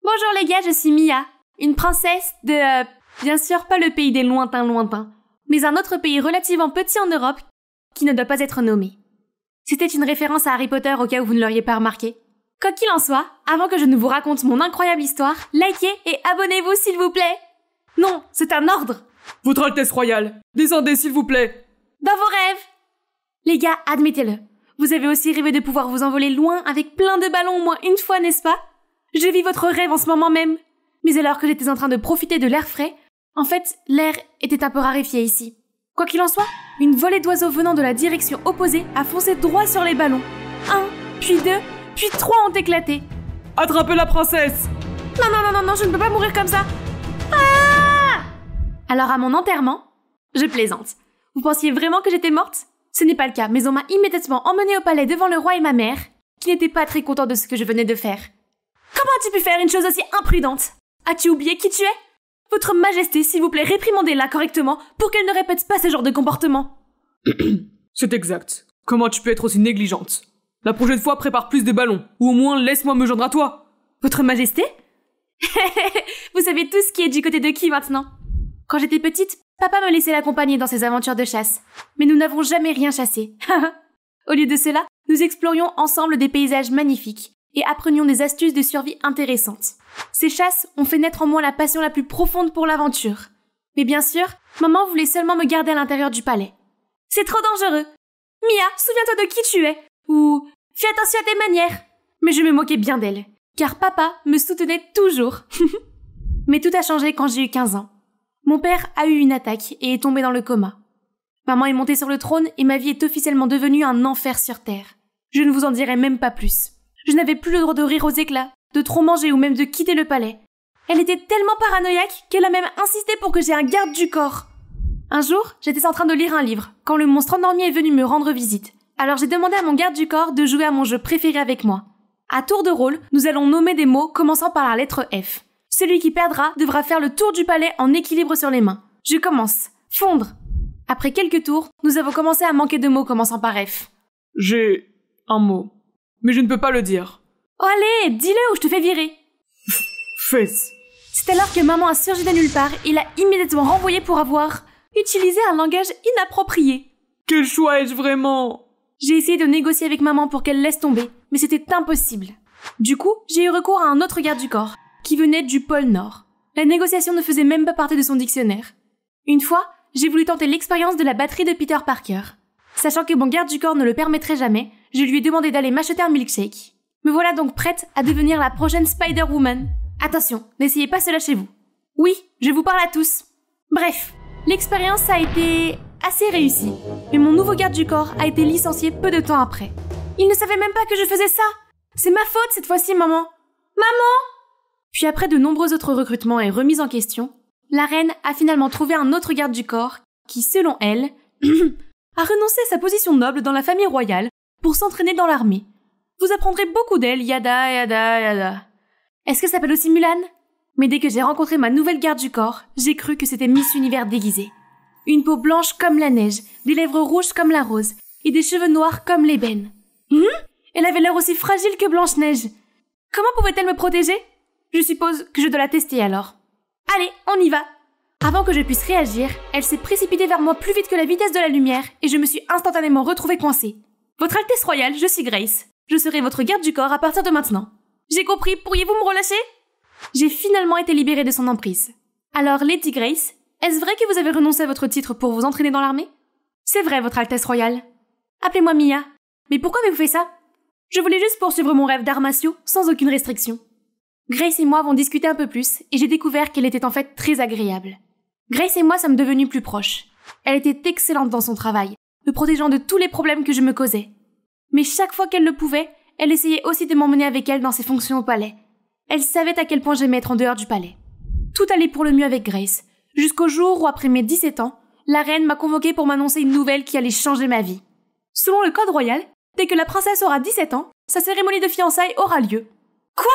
Bonjour les gars, je suis Mia, une princesse de... bien sûr pas le pays des lointains, mais un autre pays relativement petit en Europe qui ne doit pas être nommé. C'était une référence à Harry Potter au cas où vous ne l'auriez pas remarqué. Quoi qu'il en soit, avant que je ne vous raconte mon incroyable histoire, likez et abonnez-vous s'il vous plaît. Non, c'est un ordre. Votre Altesse Royale, descendez s'il vous plaît. Dans vos rêves. Les gars, admettez-le. Vous avez aussi rêvé de pouvoir vous envoler loin avec plein de ballons au moins une fois, n'est-ce pas? Je vis votre rêve en ce moment même. Mais alors que j'étais en train de profiter de l'air frais, en fait, l'air était un peu raréfié ici. Quoi qu'il en soit, une volée d'oiseaux venant de la direction opposée a foncé droit sur les ballons. 1, puis 2, puis 3 ont éclaté. Attrapez la princesse! Non, je ne peux pas mourir comme ça. Ah! Alors à mon enterrement, je plaisante. Vous pensiez vraiment que j'étais morte? Ce n'est pas le cas, mais on m'a immédiatement emmenée au palais devant le roi et ma mère, qui n'étaient pas très contents de ce que je venais de faire. Comment as-tu pu faire une chose aussi imprudente? As-tu oublié qui tu es? Votre Majesté, s'il vous plaît, réprimandez-la correctement pour qu'elle ne répète pas ce genre de comportement. C'est exact. Comment tu peux être aussi négligente? La prochaine fois, prépare plus de ballons, ou au moins laisse-moi me joindre à toi. Votre Majesté? Vous savez tous qui est du côté de qui maintenant? Quand j'étais petite, papa me laissait l'accompagner dans ses aventures de chasse. Mais nous n'avons jamais rien chassé. Au lieu de cela, nous explorions ensemble des paysages magnifiques et apprenions des astuces de survie intéressantes. Ces chasses ont fait naître en moi la passion la plus profonde pour l'aventure. Mais bien sûr, maman voulait seulement me garder à l'intérieur du palais. C'est trop dangereux. Mia, souviens-toi de qui tu es. Ou fais attention à tes manières. Mais je me moquais bien d'elle, car papa me soutenait toujours. Mais tout a changé quand j'ai eu 15 ans. Mon père a eu une attaque et est tombé dans le coma. Maman est montée sur le trône et ma vie est officiellement devenue un enfer sur terre. Je ne vous en dirai même pas plus. Je n'avais plus le droit de rire aux éclats, de trop manger ou même de quitter le palais. Elle était tellement paranoïaque qu'elle a même insisté pour que j'aie un garde du corps. Un jour, j'étais en train de lire un livre quand le monstre endormi est venu me rendre visite. Alors j'ai demandé à mon garde du corps de jouer à mon jeu préféré avec moi. À tour de rôle, nous allons nommer des mots commençant par la lettre F. Celui qui perdra devra faire le tour du palais en équilibre sur les mains. Je commence. Fondre. Après quelques tours, nous avons commencé à manquer de mots commençant par F. J'ai un mot, mais je ne peux pas le dire. Oh allez, dis-le ou je te fais virer. Fesse. C'est alors que maman a surgi de nulle part et l'a immédiatement renvoyée pour avoir utilisé un langage inapproprié. Quel choix ai-je vraiment? J'ai essayé de négocier avec maman pour qu'elle laisse tomber, mais c'était impossible. Du coup, j'ai eu recours à un autre garde du corps, qui venait du pôle Nord. La négociation ne faisait même pas partie de son dictionnaire. Une fois, j'ai voulu tenter l'expérience de la batterie de Peter Parker. Sachant que mon garde du corps ne le permettrait jamais, je lui ai demandé d'aller m'acheter un milkshake. Me voilà donc prête à devenir la prochaine Spider-Woman. Attention, n'essayez pas cela chez vous. Oui, je vous parle à tous. Bref, l'expérience a été assez réussie, mais mon nouveau garde du corps a été licencié peu de temps après. Il ne savait même pas que je faisais ça. C'est ma faute cette fois-ci, maman. Maman! Puis après de nombreux autres recrutements et remises en question, la reine a finalement trouvé un autre garde du corps qui, selon elle, a renoncé à sa position noble dans la famille royale pour s'entraîner dans l'armée. Vous apprendrez beaucoup d'elle, yada. Est-ce que ça s'appelle aussi Mulan? Mais dès que j'ai rencontré ma nouvelle garde du corps, j'ai cru que c'était Miss Univers déguisée. Une peau blanche comme la neige, des lèvres rouges comme la rose, et des cheveux noirs comme l'ébène. Elle avait l'air aussi fragile que Blanche-Neige. Comment pouvait-elle me protéger? Je suppose que je dois la tester alors. Allez, on y va! Avant que je puisse réagir, elle s'est précipitée vers moi plus vite que la vitesse de la lumière et je me suis instantanément retrouvée coincée. Votre Altesse Royale, je suis Grace. Je serai votre garde du corps à partir de maintenant. J'ai compris, pourriez-vous me relâcher? J'ai finalement été libérée de son emprise. Alors, Lady Grace, est-ce vrai que vous avez renoncé à votre titre pour vous entraîner dans l'armée? C'est vrai, votre Altesse Royale. Appelez-moi Mia. Mais pourquoi avez-vous fait ça? Je voulais juste poursuivre mon rêve d'arts martiaux sans aucune restriction. Grace et moi avons discuté un peu plus et j'ai découvert qu'elle était en fait très agréable. Grace et moi sommes devenus plus proches. Elle était excellente dans son travail, me protégeant de tous les problèmes que je me causais. Mais chaque fois qu'elle le pouvait, elle essayait aussi de m'emmener avec elle dans ses fonctions au palais. Elle savait à quel point j'aimais être en dehors du palais. Tout allait pour le mieux avec Grace, jusqu'au jour où, après mes 17 ans, la reine m'a convoquée pour m'annoncer une nouvelle qui allait changer ma vie. Selon le code royal, dès que la princesse aura 17 ans, sa cérémonie de fiançailles aura lieu. Quoi?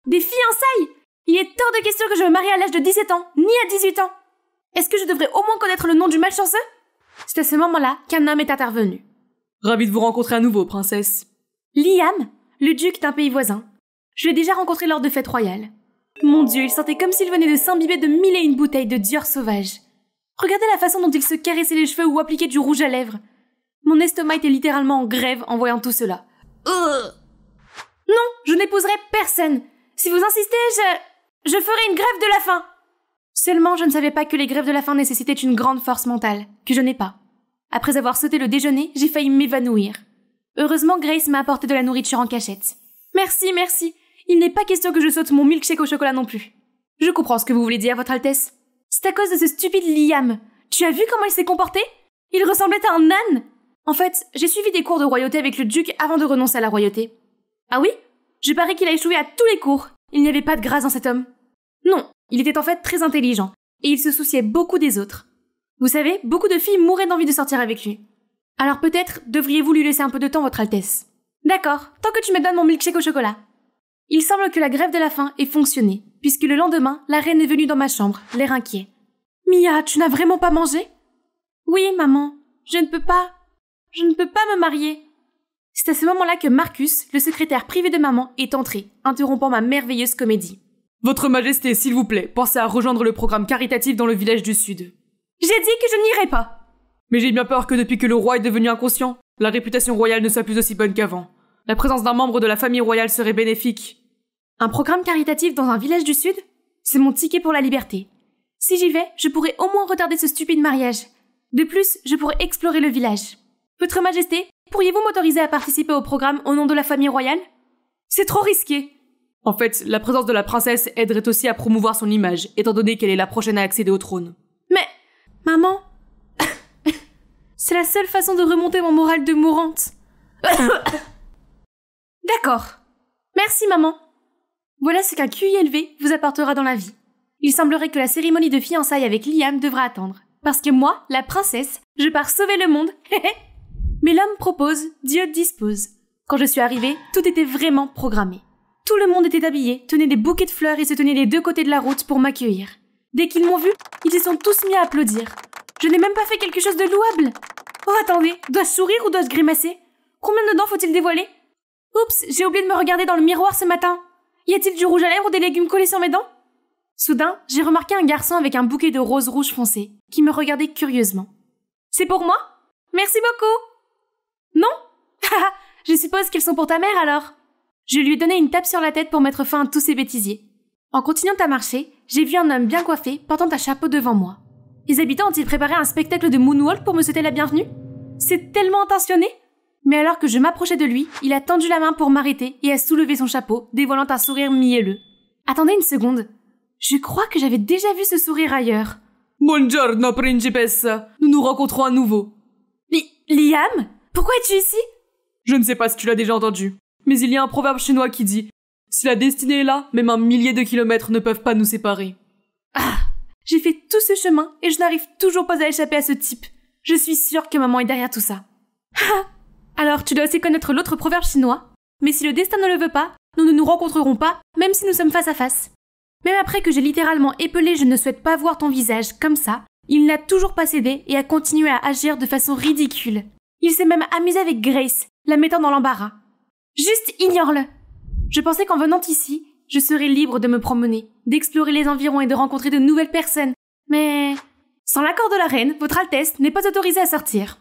Des fiançailles? Il est hors de question que je me marie à l'âge de 17 ans, ni à 18 ans. Est-ce que je devrais au moins connaître le nom du malchanceux? C'est à ce moment-là qu'un homme est intervenu. Ravi de vous rencontrer à nouveau, princesse. Liam, le duc d'un pays voisin. Je l'ai déjà rencontré lors de fêtes royales. Mon Dieu, il sentait comme s'il venait de s'imbiber de 1001 bouteilles de Dior sauvage. Regardez la façon dont il se caressait les cheveux ou appliquait du rouge à lèvres. Mon estomac était littéralement en grève en voyant tout cela. Non, je n'épouserai personne. Si vous insistez, je ferai une grève de la faim. Seulement, je ne savais pas que les grèves de la faim nécessitaient une grande force mentale, que je n'ai pas. Après avoir sauté le déjeuner, j'ai failli m'évanouir. Heureusement, Grace m'a apporté de la nourriture en cachette. Merci, merci. Il n'est pas question que je saute mon milkshake au chocolat non plus. Je comprends ce que vous voulez dire, Votre Altesse. C'est à cause de ce stupide Liam. Tu as vu comment il s'est comporté? Il ressemblait à un âne. En fait, j'ai suivi des cours de royauté avec le duc avant de renoncer à la royauté. Ah oui? Je parie qu'il a échoué à tous les cours. Il n'y avait pas de grâce dans cet homme. Non, il était en fait très intelligent, et il se souciait beaucoup des autres. Vous savez, beaucoup de filles mouraient d'envie de sortir avec lui. Alors peut-être devriez-vous lui laisser un peu de temps, Votre Altesse. D'accord, tant que tu me donnes mon milkshake au chocolat. Il semble que la grève de la faim ait fonctionné, puisque le lendemain, la reine est venue dans ma chambre, l'air inquiet. Mia, tu n'as vraiment pas mangé? Oui, maman, je ne peux pas me marier. C'est à ce moment-là que Marcus, le secrétaire privé de maman, est entré, interrompant ma merveilleuse comédie. Votre Majesté, s'il vous plaît, pensez à rejoindre le programme caritatif dans le village du Sud. J'ai dit que je n'irai pas. Mais j'ai bien peur que depuis que le roi est devenu inconscient, la réputation royale ne soit plus aussi bonne qu'avant. La présence d'un membre de la famille royale serait bénéfique. Un programme caritatif dans un village du Sud? C'est mon ticket pour la liberté. Si j'y vais, je pourrais au moins retarder ce stupide mariage. De plus, je pourrais explorer le village. Votre Majesté, pourriez-vous m'autoriser à participer au programme au nom de la famille royale? C'est trop risqué. En fait, la présence de la princesse aiderait aussi à promouvoir son image, étant donné qu'elle est la prochaine à accéder au trône. Mais, maman, c'est la seule façon de remonter mon moral de mourante. D'accord. Merci, maman. Voilà ce qu'un QI élevé vous apportera dans la vie. Il semblerait que la cérémonie de fiançailles avec Liam devra attendre. Parce que moi, la princesse, je pars sauver le monde. Mais l'homme propose, Dieu dispose. Quand je suis arrivée, tout était vraiment programmé. Tout le monde était habillé, tenait des bouquets de fleurs et se tenait des deux côtés de la route pour m'accueillir. Dès qu'ils m'ont vu, ils se sont tous mis à applaudir. Je n'ai même pas fait quelque chose de louable. Oh, attendez, dois-je sourire ou dois-je grimacer? Combien de dents faut-il dévoiler? Oups, j'ai oublié de me regarder dans le miroir ce matin. Y a-t-il du rouge à lèvres ou des légumes collés sur mes dents? Soudain, j'ai remarqué un garçon avec un bouquet de roses rouges foncées, qui me regardait curieusement. C'est pour moi? Merci beaucoup! Non? Haha, je suppose qu'ils sont pour ta mère alors. Je lui ai donné une tape sur la tête pour mettre fin à tous ces bêtisiers. En continuant à marcher, j'ai vu un homme bien coiffé portant un chapeau devant moi. Les habitants ont-ils préparé un spectacle de moonwalk pour me souhaiter la bienvenue? C'est tellement intentionné! Mais alors que je m'approchais de lui, il a tendu la main pour m'arrêter et a soulevé son chapeau, dévoilant un sourire mielleux. Attendez une seconde. Je crois que j'avais déjà vu ce sourire ailleurs. Buongiorno, principessa. Nous nous rencontrons à nouveau. Liam? Pourquoi es-tu ici? Je ne sais pas si tu l'as déjà entendu, mais il y a un proverbe chinois qui dit « Si la destinée est là, même un millier de kilomètres ne peuvent pas nous séparer. » Ah! J'ai fait tout ce chemin et je n'arrive toujours pas à échapper à ce type. Je suis sûre que maman est derrière tout ça. Ah! Alors, tu dois aussi connaître l'autre proverbe chinois. Mais si le destin ne le veut pas, nous ne nous rencontrerons pas, même si nous sommes face à face. Même après que j'ai littéralement épelé « Je ne souhaite pas voir ton visage » comme ça, il n'a toujours pas cédé et a continué à agir de façon ridicule. Il s'est même amusé avec Grace, la mettant dans l'embarras. Juste ignore-le. Je pensais qu'en venant ici, je serais libre de me promener, d'explorer les environs et de rencontrer de nouvelles personnes. Mais sans l'accord de la reine, Votre Altesse n'est pas autorisée à sortir.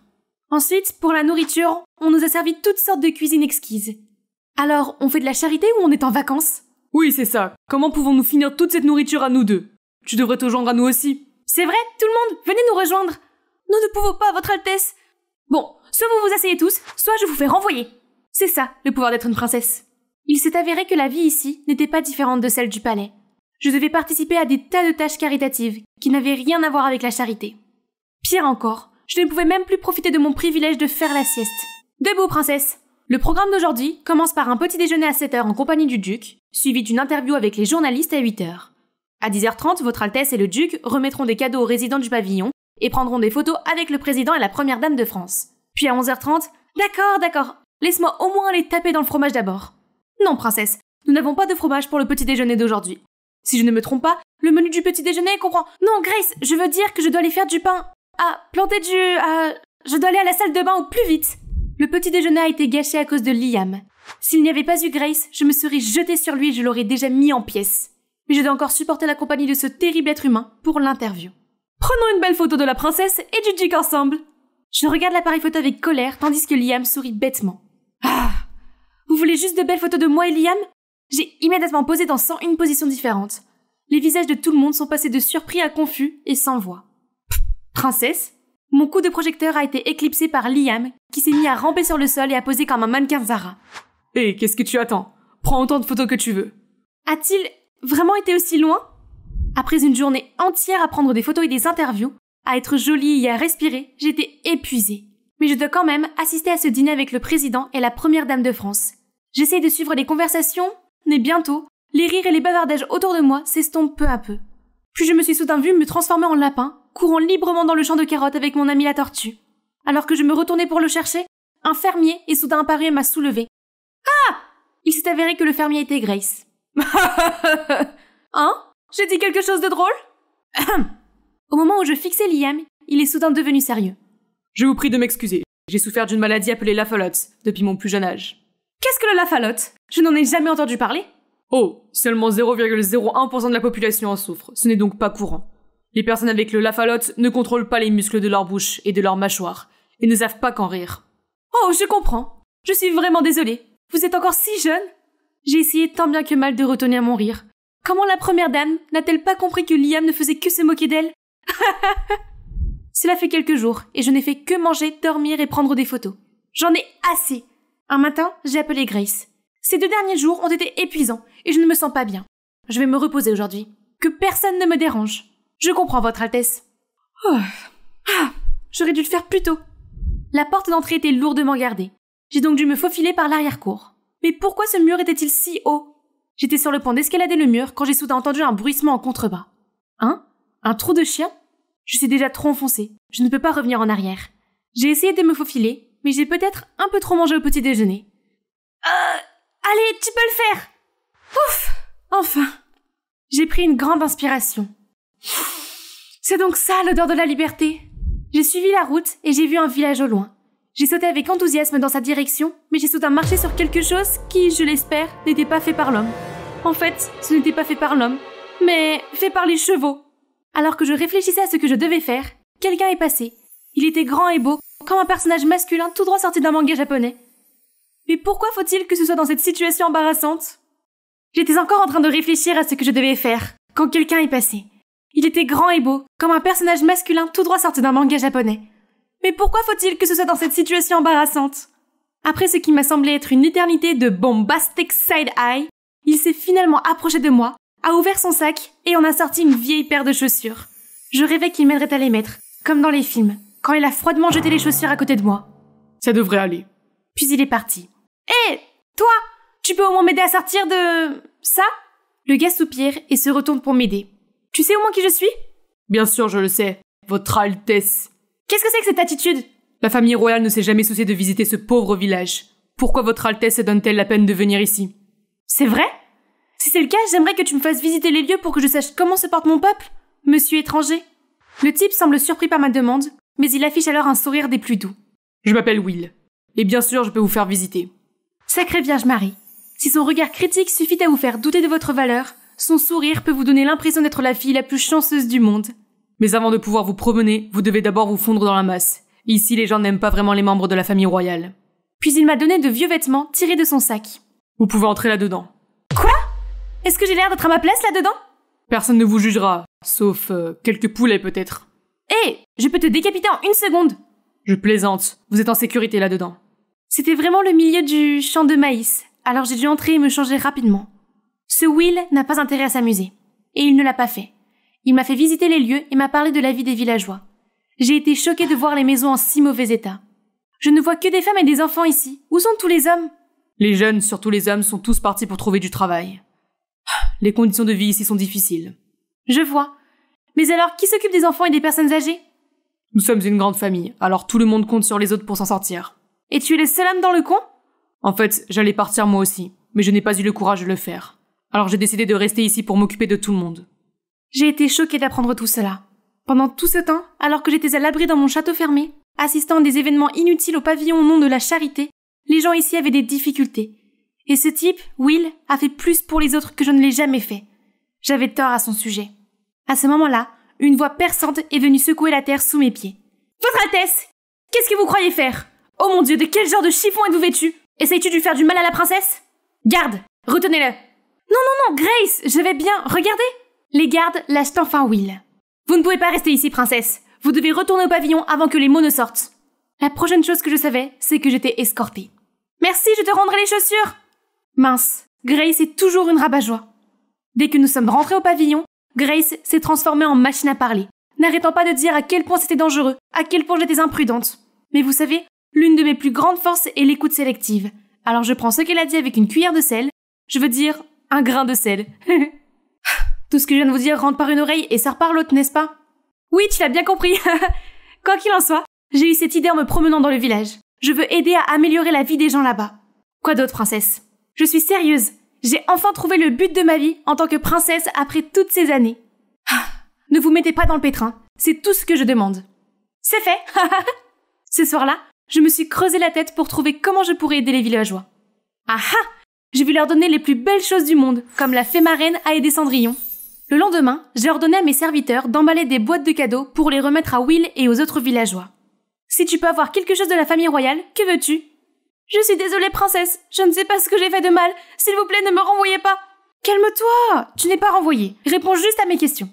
Ensuite, pour la nourriture, on nous a servi toutes sortes de cuisines exquises. Alors, on fait de la charité ou on est en vacances? Oui, c'est ça. Comment pouvons-nous finir toute cette nourriture à nous deux? Tu devrais te joindre à nous aussi. C'est vrai, tout le monde, venez nous rejoindre. Nous ne pouvons pas, Votre Altesse. Bon, soit vous vous asseyez tous, soit je vous fais renvoyer. C'est ça, le pouvoir d'être une princesse. Il s'est avéré que la vie ici n'était pas différente de celle du palais. Je devais participer à des tas de tâches caritatives qui n'avaient rien à voir avec la charité. Pire encore, je ne pouvais même plus profiter de mon privilège de faire la sieste. Debout, princesse! Le programme d'aujourd'hui commence par un petit déjeuner à 7h en compagnie du duc, suivi d'une interview avec les journalistes à 8h. À 10h30, Votre Altesse et le duc remettront des cadeaux aux résidents du pavillon et prendront des photos avec le président et la première dame de France. Puis à 11h30, d'accord, laisse-moi au moins aller taper dans le fromage d'abord. Non, princesse, nous n'avons pas de fromage pour le petit déjeuner d'aujourd'hui. Si je ne me trompe pas, le menu du petit déjeuner comprend... Non, Grace, je veux dire que je dois aller faire du pain. Je dois aller à la salle de bain au plus vite. Le petit déjeuner a été gâché à cause de Liam. S'il n'y avait pas eu Grace, je me serais jetée sur lui et je l'aurais déjà mis en pièces. mais je dois encore supporter la compagnie de ce terrible être humain pour l'interview. Prenons une belle photo de la princesse et du Duc ensemble. Je regarde l'appareil photo avec colère tandis que Liam sourit bêtement. Ah, vous voulez juste de belles photos de moi et Liam? J'ai immédiatement posé dans 101 positions différentes. Les visages de tout le monde sont passés de surpris à confus et sans voix. Princesse? Mon coup de projecteur a été éclipsé par Liam, qui s'est mis à ramper sur le sol et à poser comme un mannequin Zara. Hé, qu'est-ce que tu attends? Prends autant de photos que tu veux. A-t-il vraiment été aussi loin? Après une journée entière à prendre des photos et des interviews, à être jolie et à respirer, j'étais épuisée. Mais je dois quand même assister à ce dîner avec le président et la première dame de France. J'essaye de suivre les conversations, mais bientôt, les rires et les bavardages autour de moi s'estompent peu à peu. Puis je me suis soudain vue me transformer en lapin, courant librement dans le champ de carottes avec mon ami la tortue. Alors que je me retournais pour le chercher, un fermier est soudain apparu et m'a soulevée. Ah! Il s'est avéré que le fermier était Grace. Hein? J'ai dit quelque chose de drôle? Au moment où je fixais Liam, il est soudain devenu sérieux. Je vous prie de m'excuser. J'ai souffert d'une maladie appelée la falote depuis mon plus jeune âge. Qu'est-ce que le lafalote? Je n'en ai jamais entendu parler. Oh, seulement 0,01% de la population en souffre. Ce n'est donc pas courant. Les personnes avec le lafalote ne contrôlent pas les muscles de leur bouche et de leur mâchoire, et ne savent pas qu'en rire. Oh, je comprends. Je suis vraiment désolée. Vous êtes encore si jeune. J'ai essayé tant bien que mal de retenir mon rire. Comment la première dame n'a-t-elle pas compris que Liam ne faisait que se moquer d'elle? Cela fait quelques jours, et je n'ai fait que manger, dormir et prendre des photos. J'en ai assez. Un matin, j'ai appelé Grace. Ces 2 derniers jours ont été épuisants, et je ne me sens pas bien. Je vais me reposer aujourd'hui. Que personne ne me dérange. Je comprends, Votre Altesse. Oh. Ah, j'aurais dû le faire plus tôt. La porte d'entrée était lourdement gardée. J'ai donc dû me faufiler par l'arrière-cour. Mais pourquoi ce mur était-il si haut? J'étais sur le point d'escalader le mur quand j'ai soudain entendu un bruissement en contrebas. Hein? Un trou de chien? Je suis déjà trop enfoncée. Je ne peux pas revenir en arrière. J'ai essayé de me faufiler, mais j'ai peut-être un peu trop mangé au petit déjeuner. Allez, tu peux le faire! Ouf! Enfin! J'ai pris une grande inspiration. C'est donc ça l'odeur de la liberté. J'ai suivi la route et j'ai vu un village au loin. J'ai sauté avec enthousiasme dans sa direction, mais j'ai soudain marché sur quelque chose qui, je l'espère, n'était pas fait par l'homme. En fait, ce n'était pas fait par l'homme, mais fait par les chevaux. Alors que je réfléchissais à ce que je devais faire, quelqu'un est passé. Il était grand et beau, comme un personnage masculin tout droit sorti d'un manga japonais. Mais pourquoi faut-il que ce soit dans cette situation embarrassante? J'étais encore en train de réfléchir à ce que je devais faire, quand quelqu'un est passé. Il était grand et beau, comme un personnage masculin tout droit sorti d'un manga japonais. Mais pourquoi faut-il que ce soit dans cette situation embarrassante? Après ce qui m'a semblé être une éternité de bombastic side-eye, il s'est finalement approché de moi, a ouvert son sac et en a sorti une vieille paire de chaussures. Je rêvais qu'il m'aiderait à les mettre, comme dans les films, quand il a froidement jeté les chaussures à côté de moi. Ça devrait aller. Puis il est parti. Hé, toi, tu peux au moins m'aider à sortir de... ça? Le gars soupire et se retourne pour m'aider. Tu sais au moins qui je suis? Bien sûr, je le sais. Votre Altesse. Qu'est-ce que c'est que cette attitude? La famille royale ne s'est jamais souciée de visiter ce pauvre village. Pourquoi Votre Altesse se donne-t-elle la peine de venir ici? C'est vrai? Si c'est le cas, j'aimerais que tu me fasses visiter les lieux pour que je sache comment se porte mon peuple, monsieur étranger. Le type semble surpris par ma demande, mais il affiche alors un sourire des plus doux. Je m'appelle Will. Et bien sûr, je peux vous faire visiter. Sacrée Vierge Marie. Si son regard critique suffit à vous faire douter de votre valeur, son sourire peut vous donner l'impression d'être la fille la plus chanceuse du monde. Mais avant de pouvoir vous promener, vous devez d'abord vous fondre dans la masse. Ici, les gens n'aiment pas vraiment les membres de la famille royale. Puis il m'a donné de vieux vêtements tirés de son sac. Vous pouvez entrer là-dedans. Quoi? Est-ce que j'ai l'air d'être à ma place là-dedans? Personne ne vous jugera, sauf quelques poulets peut-être. Hé, je peux te décapiter en 1 seconde. Je plaisante, vous êtes en sécurité là-dedans. C'était vraiment le milieu du champ de maïs, alors j'ai dû entrer et me changer rapidement. Ce Will n'a pas intérêt à s'amuser. Et il ne l'a pas fait. Il m'a fait visiter les lieux et m'a parlé de la vie des villageois. J'ai été choquée de voir les maisons en si mauvais état. Je ne vois que des femmes et des enfants ici. Où sont tous les hommes? Les jeunes, surtout les hommes, sont tous partis pour trouver du travail. Les conditions de vie ici sont difficiles. Je vois. Mais alors, qui s'occupe des enfants et des personnes âgées? Nous sommes une grande famille, alors tout le monde compte sur les autres pour s'en sortir. Et tu es le seul homme dans le coin? En fait, j'allais partir moi aussi, mais je n'ai pas eu le courage de le faire. Alors j'ai décidé de rester ici pour m'occuper de tout le monde. J'ai été choquée d'apprendre tout cela. Pendant tout ce temps, alors que j'étais à l'abri dans mon château fermé, assistant à des événements inutiles au pavillon au nom de la charité, les gens ici avaient des difficultés. Et ce type, Will, a fait plus pour les autres que je ne l'ai jamais fait. J'avais tort à son sujet. À ce moment-là, une voix perçante est venue secouer la terre sous mes pieds. « Votre Altesse! Qu'est-ce que vous croyez faire? Oh mon Dieu, de quel genre de chiffon êtes-vous vêtu? Essayes-tu de lui faire du mal à la princesse? Garde! Retenez-le! » « Non, Grace, je vais bien, regardez !» Les gardes lâchent enfin Will. « Vous ne pouvez pas rester ici, princesse. Vous devez retourner au pavillon avant que les mots ne sortent. » La prochaine chose que je savais, c'est que j'étais escortée. « Merci, je te rendrai les chaussures !» Mince, Grace est toujours une rabat-joie. Dès que nous sommes rentrés au pavillon, Grace s'est transformée en machine à parler, n'arrêtant pas de dire à quel point c'était dangereux, à quel point j'étais imprudente. Mais vous savez, l'une de mes plus grandes forces est l'écoute sélective. Alors je prends ce qu'elle a dit avec une cuillère de sel, je veux dire un grain de sel. Tout ce que je viens de vous dire rentre par une oreille et sort par l'autre, n'est-ce pas? Oui, tu l'as bien compris. Quoi qu'il en soit, j'ai eu cette idée en me promenant dans le village. Je veux aider à améliorer la vie des gens là-bas. Quoi d'autre, princesse? Je suis sérieuse. J'ai enfin trouvé le but de ma vie en tant que princesse après toutes ces années. Ne vous mettez pas dans le pétrin. C'est tout ce que je demande. C'est fait. Ce soir-là, je me suis creusé la tête pour trouver comment je pourrais aider les villageois. Ah ah! Je vais leur donner les plus belles choses du monde, comme la fée marraine a aidé Cendrillon. Le lendemain, j'ai ordonné à mes serviteurs d'emballer des boîtes de cadeaux pour les remettre à Will et aux autres villageois. Si tu peux avoir quelque chose de la famille royale, que veux-tu? Je suis désolée, princesse. Je ne sais pas ce que j'ai fait de mal. S'il vous plaît, ne me renvoyez pas. Calme-toi. Tu n'es pas renvoyée. Réponds juste à mes questions.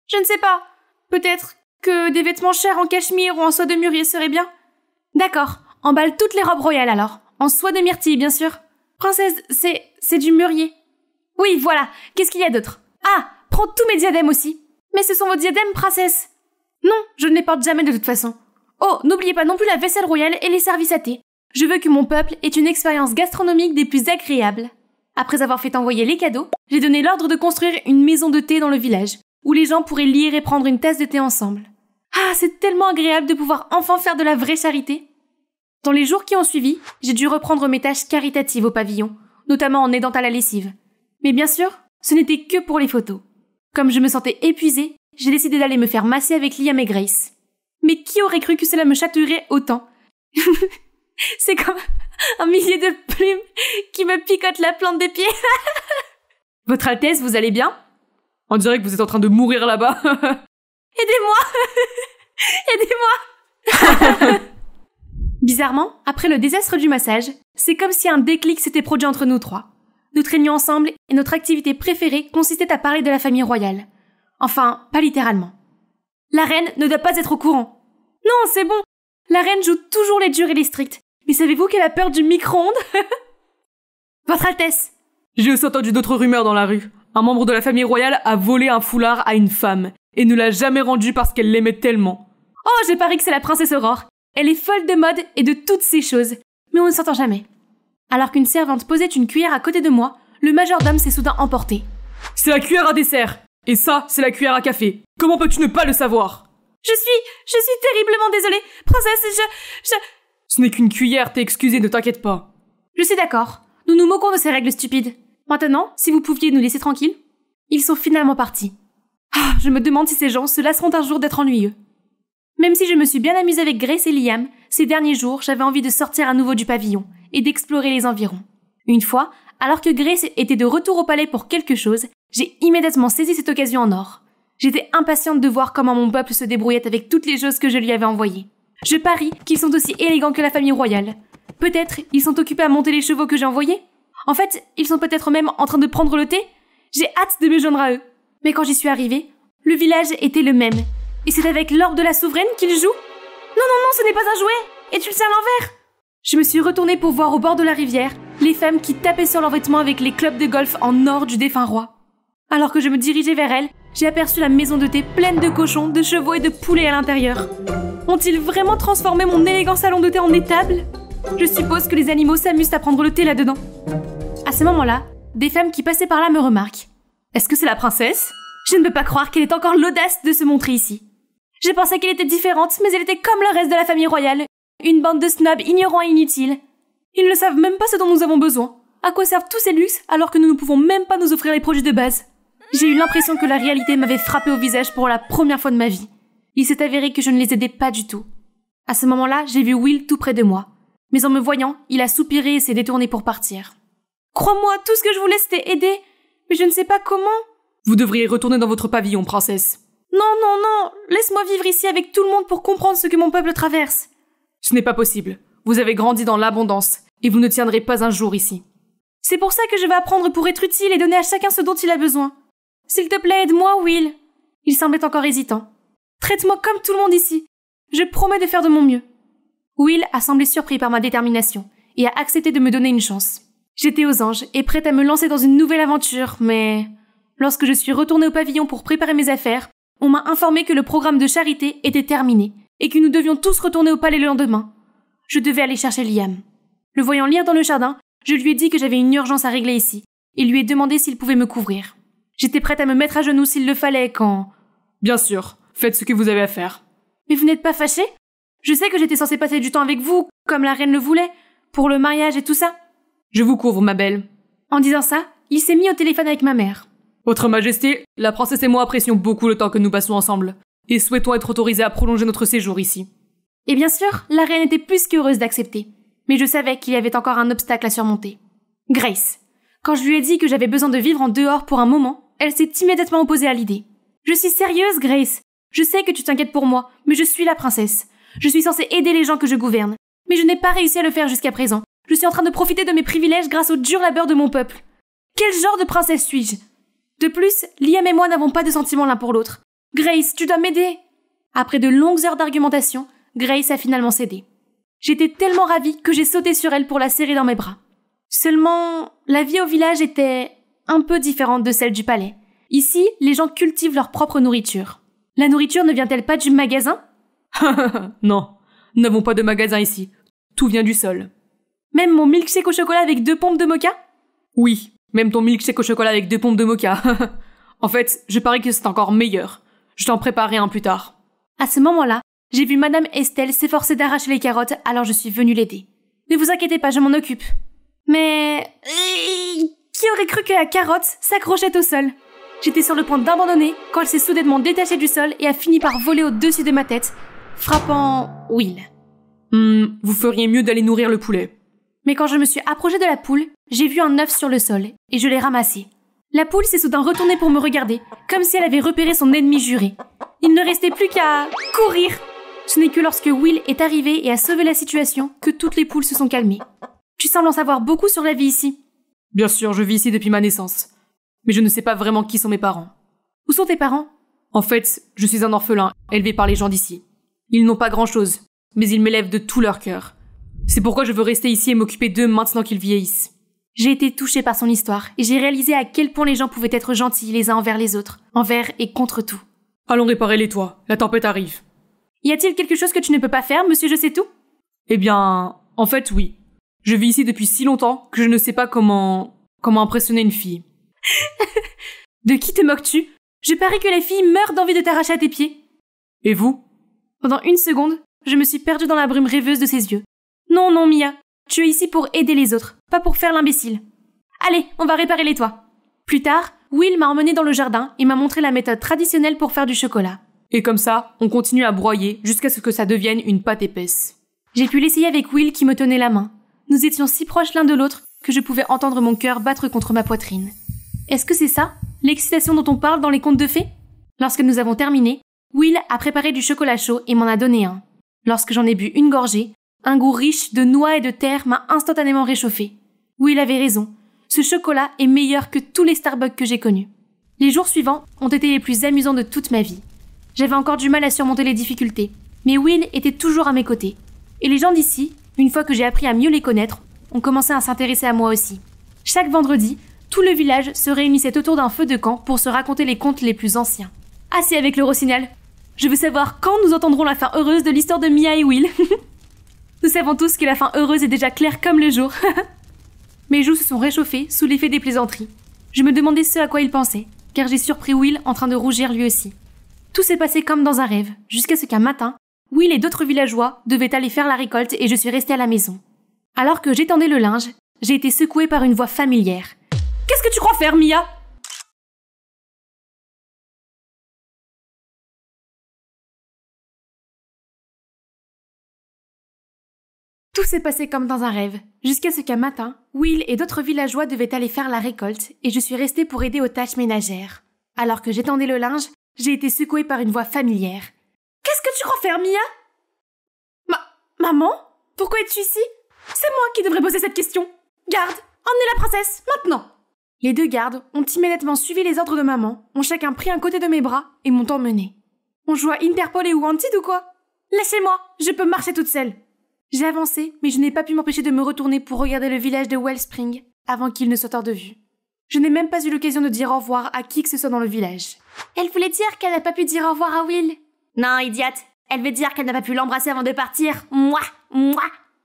Je ne sais pas. Peut-être que des vêtements chers en cachemire ou en soie de mûrier seraient bien? D'accord. Emballe toutes les robes royales alors. En soie de myrtille, bien sûr. Princesse, c'est du mûrier. Oui, voilà. Qu'est-ce qu'il y a d'autre? Ah, prends tous mes diadèmes aussi. Mais ce sont vos diadèmes, princesse. Non, je ne les porte jamais de toute façon. Oh, n'oubliez pas non plus la vaisselle royale et les services à thé. Je veux que mon peuple ait une expérience gastronomique des plus agréables. Après avoir fait envoyer les cadeaux, j'ai donné l'ordre de construire une maison de thé dans le village, où les gens pourraient lire et prendre une tasse de thé ensemble. Ah, c'est tellement agréable de pouvoir enfin faire de la vraie charité. Dans les jours qui ont suivi, j'ai dû reprendre mes tâches caritatives au pavillon, notamment en aidant à la lessive. Mais bien sûr, ce n'était que pour les photos. Comme je me sentais épuisée, j'ai décidé d'aller me faire masser avec Liam et Grace. Mais qui aurait cru que cela me chatouillerait autant? C'est comme un millier de plumes qui me picotent la plante des pieds. Votre Altesse, vous allez bien? On dirait que vous êtes en train de mourir là-bas. Aidez-moi. Aidez-moi. Bizarrement, après le désastre du massage, c'est comme si un déclic s'était produit entre nous trois. Nous traînions ensemble et notre activité préférée consistait à parler de la famille royale. Enfin, pas littéralement. La reine ne doit pas être au courant. Non, c'est bon. La reine joue toujours les durs et les stricts. Mais savez-vous qu'elle a peur du micro-ondes? Votre Altesse. J'ai aussi entendu d'autres rumeurs dans la rue. Un membre de la famille royale a volé un foulard à une femme et ne l'a jamais rendu parce qu'elle l'aimait tellement. Oh, je parie que c'est la princesse Aurore. Elle est folle de mode et de toutes ces choses. Mais on ne s'entend jamais. Alors qu'une servante posait une cuillère à côté de moi, le majordome s'est soudain emporté. C'est la cuillère à dessert. Et ça, c'est la cuillère à café. Comment peux-tu ne pas le savoir? Je suis terriblement désolée. Princesse, Ce n'est qu'une cuillère, t'es excusée, ne t'inquiète pas. Je suis d'accord. Nous nous moquons de ces règles stupides. Maintenant, si vous pouviez nous laisser tranquilles. Ils sont finalement partis. Ah, je me demande si ces gens se lasseront un jour d'être ennuyeux. Même si je me suis bien amusée avec Grace et Liam, ces derniers jours, j'avais envie de sortir à nouveau du pavillon et d'explorer les environs. Une fois, alors que Grace était de retour au palais pour quelque chose, j'ai immédiatement saisi cette occasion en or. J'étais impatiente de voir comment mon peuple se débrouillait avec toutes les choses que je lui avais envoyées. Je parie qu'ils sont aussi élégants que la famille royale. Peut-être ils sont occupés à monter les chevaux que j'ai envoyés. En fait, ils sont peut-être même en train de prendre le thé. J'ai hâte de me joindre à eux. Mais quand j'y suis arrivée, le village était le même. Et c'est avec l'orbe de la souveraine qu'ils jouent? Non, ce n'est pas un jouet. Et tu le sais à l'envers. Je me suis retournée pour voir au bord de la rivière les femmes qui tapaient sur leurs vêtements avec les clubs de golf en or du défunt roi. Alors que je me dirigeais vers elles, j'ai aperçu la maison de thé pleine de cochons, de chevaux et de poulets à l'intérieur. Ont-ils vraiment transformé mon élégant salon de thé en étable? Je suppose que les animaux s'amusent à prendre le thé là-dedans. À ce moment-là, des femmes qui passaient par là me remarquent. Est-ce que c'est la princesse? Je ne peux pas croire qu'elle ait encore l'audace de se montrer ici. Je pensais qu'elle était différente, mais elle était comme le reste de la famille royale. Une bande de snobs ignorants et inutiles. Ils ne savent même pas ce dont nous avons besoin. À quoi servent tous ces luxes alors que nous ne pouvons même pas nous offrir les produits de base? J'ai eu l'impression que la réalité m'avait frappé au visage pour la première fois de ma vie. Il s'est avéré que je ne les aidais pas du tout. À ce moment-là, j'ai vu Will tout près de moi. Mais en me voyant, il a soupiré et s'est détourné pour partir. Crois-moi, tout ce que je voulais c'était aider. Mais je ne sais pas comment. Vous devriez retourner dans votre pavillon, princesse. Non, non, non, laisse-moi vivre ici avec tout le monde pour comprendre ce que mon peuple traverse. Ce n'est pas possible. Vous avez grandi dans l'abondance, et vous ne tiendrez pas un jour ici. C'est pour ça que je vais apprendre pour être utile et donner à chacun ce dont il a besoin. S'il te plaît, aide-moi, Will. Il semblait encore hésitant. Traite-moi comme tout le monde ici. Je promets de faire de mon mieux. Will a semblé surpris par ma détermination et a accepté de me donner une chance. J'étais aux anges et prête à me lancer dans une nouvelle aventure, mais lorsque je suis retournée au pavillon pour préparer mes affaires, on m'a informé que le programme de charité était terminé et que nous devions tous retourner au palais le lendemain. Je devais aller chercher Liam. Le voyant lire dans le jardin, je lui ai dit que j'avais une urgence à régler ici et lui ai demandé s'il pouvait me couvrir. J'étais prête à me mettre à genoux s'il le fallait quand... Bien sûr, faites ce que vous avez à faire. Mais vous n'êtes pas fâché? Je sais que j'étais censée passer du temps avec vous, comme la reine le voulait, pour le mariage et tout ça. Je vous couvre, ma belle. En disant ça, il s'est mis au téléphone avec ma mère. Votre Majesté, la princesse et moi apprécions beaucoup le temps que nous passons ensemble, et souhaitons être autorisés à prolonger notre séjour ici. Et bien sûr, la reine était plus qu'heureuse d'accepter. Mais je savais qu'il y avait encore un obstacle à surmonter. Grace. Quand je lui ai dit que j'avais besoin de vivre en dehors pour un moment, elle s'est immédiatement opposée à l'idée. Je suis sérieuse, Grace. Je sais que tu t'inquiètes pour moi, mais je suis la princesse. Je suis censée aider les gens que je gouverne. Mais je n'ai pas réussi à le faire jusqu'à présent. Je suis en train de profiter de mes privilèges grâce au dur labeur de mon peuple. Quel genre de princesse suis-je? De plus, Liam et moi n'avons pas de sentiments l'un pour l'autre. Grace, tu dois m'aider. Après de longues heures d'argumentation, Grace a finalement cédé. J'étais tellement ravie que j'ai sauté sur elle pour la serrer dans mes bras. Seulement, la vie au village était un peu différente de celle du palais. Ici, les gens cultivent leur propre nourriture. La nourriture ne vient-elle pas du magasin? Non, nous n'avons pas de magasin ici. Tout vient du sol. Même mon milkshake au chocolat avec 2 pompes de mocha? Oui, même ton milkshake au chocolat avec 2 pompes de mocha. En fait, je parie que c'est encore meilleur. Je t'en préparerai un plus tard. À ce moment-là, j'ai vu Madame Estelle s'efforcer d'arracher les carottes, alors je suis venue l'aider. Ne vous inquiétez pas, je m'en occupe. Mais... qui aurait cru que la carotte s'accrochait au sol? J'étais sur le point d'abandonner quand elle s'est soudainement détachée du sol et a fini par voler au-dessus de ma tête, frappant Will. Vous feriez mieux d'aller nourrir le poulet. Mais quand je me suis approchée de la poule, j'ai vu un œuf sur le sol et je l'ai ramassé. La poule s'est soudain retournée pour me regarder, comme si elle avait repéré son ennemi juré. Il ne restait plus qu'à courir. Ce n'est que lorsque Will est arrivé et a sauvé la situation que toutes les poules se sont calmées. Tu sembles en savoir beaucoup sur la vie ici. Bien sûr, je vis ici depuis ma naissance. Mais je ne sais pas vraiment qui sont mes parents. Où sont tes parents? En fait, je suis un orphelin, élevé par les gens d'ici. Ils n'ont pas grand-chose, mais ils m'élèvent de tout leur cœur. C'est pourquoi je veux rester ici et m'occuper d'eux maintenant qu'ils vieillissent. J'ai été touchée par son histoire et j'ai réalisé à quel point les gens pouvaient être gentils les uns envers les autres, envers et contre tout. Allons réparer les toits, la tempête arrive. Y a-t-il quelque chose que tu ne peux pas faire, monsieur je sais tout? Eh bien, en fait, oui. Je vis ici depuis si longtemps que je ne sais pas comment impressionner une fille. De qui te moques-tu? Je parie que les filles meurent d'envie de t'arracher à tes pieds. Et vous? Pendant une seconde, je me suis perdue dans la brume rêveuse de ses yeux. Non, non, Mia. Tu es ici pour aider les autres, pas pour faire l'imbécile. Allez, on va réparer les toits. Plus tard, Will m'a emmenée dans le jardin et m'a montré la méthode traditionnelle pour faire du chocolat. Et comme ça, on continue à broyer jusqu'à ce que ça devienne une pâte épaisse. J'ai pu l'essayer avec Will qui me tenait la main. Nous étions si proches l'un de l'autre que je pouvais entendre mon cœur battre contre ma poitrine. Est-ce que c'est ça, l'excitation dont on parle dans les contes de fées? Lorsque nous avons terminé, Will a préparé du chocolat chaud et m'en a donné un. Lorsque j'en ai bu une gorgée, un goût riche de noix et de terre m'a instantanément réchauffée. Will avait raison. Ce chocolat est meilleur que tous les Starbucks que j'ai connus. Les jours suivants ont été les plus amusants de toute ma vie. J'avais encore du mal à surmonter les difficultés, mais Will était toujours à mes côtés. Et les gens d'ici, une fois que j'ai appris à mieux les connaître, ont commencé à s'intéresser à moi aussi. Chaque vendredi, tout le village se réunissait autour d'un feu de camp pour se raconter les contes les plus anciens. Assez avec le rossignol. Je veux savoir quand nous entendrons la fin heureuse de l'histoire de Mia et Will. Nous savons tous que la fin heureuse est déjà claire comme le jour. Mes joues se sont réchauffées sous l'effet des plaisanteries. Je me demandais ce à quoi il pensait, car j'ai surpris Will en train de rougir lui aussi. Tout s'est passé comme dans un rêve, jusqu'à ce qu'un matin, Will et d'autres villageois devaient aller faire la récolte et je suis restée à la maison. Alors que j'étendais le linge, j'ai été secouée par une voix familière. « Qu'est-ce que tu crois faire, Mia ?» Tout s'est passé comme dans un rêve, jusqu'à ce qu'un matin, Will et d'autres villageois devaient aller faire la récolte et je suis restée pour aider aux tâches ménagères. Alors que j'étendais le linge, j'ai été secouée par une voix familière. « Qu'est-ce que tu crois faire, Mia ?»« Maman ? Pourquoi es-tu ici ? C'est moi qui devrais poser cette question. Garde, emmenez la princesse, maintenant !» Les deux gardes ont immédiatement suivi les ordres de maman, ont chacun pris un côté de mes bras et m'ont emmenée. On joue à Interpol et Wanted ou quoi ? Lâchez-moi, je peux marcher toute seule. J'ai avancé, mais je n'ai pas pu m'empêcher de me retourner pour regarder le village de Wellspring avant qu'il ne soit hors de vue. Je n'ai même pas eu l'occasion de dire au revoir à qui que ce soit dans le village. Elle voulait dire qu'elle n'a pas pu dire au revoir à Will. Non, idiote. Elle veut dire qu'elle n'a pas pu l'embrasser avant de partir. Moi.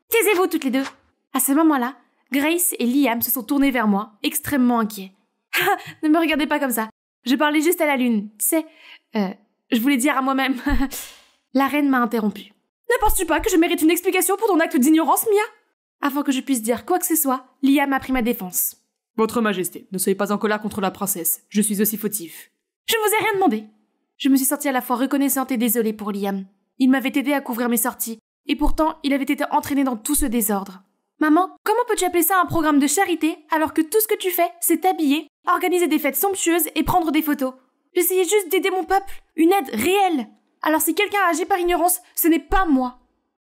Taisez-vous toutes les deux. À ce moment-là, Grace et Liam se sont tournés vers moi, extrêmement inquiets. Ne me regardez pas comme ça. Je parlais juste à la lune. Tu sais, je voulais dire à moi-même. La reine m'a interrompue. Ne penses-tu pas que je mérite une explication pour ton acte d'ignorance, Mia ? Avant que je puisse dire quoi que ce soit, Liam a pris ma défense. Votre Majesté, ne soyez pas en colère contre la princesse. Je suis aussi fautif. Je ne vous ai rien demandé. Je me suis sentie à la fois reconnaissante et désolée pour Liam. Il m'avait aidé à couvrir mes sorties, et pourtant, il avait été entraîné dans tout ce désordre. Maman, comment peux-tu appeler ça un programme de charité alors que tout ce que tu fais, c'est t'habiller, organiser des fêtes somptueuses et prendre des photos ? J'essayais juste d'aider mon peuple, une aide réelle. Alors si quelqu'un a agi par ignorance, ce n'est pas moi.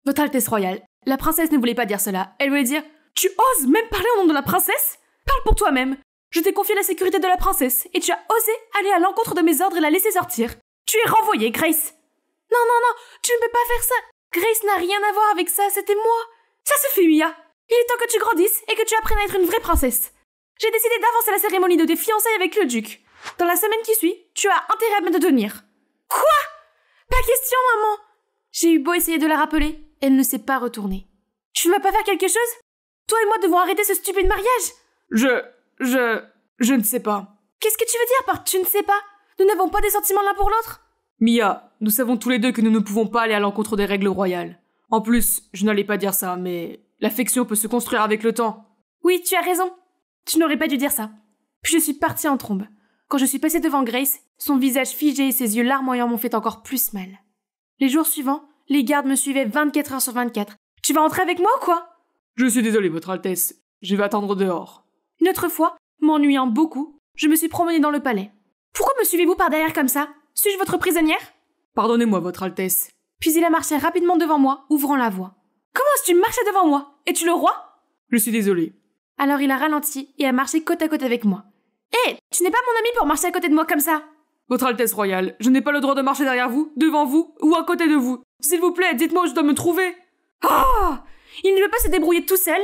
Votre Altesse royale, la princesse ne voulait pas dire cela. Elle voulait dire « Tu oses même parler au nom de la princesse ? Parle pour toi-même. Je t'ai confié la sécurité de la princesse et tu as osé aller à l'encontre de mes ordres et la laisser sortir. Tu es renvoyée, Grace. » Non, tu ne peux pas faire ça. Grace n'a rien à voir avec ça, c'était moi. Ça se fait, Mia. Il est temps que tu grandisses et que tu apprennes à être une vraie princesse. J'ai décidé d'avancer la cérémonie de tes fiançailles avec le duc. Dans la semaine qui suit, tu as intérêt à me tenir. Quoi ? Pas question, maman. J'ai eu beau essayer de la rappeler, elle ne s'est pas retournée. Tu ne vas pas faire quelque chose ? Toi et moi devons arrêter ce stupide mariage. Je ne sais pas. Qu'est-ce que tu veux dire par « tu ne sais pas » ? Nous n'avons pas des sentiments l'un pour l'autre ? Mia, nous savons tous les deux que nous ne pouvons pas aller à l'encontre des règles royales. En plus, je n'allais pas dire ça, mais l'affection peut se construire avec le temps. Oui, tu as raison. Tu n'aurais pas dû dire ça. Puis je suis partie en trombe. Quand je suis passée devant Grace, son visage figé et ses yeux larmoyants m'ont fait encore plus mal. Les jours suivants, les gardes me suivaient 24 heures sur 24. Tu vas entrer avec moi ou quoi ? Je suis désolé, Votre Altesse. Je vais attendre dehors. Une autre fois, m'ennuyant beaucoup, je me suis promenée dans le palais. Pourquoi me suivez-vous par derrière comme ça ? Suis-je votre prisonnière ? Pardonnez-moi, Votre Altesse. Puis il a marché rapidement devant moi, ouvrant la voie. Comment est-ce que tu marchais devant moi ? Es-tu le roi ? Je suis désolé. Alors il a ralenti et a marché côte à côte avec moi. Hé, tu n'es pas mon ami pour marcher à côté de moi comme ça. Votre Altesse royale, je n'ai pas le droit de marcher derrière vous, devant vous ou à côté de vous. S'il vous plaît, dites-moi où je dois me trouver. Ah ! Il ne veut pas se débrouiller tout seul.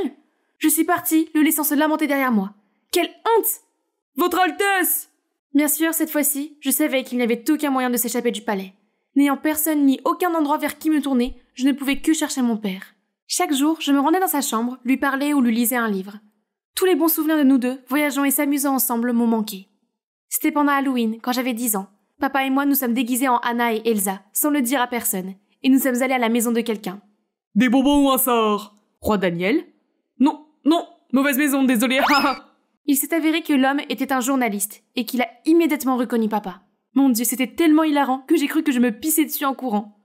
Je suis partie, le laissant se lamenter derrière moi. Quelle honte ! Votre Altesse ! Bien sûr, cette fois-ci, je savais qu'il n'y avait aucun moyen de s'échapper du palais. N'ayant personne ni aucun endroit vers qui me tourner, je ne pouvais que chercher mon père. Chaque jour, je me rendais dans sa chambre, lui parlais ou lui lisais un livre. Tous les bons souvenirs de nous deux, voyageant et s'amusant ensemble, m'ont manqué. C'était pendant Halloween, quand j'avais 10 ans. Papa et moi nous sommes déguisés en Anna et Elsa, sans le dire à personne, et nous sommes allés à la maison de quelqu'un. Des bonbons ou un sort ? Roi Daniel ? Non, mauvaise maison, désolé. Il s'est avéré que l'homme était un journaliste, et qu'il a immédiatement reconnu papa. Mon Dieu, c'était tellement hilarant que j'ai cru que je me pissais dessus en courant.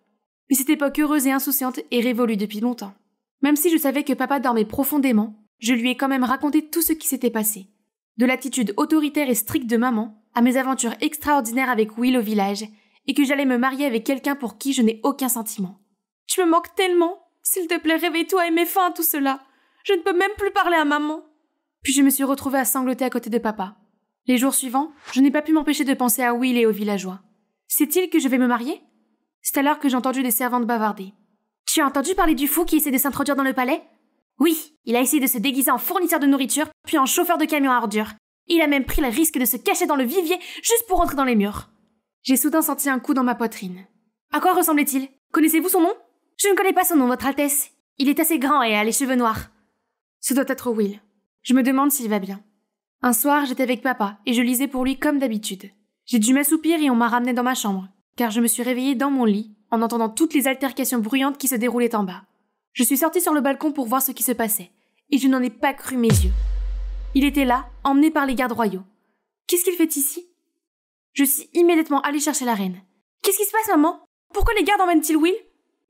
Mais cette époque heureuse et insouciante est révolue depuis longtemps. Même si je savais que papa dormait profondément, je lui ai quand même raconté tout ce qui s'était passé. De l'attitude autoritaire et stricte de maman, à mes aventures extraordinaires avec Will au village, et que j'allais me marier avec quelqu'un pour qui je n'ai aucun sentiment. Tu me manques tellement. S'il te plaît, réveille-toi et mets fin à tout cela. Je ne peux même plus parler à maman. Puis je me suis retrouvée à sangloter à côté de papa. Les jours suivants, je n'ai pas pu m'empêcher de penser à Will et aux villageois. Sait-il que je vais me marier ? C'est alors que j'ai entendu des servantes bavarder. Tu as entendu parler du fou qui essaie de s'introduire dans le palais ? Oui, il a essayé de se déguiser en fournisseur de nourriture, puis en chauffeur de camion à ordures. Il a même pris le risque de se cacher dans le vivier juste pour entrer dans les murs. J'ai soudain senti un coup dans ma poitrine. À quoi ressemblait-il ? Connaissez-vous son nom ? Je ne connais pas son nom, Votre Altesse. Il est assez grand et a les cheveux noirs. Ce doit être Will. Je me demande s'il va bien. Un soir, j'étais avec papa et je lisais pour lui comme d'habitude. J'ai dû m'assoupir et on m'a ramené dans ma chambre, car je me suis réveillée dans mon lit en entendant toutes les altercations bruyantes qui se déroulaient en bas. Je suis sortie sur le balcon pour voir ce qui se passait, et je n'en ai pas cru mes yeux. Il était là, emmené par les gardes royaux. Qu'est-ce qu'il fait ici ? Je suis immédiatement allée chercher la reine. Qu'est-ce qui se passe, maman ? Pourquoi les gardes emmènent-ils Will ?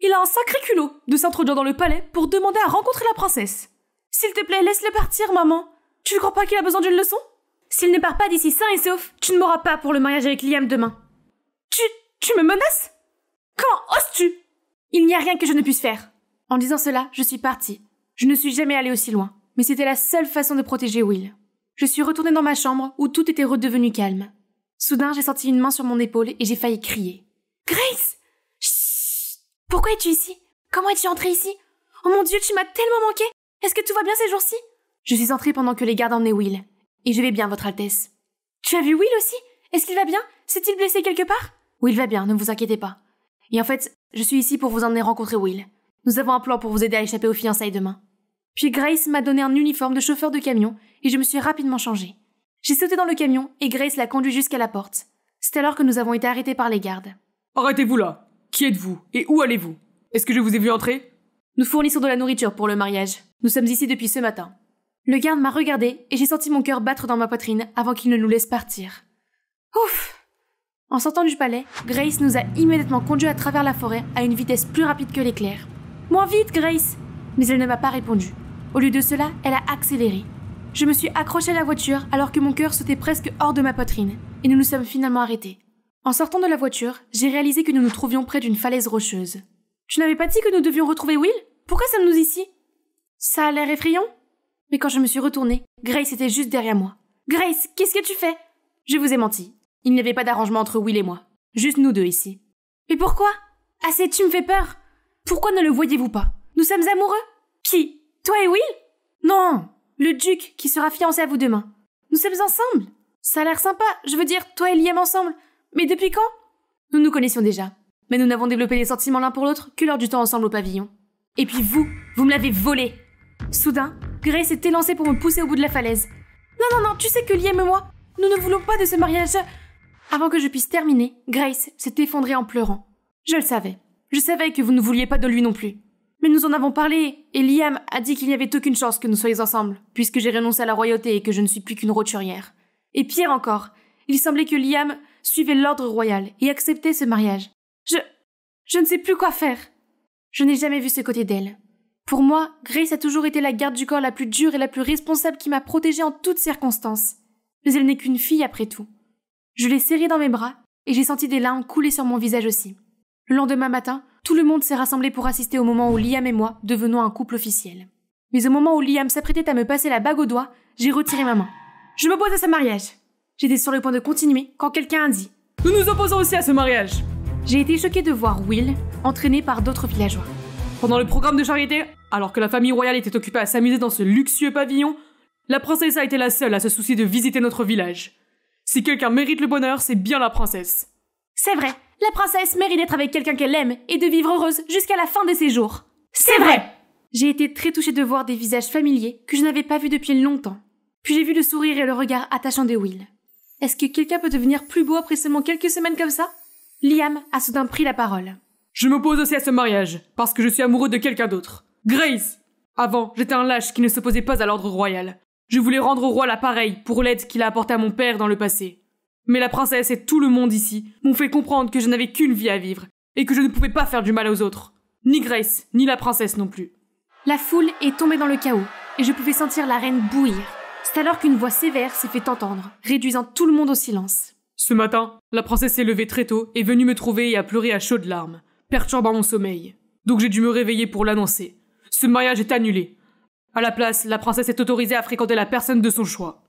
Il a un sacré culot de s'introduire dans le palais pour demander à rencontrer la princesse. S'il te plaît, laisse-le partir, maman. Tu ne crois pas qu'il a besoin d'une leçon ? S'il ne part pas d'ici sain et sauf, tu ne m'auras pas pour le mariage avec Liam demain. Tu me menaces? Comment oses-tu? Il n'y a rien que je ne puisse faire. En disant cela, je suis partie. Je ne suis jamais allée aussi loin, mais c'était la seule façon de protéger Will. Je suis retournée dans ma chambre où tout était redevenu calme. Soudain, j'ai senti une main sur mon épaule et j'ai failli crier. Grace! Chut! Pourquoi es-tu ici? Comment es-tu entrée ici? Oh mon Dieu, tu m'as tellement manqué! Est-ce que tout va bien ces jours-ci? Je suis entrée pendant que les gardes emmenaient Will. Et je vais bien, Votre Altesse. Tu as vu Will aussi? Est-ce qu'il va bien? S'est-il blessé quelque part? Oui, il va bien, ne vous inquiétez pas. Et en fait, je suis ici pour vous emmener rencontrer Will. Nous avons un plan pour vous aider à échapper aux fiançailles demain. Puis Grace m'a donné un uniforme de chauffeur de camion et je me suis rapidement changée. J'ai sauté dans le camion et Grace l'a conduit jusqu'à la porte. C'est alors que nous avons été arrêtés par les gardes. Arrêtez-vous là! Qui êtes-vous? Et où allez-vous? Est-ce que je vous ai vu entrer? Nous fournissons de la nourriture pour le mariage. Nous sommes ici depuis ce matin. Le garde m'a regardé et j'ai senti mon cœur battre dans ma poitrine avant qu'il ne nous laisse partir. Ouf! En sortant du palais, Grace nous a immédiatement conduits à travers la forêt à une vitesse plus rapide que l'éclair. « Moins vite, Grace !» Mais elle ne m'a pas répondu. Au lieu de cela, elle a accéléré. Je me suis accrochée à la voiture alors que mon cœur sautait presque hors de ma poitrine et nous nous sommes finalement arrêtés. En sortant de la voiture, j'ai réalisé que nous nous trouvions près d'une falaise rocheuse. « Tu n'avais pas dit que nous devions retrouver Will? Pourquoi sommes-nous ici ?» Ça a l'air effrayant. Mais quand je me suis retournée, Grace était juste derrière moi. « Grace, qu'est-ce que tu fais ?» Je vous ai menti. Il n'y avait pas d'arrangement entre Will et moi. Juste nous deux ici. Mais pourquoi? Assez, tu me fais peur. Pourquoi ne le voyez-vous pas? Nous sommes amoureux? Qui? Toi et Will? Non! Le duc qui sera fiancé à vous demain. Nous sommes ensemble. Ça a l'air sympa, je veux dire, toi et Liam ensemble. Mais depuis quand? Nous nous connaissions déjà. Mais nous n'avons développé des sentiments l'un pour l'autre que lors du temps ensemble au pavillon. Et puis vous me l'avez volé. Soudain, Grace s'est élancée pour me pousser au bout de la falaise. Non, tu sais que Liam et moi, nous ne voulons pas de ce mariage. Avant que je puisse terminer, Grace s'est effondrée en pleurant. Je le savais. Je savais que vous ne vouliez pas de lui non plus. Mais nous en avons parlé, et Liam a dit qu'il n'y avait aucune chance que nous soyons ensemble, puisque j'ai renoncé à la royauté et que je ne suis plus qu'une roturière. Et pire encore, il semblait que Liam suivait l'ordre royal et acceptait ce mariage. Je ne sais plus quoi faire. Je n'ai jamais vu ce côté d'elle. Pour moi, Grace a toujours été la garde du corps la plus dure et la plus responsable qui m'a protégée en toutes circonstances. Mais elle n'est qu'une fille après tout. Je l'ai serrée dans mes bras et j'ai senti des larmes couler sur mon visage aussi. Le lendemain matin, tout le monde s'est rassemblé pour assister au moment où Liam et moi devenons un couple officiel. Mais au moment où Liam s'apprêtait à me passer la bague au doigt, j'ai retiré ma main. Je m'oppose à ce mariage. J'étais sur le point de continuer quand quelqu'un a dit « Nous nous opposons aussi à ce mariage !» J'ai été choquée de voir Will entraîné par d'autres villageois. Pendant le programme de charité, alors que la famille royale était occupée à s'amuser dans ce luxueux pavillon, la princesse a été la seule à se soucier de visiter notre village. Si quelqu'un mérite le bonheur, c'est bien la princesse. C'est vrai, la princesse mérite d'être avec quelqu'un qu'elle aime et de vivre heureuse jusqu'à la fin de ses jours. C'est vrai! J'ai été très touchée de voir des visages familiers que je n'avais pas vus depuis longtemps. Puis j'ai vu le sourire et le regard attachant de Will. Est-ce que quelqu'un peut devenir plus beau après seulement quelques semaines comme ça? Liam a soudain pris la parole. Je m'oppose aussi à ce mariage, parce que je suis amoureux de quelqu'un d'autre. Grace! Avant, j'étais un lâche qui ne s'opposait pas à l'ordre royal. Je voulais rendre au roi l'appareil pour l'aide qu'il a apportée à mon père dans le passé. Mais la princesse et tout le monde ici m'ont fait comprendre que je n'avais qu'une vie à vivre, et que je ne pouvais pas faire du mal aux autres. Ni Grace, ni la princesse non plus. La foule est tombée dans le chaos, et je pouvais sentir la reine bouillir. C'est alors qu'une voix sévère s'est fait entendre, réduisant tout le monde au silence. Ce matin, la princesse s'est levée très tôt, est venue me trouver et a pleuré à chaudes larmes, perturbant mon sommeil. Donc j'ai dû me réveiller pour l'annoncer. Ce mariage est annulé. À la place, la princesse est autorisée à fréquenter la personne de son choix.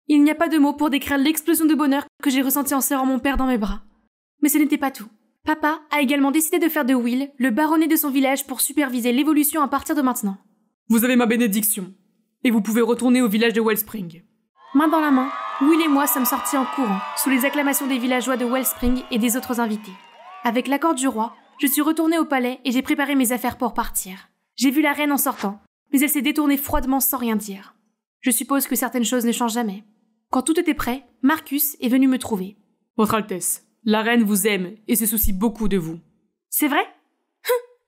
Il n'y a pas de mots pour décrire l'explosion de bonheur que j'ai ressentie en serrant mon père dans mes bras. Mais ce n'était pas tout. Papa a également décidé de faire de Will le baronnet de son village pour superviser l'évolution à partir de maintenant. Vous avez ma bénédiction. Et vous pouvez retourner au village de Wellspring. Main dans la main, Will et moi sommes sortis en courant, sous les acclamations des villageois de Wellspring et des autres invités. Avec l'accord du roi, je suis retournée au palais et j'ai préparé mes affaires pour partir. J'ai vu la reine en sortant, mais elle s'est détournée froidement sans rien dire. Je suppose que certaines choses ne changent jamais. Quand tout était prêt, Marcus est venu me trouver. Votre Altesse, la reine vous aime et se soucie beaucoup de vous. C'est vrai?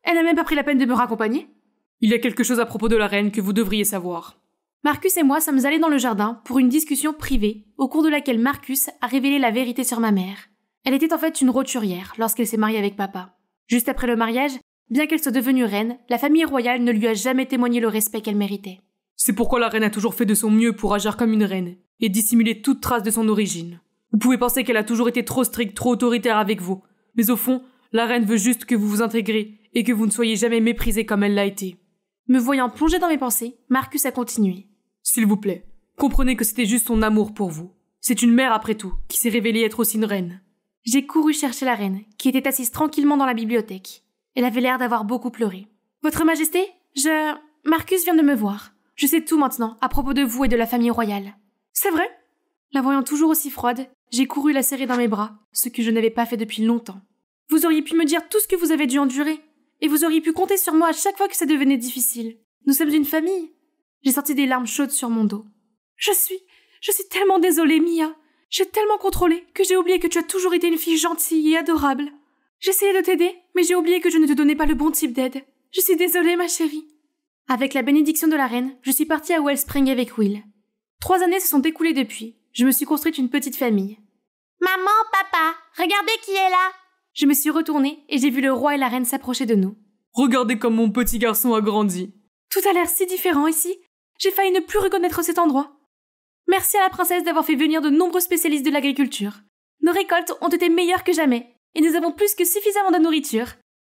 Elle n'a même pas pris la peine de me raccompagner. Il y a quelque chose à propos de la reine que vous devriez savoir. Marcus et moi sommes allés dans le jardin pour une discussion privée, au cours de laquelle Marcus a révélé la vérité sur ma mère. Elle était en fait une roturière lorsqu'elle s'est mariée avec papa. Juste après le mariage, bien qu'elle soit devenue reine, la famille royale ne lui a jamais témoigné le respect qu'elle méritait. C'est pourquoi la reine a toujours fait de son mieux pour agir comme une reine, et dissimuler toute trace de son origine. Vous pouvez penser qu'elle a toujours été trop stricte, trop autoritaire avec vous, mais au fond, la reine veut juste que vous vous intégrez, et que vous ne soyez jamais méprisé comme elle l'a été. Me voyant plonger dans mes pensées, Marcus a continué. S'il vous plaît, comprenez que c'était juste son amour pour vous. C'est une mère après tout, qui s'est révélée être aussi une reine. J'ai couru chercher la reine, qui était assise tranquillement dans la bibliothèque. Elle avait l'air d'avoir beaucoup pleuré. Votre Majesté, Marcus vient de me voir. Je sais tout maintenant, à propos de vous et de la famille royale. C'est vrai? La voyant toujours aussi froide, j'ai couru la serrer dans mes bras, ce que je n'avais pas fait depuis longtemps. Vous auriez pu me dire tout ce que vous avez dû endurer, et vous auriez pu compter sur moi à chaque fois que ça devenait difficile. Nous sommes une famille. J'ai sorti des larmes chaudes sur mon dos. Je suis tellement désolée, Mia. J'ai tellement contrôlé que j'ai oublié que tu as toujours été une fille gentille et adorable. J'essayais de t'aider, mais j'ai oublié que je ne te donnais pas le bon type d'aide. Je suis désolée, ma chérie. Avec la bénédiction de la reine, je suis partie à Wellspring avec Will. 3 années se sont écoulées depuis. Je me suis construite une petite famille. Maman, papa, regardez qui est là. Je me suis retournée et j'ai vu le roi et la reine s'approcher de nous. Regardez comme mon petit garçon a grandi. Tout a l'air si différent ici. J'ai failli ne plus reconnaître cet endroit. Merci à la princesse d'avoir fait venir de nombreux spécialistes de l'agriculture. Nos récoltes ont été meilleures que jamais, et nous avons plus que suffisamment de nourriture.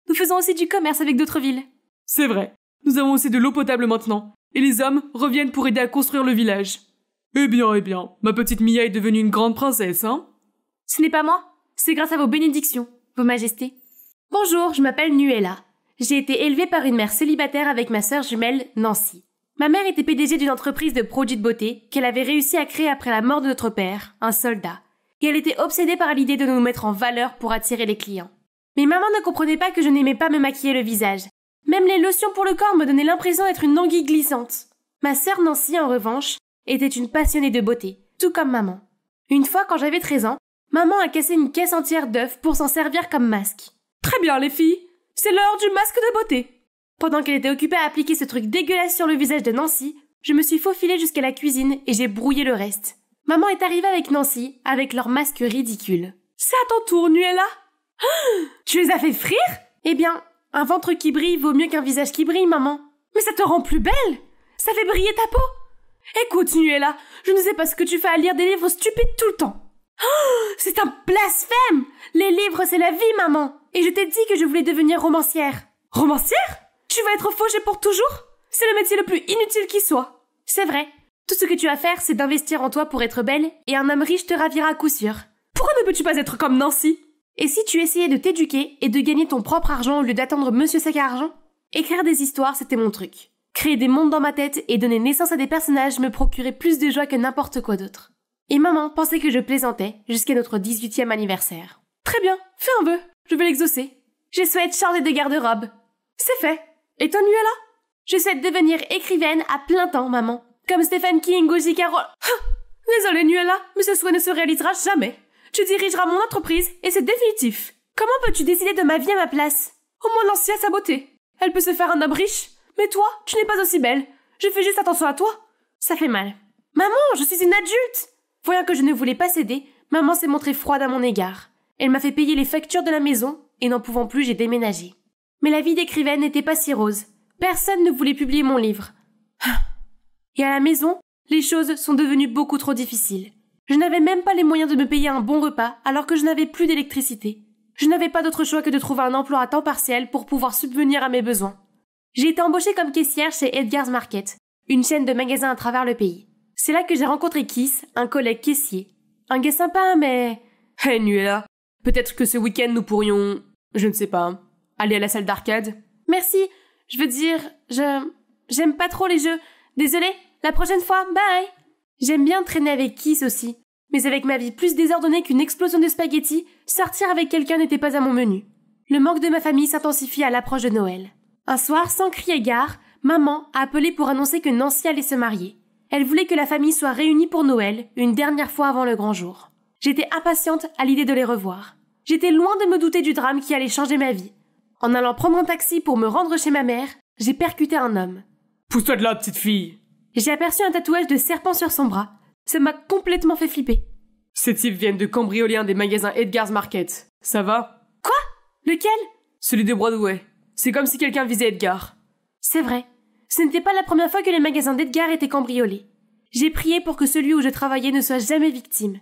Nous faisons aussi du commerce avec d'autres villes. C'est vrai, nous avons aussi de l'eau potable maintenant, et les hommes reviennent pour aider à construire le village. Eh bien, ma petite Mia est devenue une grande princesse, hein? Ce n'est pas moi, c'est grâce à vos bénédictions, vos majestés. Bonjour, je m'appelle Nuella. J'ai été élevée par une mère célibataire avec ma sœur jumelle, Nancy. Ma mère était PDG d'une entreprise de produits de beauté qu'elle avait réussi à créer après la mort de notre père, un soldat. Et elle était obsédée par l'idée de nous mettre en valeur pour attirer les clients. Mais maman ne comprenait pas que je n'aimais pas me maquiller le visage. Même les lotions pour le corps me donnaient l'impression d'être une anguille glissante. Ma sœur Nancy, en revanche, était une passionnée de beauté, tout comme maman. Une fois, quand j'avais 13 ans, maman a cassé une caisse entière d'œufs pour s'en servir comme masque. Très bien, les filles, c'est l'heure du masque de beauté. Pendant qu'elle était occupée à appliquer ce truc dégueulasse sur le visage de Nancy, je me suis faufilée jusqu'à la cuisine et j'ai brouillé le reste. Maman est arrivée avec Nancy, avec leur masque ridicule. C'est à ton tour, Nuella. Tu les as fait frire? Eh bien, un ventre qui brille vaut mieux qu'un visage qui brille, maman. Mais ça te rend plus belle. Ça fait briller ta peau. Écoute, Nuella, je ne sais pas ce que tu fais à lire des livres stupides tout le temps. C'est un blasphème! Les livres, c'est la vie, maman. Et je t'ai dit que je voulais devenir romancière. Romancière? Tu vas être fauchée pour toujours? C'est le métier le plus inutile qui soit. C'est vrai. Tout ce que tu as à faire, c'est d'investir en toi pour être belle, et un homme riche te ravira à coup sûr. Pourquoi ne peux-tu pas être comme Nancy? Et si tu essayais de t'éduquer et de gagner ton propre argent au lieu d'attendre Monsieur Sac à Argent? Écrire des histoires, c'était mon truc. Créer des mondes dans ma tête et donner naissance à des personnages me procurait plus de joie que n'importe quoi d'autre. Et maman pensait que je plaisantais jusqu'à notre 18e anniversaire. Très bien, fais un vœu, je vais l'exaucer. Je souhaite changer de garde-robe. C'est fait. Et toi, Nuella? Je souhaite devenir écrivaine à plein temps, maman. Comme Stephen King ou J.K. Rowling. Désolée, Nuella, mais ce souhait ne se réalisera jamais. Tu dirigeras mon entreprise et c'est définitif. Comment peux-tu décider de ma vie à ma place? Au moins Nancy a sa beauté. Elle peut se faire un homme riche. Mais toi, tu n'es pas aussi belle. Je fais juste attention à toi. Ça fait mal. Maman, je suis une adulte! Voyant que je ne voulais pas céder, maman s'est montrée froide à mon égard. Elle m'a fait payer les factures de la maison, et n'en pouvant plus, j'ai déménagé. Mais la vie d'écrivaine n'était pas si rose. Personne ne voulait publier mon livre. Et à la maison, les choses sont devenues beaucoup trop difficiles. Je n'avais même pas les moyens de me payer un bon repas alors que je n'avais plus d'électricité. Je n'avais pas d'autre choix que de trouver un emploi à temps partiel pour pouvoir subvenir à mes besoins. J'ai été embauchée comme caissière chez Edgar's Market, une chaîne de magasins à travers le pays. C'est là que j'ai rencontré Keith, un collègue caissier. Un gars sympa, mais... Hey Nuella, peut-être que ce week-end nous pourrions... Je ne sais pas... aller à la salle d'arcade? Merci, je veux dire... J'aime pas trop les jeux. Désolée, la prochaine fois, bye! J'aime bien traîner avec Keith aussi. Mais avec ma vie plus désordonnée qu'une explosion de spaghettis, sortir avec quelqu'un n'était pas à mon menu. Le manque de ma famille s'intensifie à l'approche de Noël. Un soir, sans crier gare, maman a appelé pour annoncer que Nancy allait se marier. Elle voulait que la famille soit réunie pour Noël, une dernière fois avant le grand jour. J'étais impatiente à l'idée de les revoir. J'étais loin de me douter du drame qui allait changer ma vie. En allant prendre un taxi pour me rendre chez ma mère, j'ai percuté un homme. Pousse-toi de là, petite fille! J'ai aperçu un tatouage de serpent sur son bras. Ça m'a complètement fait flipper. Ces types viennent de cambrioler un des magasins Edgar's Market. Ça va? Quoi? Lequel? Celui de Broadway. C'est comme si quelqu'un visait Edgar. C'est vrai. Ce n'était pas la première fois que les magasins d'Edgar étaient cambriolés. J'ai prié pour que celui où je travaillais ne soit jamais victime.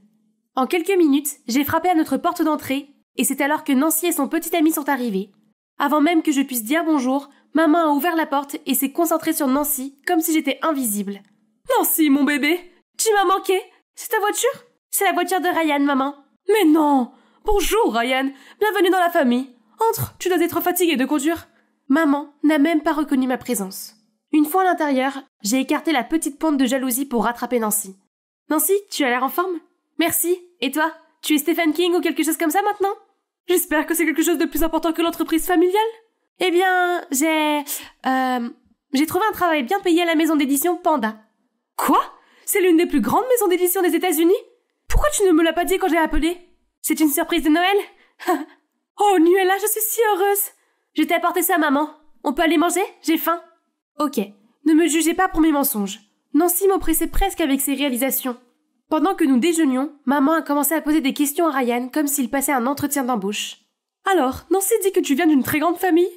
En quelques minutes, j'ai frappé à notre porte d'entrée, et c'est alors que Nancy et son petit ami sont arrivés. Avant même que je puisse dire bonjour, maman a ouvert la porte et s'est concentrée sur Nancy, comme si j'étais invisible. « Nancy, mon bébé, tu m'as manqué. C'est ta voiture ?»« C'est la voiture de Ryan, maman. »« Mais non. Bonjour, Ryan. Bienvenue dans la famille. Entre, tu dois être fatiguée de conduire. » Maman n'a même pas reconnu ma présence. Une fois à l'intérieur, j'ai écarté la petite pointe de jalousie pour rattraper Nancy. « Nancy, tu as l'air en forme ? » ?»« Merci. Et toi, tu es Stephen King ou quelque chose comme ça maintenant ? » ?»« J'espère que c'est quelque chose de plus important que l'entreprise familiale. » ?»« Eh bien, j'ai trouvé un travail bien payé à la maison d'édition Panda. »« Quoi ? C'est l'une des plus grandes maisons d'édition des États-Unis ? Pourquoi tu ne me l'as pas dit quand j'ai appelé ? C'est une surprise de Noël ? Oh, Nuella, je suis si heureuse. Je t'ai apporté ça, maman. On peut aller manger ? J'ai faim. Ok, ne me jugez pas pour mes mensonges. Nancy m'oppressait presque avec ses réalisations. Pendant que nous déjeunions, maman a commencé à poser des questions à Ryan comme s'il passait un entretien d'embauche. Alors, Nancy dit que tu viens d'une très grande famille ?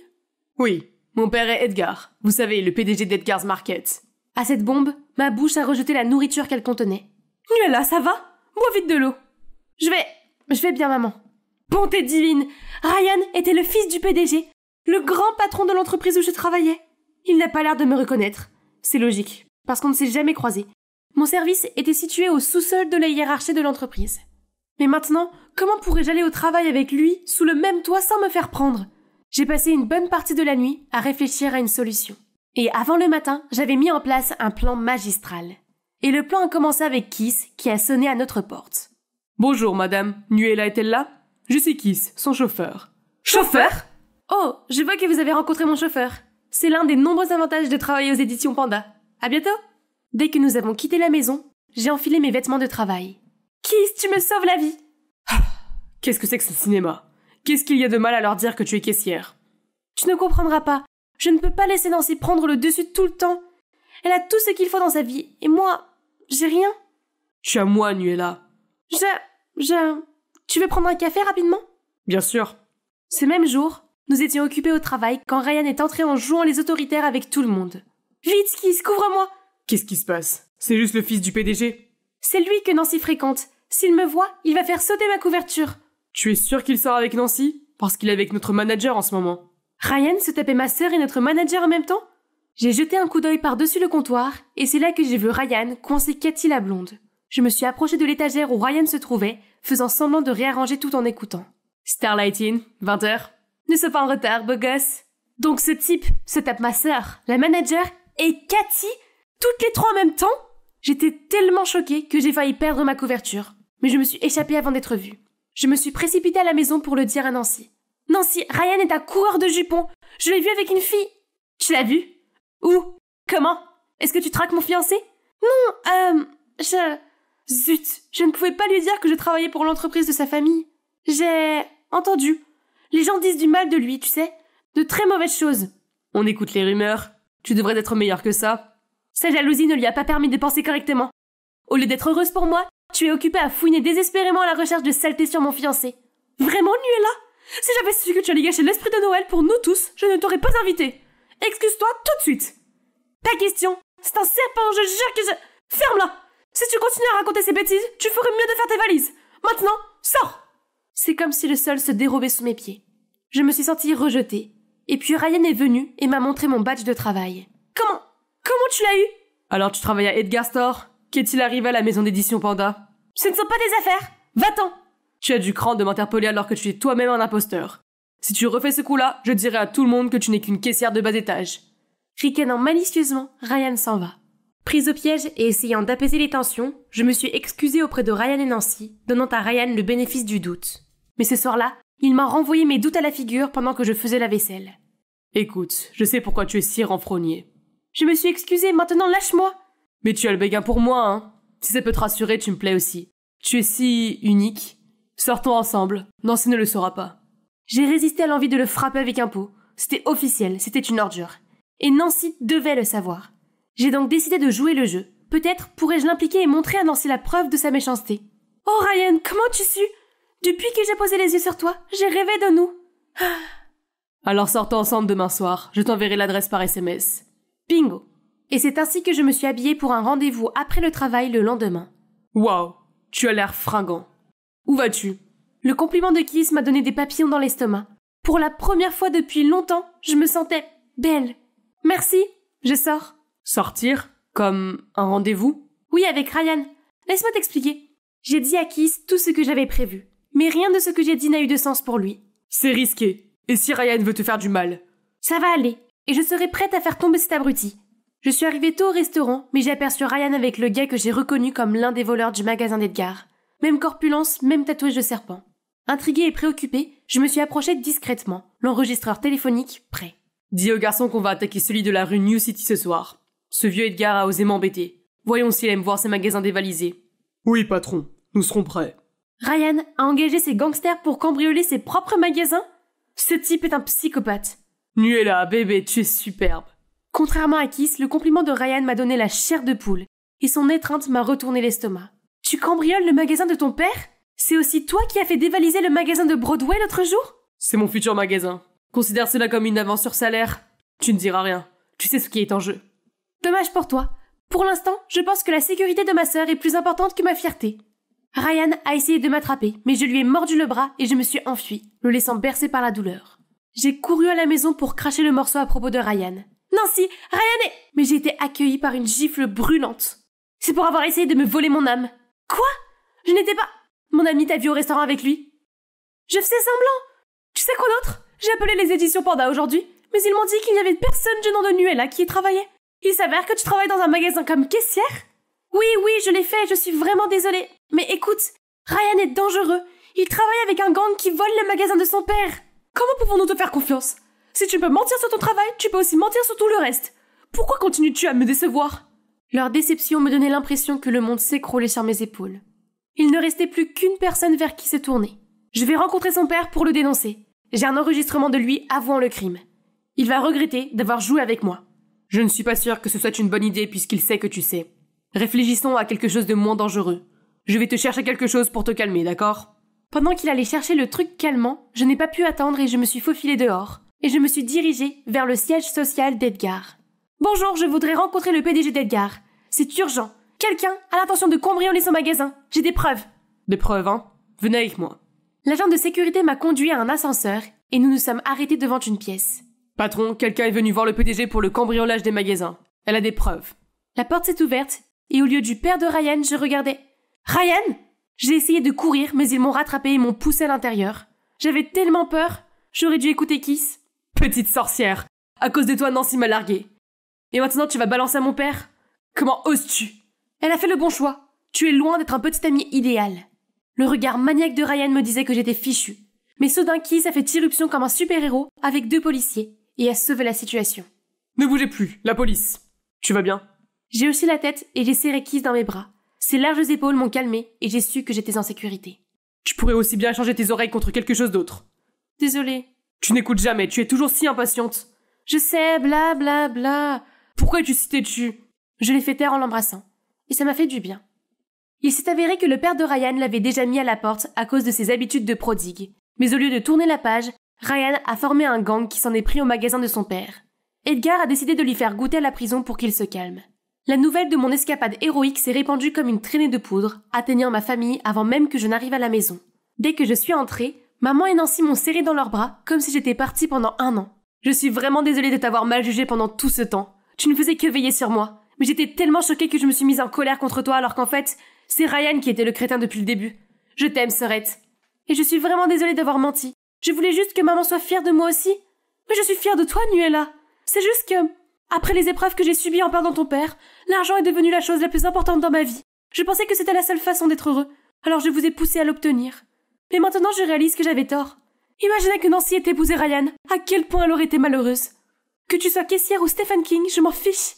Oui, mon père est Edgar. Vous savez, le PDG d'Edgar's Market. À cette bombe, ma bouche a rejeté la nourriture qu'elle contenait. Nuella, ça va ? Bois vite de l'eau. Je vais bien, maman. Bonté divine, Ryan était le fils du PDG, le grand patron de l'entreprise où je travaillais. Il n'a pas l'air de me reconnaître. C'est logique, parce qu'on ne s'est jamais croisés. Mon service était situé au sous-sol de la hiérarchie de l'entreprise. Mais maintenant, comment pourrais-je aller au travail avec lui, sous le même toit, sans me faire prendre ? J'ai passé une bonne partie de la nuit à réfléchir à une solution. Et avant le matin, j'avais mis en place un plan magistral. Et le plan a commencé avec Kiss, qui a sonné à notre porte. « Bonjour, madame. Nuella est-elle là ? Je suis Kiss, son chauffeur. »« Chauffeur ? Oh, je vois que vous avez rencontré mon chauffeur. C'est l'un des nombreux avantages de travailler aux éditions Panda. À bientôt !» Dès que nous avons quitté la maison, j'ai enfilé mes vêtements de travail. « Kiss, tu me sauves la vie !»« Qu'est-ce que c'est que ce cinéma ? Qu'est-ce qu'il y a de mal à leur dire que tu es caissière ? » ?»« Tu ne comprendras pas. Je ne peux pas laisser Nancy prendre le dessus tout le temps. Elle a tout ce qu'il faut dans sa vie, et moi, j'ai rien. »« Tu as moi, Nuella. »« Tu veux prendre un café rapidement ?»« Bien sûr. » Ce même jour, nous étions occupés au travail quand Ryan est entré en jouant les autoritaires avec tout le monde. « Vite, Kiss, couvre-moi !»« Qu'est-ce qui se passe ? C'est juste le fils du PDG ? » ?»« C'est lui que Nancy fréquente. S'il me voit, il va faire sauter ma couverture. »« Tu es sûr qu'il sort avec Nancy ? Parce qu'il est avec notre manager en ce moment. » Ryan se tapait ma sœur et notre manager en même temps ? J'ai jeté un coup d'œil par-dessus le comptoir, et c'est là que j'ai vu Ryan coincer Cathy la blonde. Je me suis approchée de l'étagère où Ryan se trouvait, faisant semblant de réarranger tout en écoutant. « Starlighting, 20h. »« Ne sois pas en retard, beau gosse. » Donc ce type se tape ma sœur, la manager, et Cathy, toutes les trois en même temps ? J'étais tellement choquée que j'ai failli perdre ma couverture. Mais je me suis échappée avant d'être vue. Je me suis précipitée à la maison pour le dire à Nancy. « Nancy, Ryan est un coureur de jupons. Je l'ai vu avec une fille. »« Tu l'as vu ? Où ? Comment ? Est-ce que tu traques mon fiancé ? » ?»« Non, Zut, je ne pouvais pas lui dire que je travaillais pour l'entreprise de sa famille. J'ai entendu. Les gens disent du mal de lui, tu sais. De très mauvaises choses. »« On écoute les rumeurs. Tu devrais être meilleur que ça. » Sa jalousie ne lui a pas permis de penser correctement. Au lieu d'être heureuse pour moi, tu es occupée à fouiner désespérément à la recherche de saleté sur mon fiancé. Vraiment, Nuella ? Si j'avais su que tu allais gâcher l'esprit de Noël pour nous tous, je ne t'aurais pas invité. Excuse-toi tout de suite. Pas question. C'est un serpent, je jure que je... Ferme-la. Si tu continues à raconter ces bêtises, tu ferais mieux de faire tes valises. Maintenant, sors. C'est comme si le sol se dérobait sous mes pieds. Je me suis sentie rejetée. Et puis Ryan est venu et m'a montré mon badge de travail. Comment tu l'as eu ? Alors tu travailles à Edgar Store ? Qu'est-il arrivé à la maison d'édition Panda ? Ce ne sont pas des affaires. Va-t'en. Tu as du cran de m'interpeller alors que tu es toi-même un imposteur. Si tu refais ce coup-là, je dirai à tout le monde que tu n'es qu'une caissière de bas étage. Ricanant malicieusement, Ryan s'en va. Prise au piège et essayant d'apaiser les tensions, je me suis excusée auprès de Ryan et Nancy, donnant à Ryan le bénéfice du doute. Mais ce soir-là, il m'a renvoyé mes doutes à la figure pendant que je faisais la vaisselle. Écoute, je sais pourquoi tu es si renfrogné. Je me suis excusée, maintenant lâche-moi. Mais tu as le béguin pour moi, hein. Si ça peut te rassurer, tu me plais aussi. Tu es si unique. Sortons ensemble. Nancy ne le saura pas. J'ai résisté à l'envie de le frapper avec un pot. C'était officiel, c'était une ordure. Et Nancy devait le savoir. J'ai donc décidé de jouer le jeu. Peut-être pourrais-je l'impliquer et montrer à Nancy la preuve de sa méchanceté. Oh Ryan, comment tu su ? Depuis que j'ai posé les yeux sur toi, j'ai rêvé de nous. Alors sortons ensemble demain soir. Je t'enverrai l'adresse par SMS. Bingo. Et c'est ainsi que je me suis habillée pour un rendez-vous après le travail le lendemain. Waouh, tu as l'air fringant. Où vas-tu? Le compliment de Kiss m'a donné des papillons dans l'estomac. Pour la première fois depuis longtemps, je me sentais belle. Merci, je sors. Sortir? Comme un rendez-vous? Oui, avec Ryan. Laisse-moi t'expliquer. J'ai dit à Kiss tout ce que j'avais prévu. Mais rien de ce que j'ai dit n'a eu de sens pour lui. C'est risqué. Et si Ryan veut te faire du mal? Ça va aller. Et je serai prête à faire tomber cet abruti. Je suis arrivée tôt au restaurant, mais j'ai aperçu Ryan avec le gars que j'ai reconnu comme l'un des voleurs du magasin d'Edgar. Même corpulence, même tatouage de serpent. Intriguée et préoccupée, je me suis approchée discrètement, l'enregistreur téléphonique prêt. Dis au garçon qu'on va attaquer celui de la rue New City ce soir. Ce vieux Edgar a osé m'embêter. Voyons s'il aime voir ses magasins dévalisés. Oui, patron, nous serons prêts. Ryan a engagé ses gangsters pour cambrioler ses propres magasins? Ce type est un psychopathe. Nuela, bébé, tu es superbe. Contrairement à Kiss, le compliment de Ryan m'a donné la chair de poule, et son étreinte m'a retourné l'estomac. Tu cambrioles le magasin de ton père? C'est aussi toi qui as fait dévaliser le magasin de Broadway l'autre jour? C'est mon futur magasin. Considère cela comme une avance sur salaire. Tu ne diras rien. Tu sais ce qui est en jeu. Dommage pour toi. Pour l'instant, je pense que la sécurité de ma sœur est plus importante que ma fierté. Ryan a essayé de m'attraper, mais je lui ai mordu le bras et je me suis enfuie, le laissant bercer par la douleur. J'ai couru à la maison pour cracher le morceau à propos de Ryan. Nancy, Ryan est... Mais j'ai été accueillie par une gifle brûlante. C'est pour avoir essayé de me voler mon âme. Quoi? Je n'étais pas... Mon ami t'a vu au restaurant avec lui? Je faisais semblant. Tu sais quoi d'autre? J'ai appelé les éditions Panda aujourd'hui, mais ils m'ont dit qu'il n'y avait personne du nom de Nuela qui y travaillait. Il s'avère que tu travailles dans un magasin comme caissière? Oui, je l'ai fait, je suis vraiment désolée. Mais écoute, Ryan est dangereux. Il travaille avec un gang qui vole le magasin de son père. Comment pouvons-nous te faire confiance? Si tu peux mentir sur ton travail, tu peux aussi mentir sur tout le reste. Pourquoi continues-tu à me décevoir? Leur déception me donnait l'impression que le monde s'écroulait sur mes épaules. Il ne restait plus qu'une personne vers qui se tourner. Je vais rencontrer son père pour le dénoncer. J'ai un enregistrement de lui avouant le crime. Il va regretter d'avoir joué avec moi. Je ne suis pas sûre que ce soit une bonne idée puisqu'il sait que tu sais. Réfléchissons à quelque chose de moins dangereux. Je vais te chercher quelque chose pour te calmer, d'accord? Pendant qu'il allait chercher le truc calmant, je n'ai pas pu attendre et je me suis faufilée dehors. Et je me suis dirigée vers le siège social d'Edgar. Bonjour, je voudrais rencontrer le PDG d'Edgar. C'est urgent. Quelqu'un a l'intention de cambrioler son magasin. J'ai des preuves. Des preuves, hein? Venez avec moi. L'agent de sécurité m'a conduit à un ascenseur et nous nous sommes arrêtés devant une pièce. Patron, quelqu'un est venu voir le PDG pour le cambriolage des magasins. Elle a des preuves. La porte s'est ouverte et au lieu du père de Ryan, je regardais... Ryan? J'ai essayé de courir, mais ils m'ont rattrapé et m'ont poussé à l'intérieur. J'avais tellement peur. J'aurais dû écouter Kiss. Petite sorcière. À cause de toi, Nancy m'a larguée. Et maintenant, tu vas balancer à mon père? Comment oses-tu? Elle a fait le bon choix. Tu es loin d'être un petit ami idéal. Le regard maniaque de Ryan me disait que j'étais fichue. Mais soudain, Kiss a fait irruption comme un super-héros avec 2 policiers et a sauvé la situation. Ne bougez plus, la police. Tu vas bien? J'ai hoché la tête et j'ai serré Kiss dans mes bras. Ses larges épaules m'ont calmée et j'ai su que j'étais en sécurité. Tu pourrais aussi bien changer tes oreilles contre quelque chose d'autre. Désolée. Tu n'écoutes jamais, tu es toujours si impatiente. Je sais, bla bla bla. Pourquoi es-tu si têtue? Je l'ai fait taire en l'embrassant. Et ça m'a fait du bien. Il s'est avéré que le père de Ryan l'avait déjà mis à la porte à cause de ses habitudes de prodigue. Mais au lieu de tourner la page, Ryan a formé un gang qui s'en est pris au magasin de son père. Edgar a décidé de lui faire goûter à la prison pour qu'il se calme. La nouvelle de mon escapade héroïque s'est répandue comme une traînée de poudre, atteignant ma famille avant même que je n'arrive à la maison. Dès que je suis entrée, maman et Nancy m'ont serré dans leurs bras comme si j'étais partie pendant 1 an. Je suis vraiment désolée de t'avoir mal jugée pendant tout ce temps. Tu ne faisais que veiller sur moi. Mais j'étais tellement choquée que je me suis mise en colère contre toi alors qu'en fait, c'est Ryan qui était le crétin depuis le début. Je t'aime, sœurette. Et je suis vraiment désolée d'avoir menti. Je voulais juste que maman soit fière de moi aussi. Mais je suis fière de toi, Nuela. C'est juste que, après les épreuves que j'ai subies en perdant ton père, l'argent est devenu la chose la plus importante dans ma vie. Je pensais que c'était la seule façon d'être heureux, alors je vous ai poussé à l'obtenir. Mais maintenant je réalise que j'avais tort. Imaginez que Nancy ait épousé Ryan, à quel point elle aurait été malheureuse. Que tu sois caissière ou Stephen King, je m'en fiche.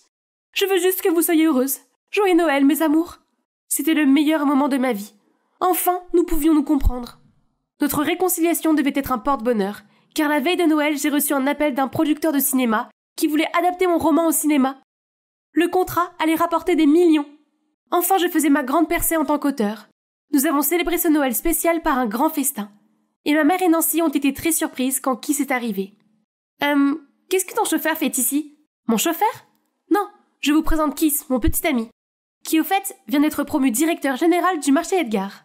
Je veux juste que vous soyez heureuses. Joyeux Noël, mes amours. C'était le meilleur moment de ma vie. Enfin, nous pouvions nous comprendre. Notre réconciliation devait être un porte-bonheur, car la veille de Noël, j'ai reçu un appel d'un producteur de cinéma qui voulait adapter mon roman au cinéma. Le contrat allait rapporter des millions. Enfin, je faisais ma grande percée en tant qu'auteur. Nous avons célébré ce Noël spécial par un grand festin. Et ma mère et Nancy ont été très surprises quand Kiss est arrivé. Qu'est-ce que ton chauffeur fait ici? Mon chauffeur? je vous présente Kiss, mon petit ami, qui au fait vient d'être promu directeur général du marché Edgar.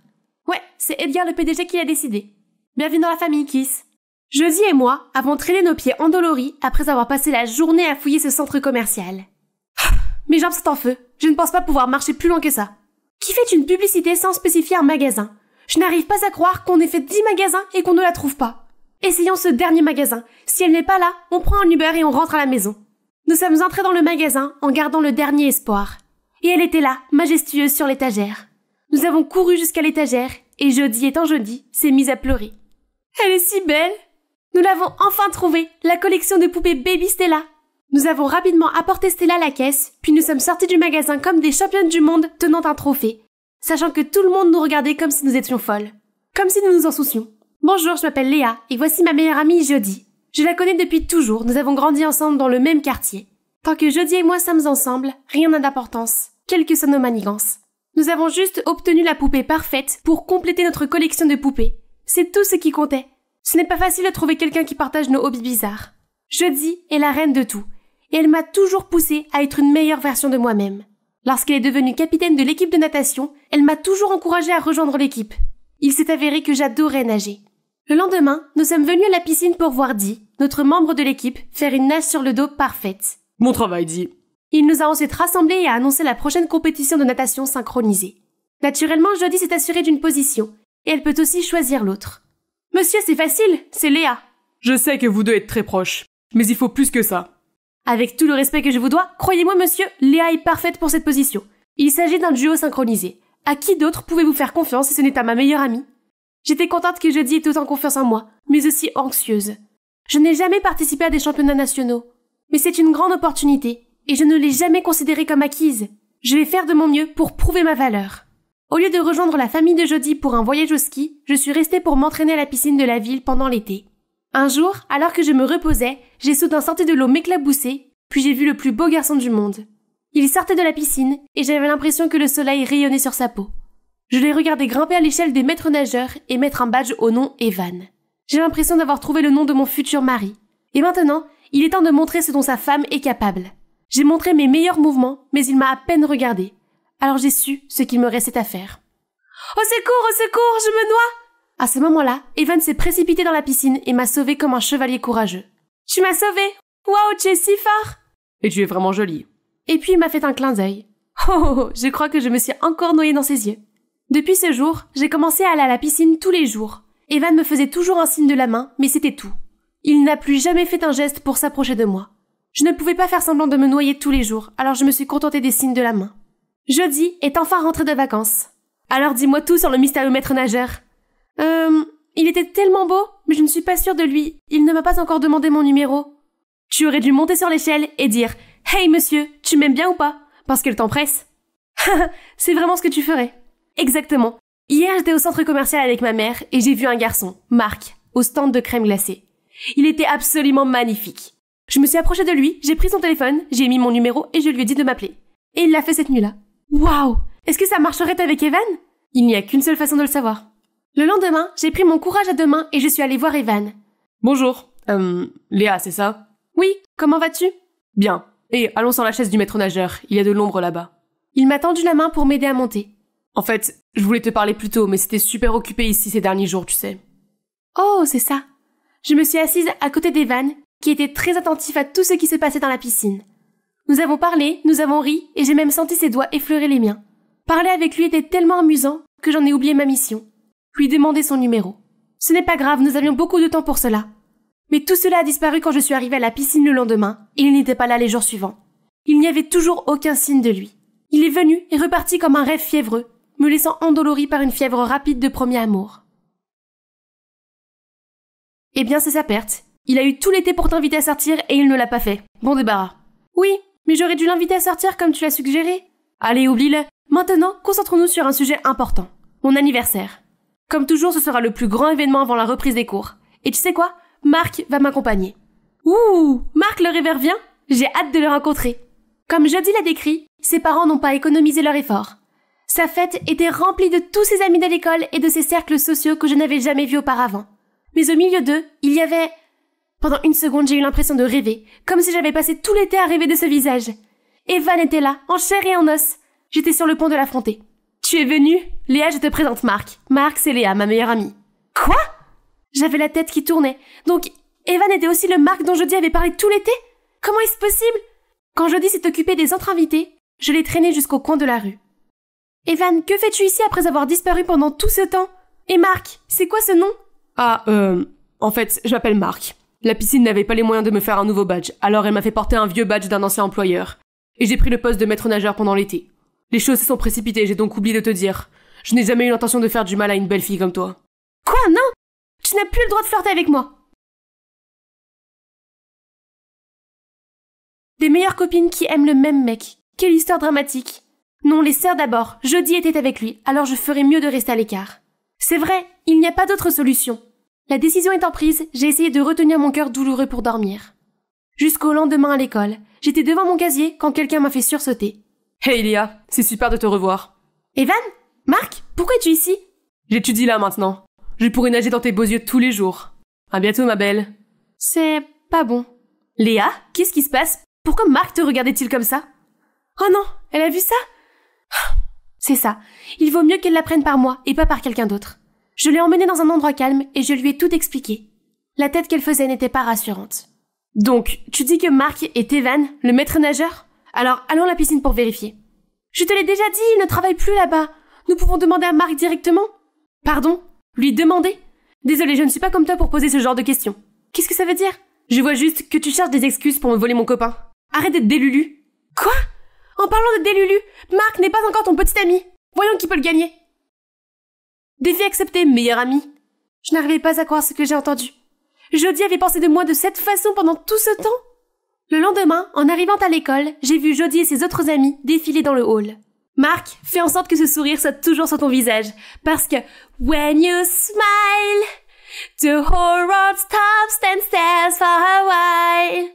Ouais, c'est Edgar le PDG qui l'a décidé. Bienvenue dans la famille, Kiss. Jody et moi avons traîné nos pieds endoloris après avoir passé la journée à fouiller ce centre commercial. Mes jambes sont en feu, je ne pense pas pouvoir marcher plus loin que ça. Qui fait une publicité sans spécifier un magasin? Je n'arrive pas à croire qu'on ait fait 10 magasins et qu'on ne la trouve pas. Essayons ce dernier magasin. Si elle n'est pas là, on prend un Uber et on rentre à la maison. Nous sommes entrés dans le magasin en gardant le dernier espoir. Et elle était là, majestueuse sur l'étagère. Nous avons couru jusqu'à l'étagère et Jody étant Jody, s'est mise à pleurer. Elle est si belle! Nous l'avons enfin trouvée, la collection de poupées Baby Stella. Nous avons rapidement apporté Stella à la caisse, puis nous sommes sortis du magasin comme des championnes du monde tenant un trophée, sachant que tout le monde nous regardait comme si nous étions folles. Comme si nous nous en soucions. Bonjour, je m'appelle Léa et voici ma meilleure amie Jody. Je la connais depuis toujours, nous avons grandi ensemble dans le même quartier. Tant que Jody et moi sommes ensemble, rien n'a d'importance, quelles que soient nos manigances. Nous avons juste obtenu la poupée parfaite pour compléter notre collection de poupées. C'est tout ce qui comptait. Ce n'est pas facile de trouver quelqu'un qui partage nos hobbies bizarres. Jody est la reine de tout, et elle m'a toujours poussée à être une meilleure version de moi-même. Lorsqu'elle est devenue capitaine de l'équipe de natation, elle m'a toujours encouragée à rejoindre l'équipe. Il s'est avéré que j'adorais nager. Le lendemain, nous sommes venus à la piscine pour voir Dee, notre membre de l'équipe, faire une nage sur le dos parfaite. Bon travail, Dee. Il nous a ensuite rassemblés et a annoncé la prochaine compétition de natation synchronisée. Naturellement, Jody s'est assurée d'une position, et elle peut aussi choisir l'autre. Monsieur, c'est facile, c'est Léa. Je sais que vous deux êtes très proches, mais il faut plus que ça. Avec tout le respect que je vous dois, croyez-moi monsieur, Léa est parfaite pour cette position. Il s'agit d'un duo synchronisé. À qui d'autre pouvez-vous faire confiance si ce n'est à ma meilleure amie? J'étais contente que Jody ait autant confiance en moi, mais aussi anxieuse. Je n'ai jamais participé à des championnats nationaux, mais c'est une grande opportunité, et je ne l'ai jamais considérée comme acquise. Je vais faire de mon mieux pour prouver ma valeur. Au lieu de rejoindre la famille de Jody pour un voyage au ski, je suis restée pour m'entraîner à la piscine de la ville pendant l'été. Un jour, alors que je me reposais, j'ai soudain senti de l'eau m'éclabousser, puis j'ai vu le plus beau garçon du monde. Il sortait de la piscine, et j'avais l'impression que le soleil rayonnait sur sa peau. Je l'ai regardé grimper à l'échelle des maîtres nageurs et mettre un badge au nom Evan. J'ai l'impression d'avoir trouvé le nom de mon futur mari. Et maintenant, il est temps de montrer ce dont sa femme est capable. J'ai montré mes meilleurs mouvements, mais il m'a à peine regardé. Alors j'ai su ce qu'il me restait à faire. Au secours, je me noie! À ce moment-là, Evan s'est précipité dans la piscine et m'a sauvée comme un chevalier courageux. Tu m'as sauvée! Waouh, tu es si fort! Et tu es vraiment jolie. Et puis il m'a fait un clin d'œil. Oh, je crois que je me suis encore noyée dans ses yeux. Depuis ce jour, j'ai commencé à aller à la piscine tous les jours. Evan me faisait toujours un signe de la main, mais c'était tout. Il n'a plus jamais fait un geste pour s'approcher de moi. Je ne pouvais pas faire semblant de me noyer tous les jours, alors je me suis contentée des signes de la main. Jody est enfin rentrée de vacances. Alors dis-moi tout sur le mystérieux maître nageur. Il était tellement beau, mais je ne suis pas sûre de lui. Il ne m'a pas encore demandé mon numéro. Tu aurais dû monter sur l'échelle et dire « Hey monsieur, tu m'aimes bien ou pas ?» Parce qu'elle t'empresse. C'est vraiment ce que tu ferais. Exactement. Hier, j'étais au centre commercial avec ma mère et j'ai vu un garçon, Marc, au stand de crème glacée. Il était absolument magnifique. Je me suis approchée de lui, j'ai pris son téléphone, j'ai mis mon numéro et je lui ai dit de m'appeler. Et il l'a fait cette nuit-là. Waouh! Est-ce que ça marcherait avec Evan? Il n'y a qu'une seule façon de le savoir. Le lendemain, j'ai pris mon courage à deux mains et je suis allée voir Evan. Bonjour. Léa, c'est ça? Oui, comment vas-tu? Bien. Et allons sur la chaise du maître nageur, il y a de l'ombre là-bas. Il m'a tendu la main pour m'aider à monter. En fait, je voulais te parler plus tôt, mais c'était super occupé ici ces derniers jours, tu sais. Oh, c'est ça. Je me suis assise à côté d'Evan, qui était très attentif à tout ce qui se passait dans la piscine. Nous avons parlé, nous avons ri, et j'ai même senti ses doigts effleurer les miens. Parler avec lui était tellement amusant que j'en ai oublié ma mission. Lui demander son numéro. Ce n'est pas grave, nous avions beaucoup de temps pour cela. Mais tout cela a disparu quand je suis arrivée à la piscine le lendemain, et il n'était pas là les jours suivants. Il n'y avait toujours aucun signe de lui. Il est venu et reparti comme un rêve fiévreux, me laissant endolorie par une fièvre rapide de premier amour. Eh bien, c'est sa perte. Il a eu tout l'été pour t'inviter à sortir et il ne l'a pas fait. Bon débarras. Oui, mais j'aurais dû l'inviter à sortir comme tu l'as suggéré. Allez, oublie-le. Maintenant, concentrons-nous sur un sujet important. Mon anniversaire. Comme toujours, ce sera le plus grand événement avant la reprise des cours. Et tu sais quoi? Marc va m'accompagner. Ouh, Marc le rêveur vient? J'ai hâte de le rencontrer. Comme Jody l'a décrit, ses parents n'ont pas économisé leur effort. Sa fête était remplie de tous ses amis de l'école et de ses cercles sociaux que je n'avais jamais vus auparavant. Mais au milieu d'eux, il y avait... Pendant une seconde, j'ai eu l'impression de rêver, comme si j'avais passé tout l'été à rêver de ce visage. Evan était là, en chair et en os. J'étais sur le point de l'affronter. Tu es venue? Léa, je te présente Marc. Marc, c'est Léa, ma meilleure amie. Quoi? J'avais la tête qui tournait. Donc, Evan était aussi le Marc dont Jody avait parlé tout l'été? Comment est-ce possible? Quand Jody s'est occupée des autres invités, je l'ai traîné jusqu'au coin de la rue. Evan, que fais-tu ici après avoir disparu pendant tout ce temps? Et Marc, c'est quoi ce nom? En fait, je m'appelle Marc. La piscine n'avait pas les moyens de me faire un nouveau badge, alors elle m'a fait porter un vieux badge d'un ancien employeur. Et j'ai pris le poste de maître nageur pendant l'été. Les choses se sont précipitées, j'ai donc oublié de te dire. Je n'ai jamais eu l'intention de faire du mal à une belle fille comme toi. Quoi? Non! Tu n'as plus le droit de flirter avec moi! Des meilleures copines qui aiment le même mec. Quelle histoire dramatique. Non, les sœurs d'abord. Jody était avec lui, alors je ferais mieux de rester à l'écart. C'est vrai, il n'y a pas d'autre solution. La décision étant prise, j'ai essayé de retenir mon cœur douloureux pour dormir. Jusqu'au lendemain à l'école, j'étais devant mon casier quand quelqu'un m'a fait sursauter. Hey Léa, c'est super de te revoir. Evan? Marc? Pourquoi es-tu ici? J'étudie là maintenant. Je pourrais nager dans tes beaux yeux tous les jours. À bientôt ma belle. C'est pas bon. Léa, qu'est-ce qui se passe? Pourquoi Marc te regardait-il comme ça? Oh non, elle a vu ça? C'est ça. Il vaut mieux qu'elle l'apprenne par moi et pas par quelqu'un d'autre. Je l'ai emmenée dans un endroit calme et je lui ai tout expliqué. La tête qu'elle faisait n'était pas rassurante. Donc, tu dis que Marc est Evan, le maître nageur? Alors, allons à la piscine pour vérifier. Je te l'ai déjà dit, il ne travaille plus là-bas. Nous pouvons demander à Marc directement. Pardon? Lui demander? Désolée, je ne suis pas comme toi pour poser ce genre de questions. Qu'est-ce que ça veut dire? Je vois juste que tu cherches des excuses pour me voler mon copain. Arrête d'être délulu. Quoi? En parlant de délulu, Marc n'est pas encore ton petit ami. Voyons qui peut le gagner. Défi accepté, meilleur ami. Je n'arrivais pas à croire ce que j'ai entendu. Jody avait pensé de moi de cette façon pendant tout ce temps. Le lendemain, en arrivant à l'école, j'ai vu Jody et ses autres amis défiler dans le hall. Marc, fais en sorte que ce sourire soit toujours sur ton visage, parce que when you smile, the whole world stops and stares for a while.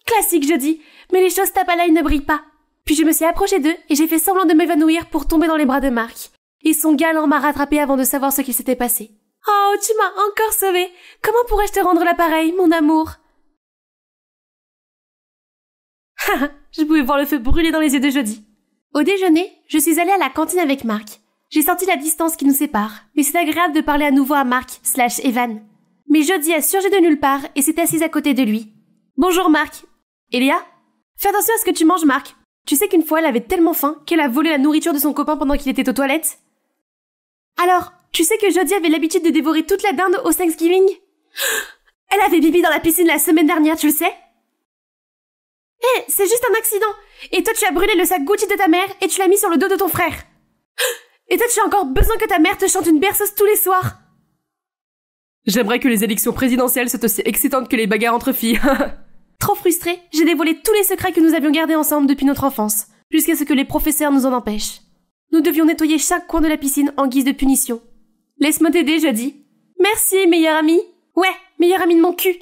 Classique Jody, mais les choses tapent à l'œil ne brillent pas. Puis je me suis approchée d'eux et j'ai fait semblant de m'évanouir pour tomber dans les bras de Marc. Et son galant m'a rattrapé avant de savoir ce qu'il s'était passé. Oh, tu m'as encore sauvée. Comment pourrais-je te rendre l'appareil, mon amour? Je pouvais voir le feu brûler dans les yeux de Jody. Au déjeuner, je suis allée à la cantine avec Marc. J'ai senti la distance qui nous sépare, mais c'est agréable de parler à nouveau à Marc/Evan. Mais Jody a surgi de nulle part et s'est assise à côté de lui. Bonjour Marc. Elia? Fais attention à ce que tu manges, Marc. Tu sais qu'une fois, elle avait tellement faim qu'elle a volé la nourriture de son copain pendant qu'il était aux toilettes? Alors, tu sais que Jody avait l'habitude de dévorer toute la dinde au Thanksgiving? Elle avait bibi dans la piscine la semaine dernière, tu le sais? C'est juste un accident. Et toi, tu as brûlé le sac Gucci de ta mère et tu l'as mis sur le dos de ton frère. Et toi, tu as encore besoin que ta mère te chante une berceuse tous les soirs. J'aimerais que les élections présidentielles soient aussi excitantes que les bagarres entre filles. Trop frustrée, j'ai dévoilé tous les secrets que nous avions gardés ensemble depuis notre enfance, jusqu'à ce que les professeurs nous en empêchent. Nous devions nettoyer chaque coin de la piscine en guise de punition. Laisse-moi t'aider, Jody. Merci, meilleure amie. Ouais, meilleure amie de mon cul.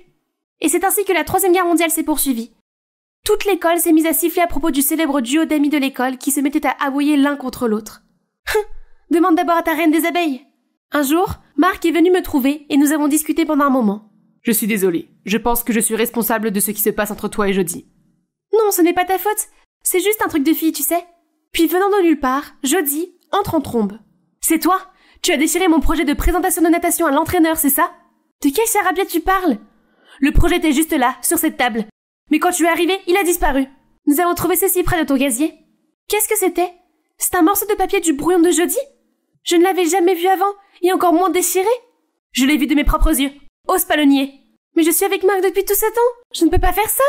Et c'est ainsi que la Troisième Guerre mondiale s'est poursuivie. Toute l'école s'est mise à siffler à propos du célèbre duo d'amis de l'école qui se mettaient à aboyer l'un contre l'autre. Demande d'abord à ta reine des abeilles. Un jour, Marc est venu me trouver et nous avons discuté pendant un moment. Je suis désolée. Je pense que je suis responsable de ce qui se passe entre toi et Jody. Non, ce n'est pas ta faute. C'est juste un truc de fille, tu sais. Puis venant de nulle part, Jody entre en trombe. C'est toi? Tu as déchiré mon projet de présentation de natation à l'entraîneur, c'est ça? De quel charabia tu parles? Le projet était juste là, sur cette table. Mais quand tu es arrivé, il a disparu. Nous avons trouvé ceci près de ton gazier. Qu'est-ce que c'était? C'est un morceau de papier du brouillon de Jody? Je ne l'avais jamais vu avant, et encore moins déchiré. Je l'ai vu de mes propres yeux. Ose pas le nier. Mais je suis avec Marc depuis tout ce temps. Je ne peux pas faire ça.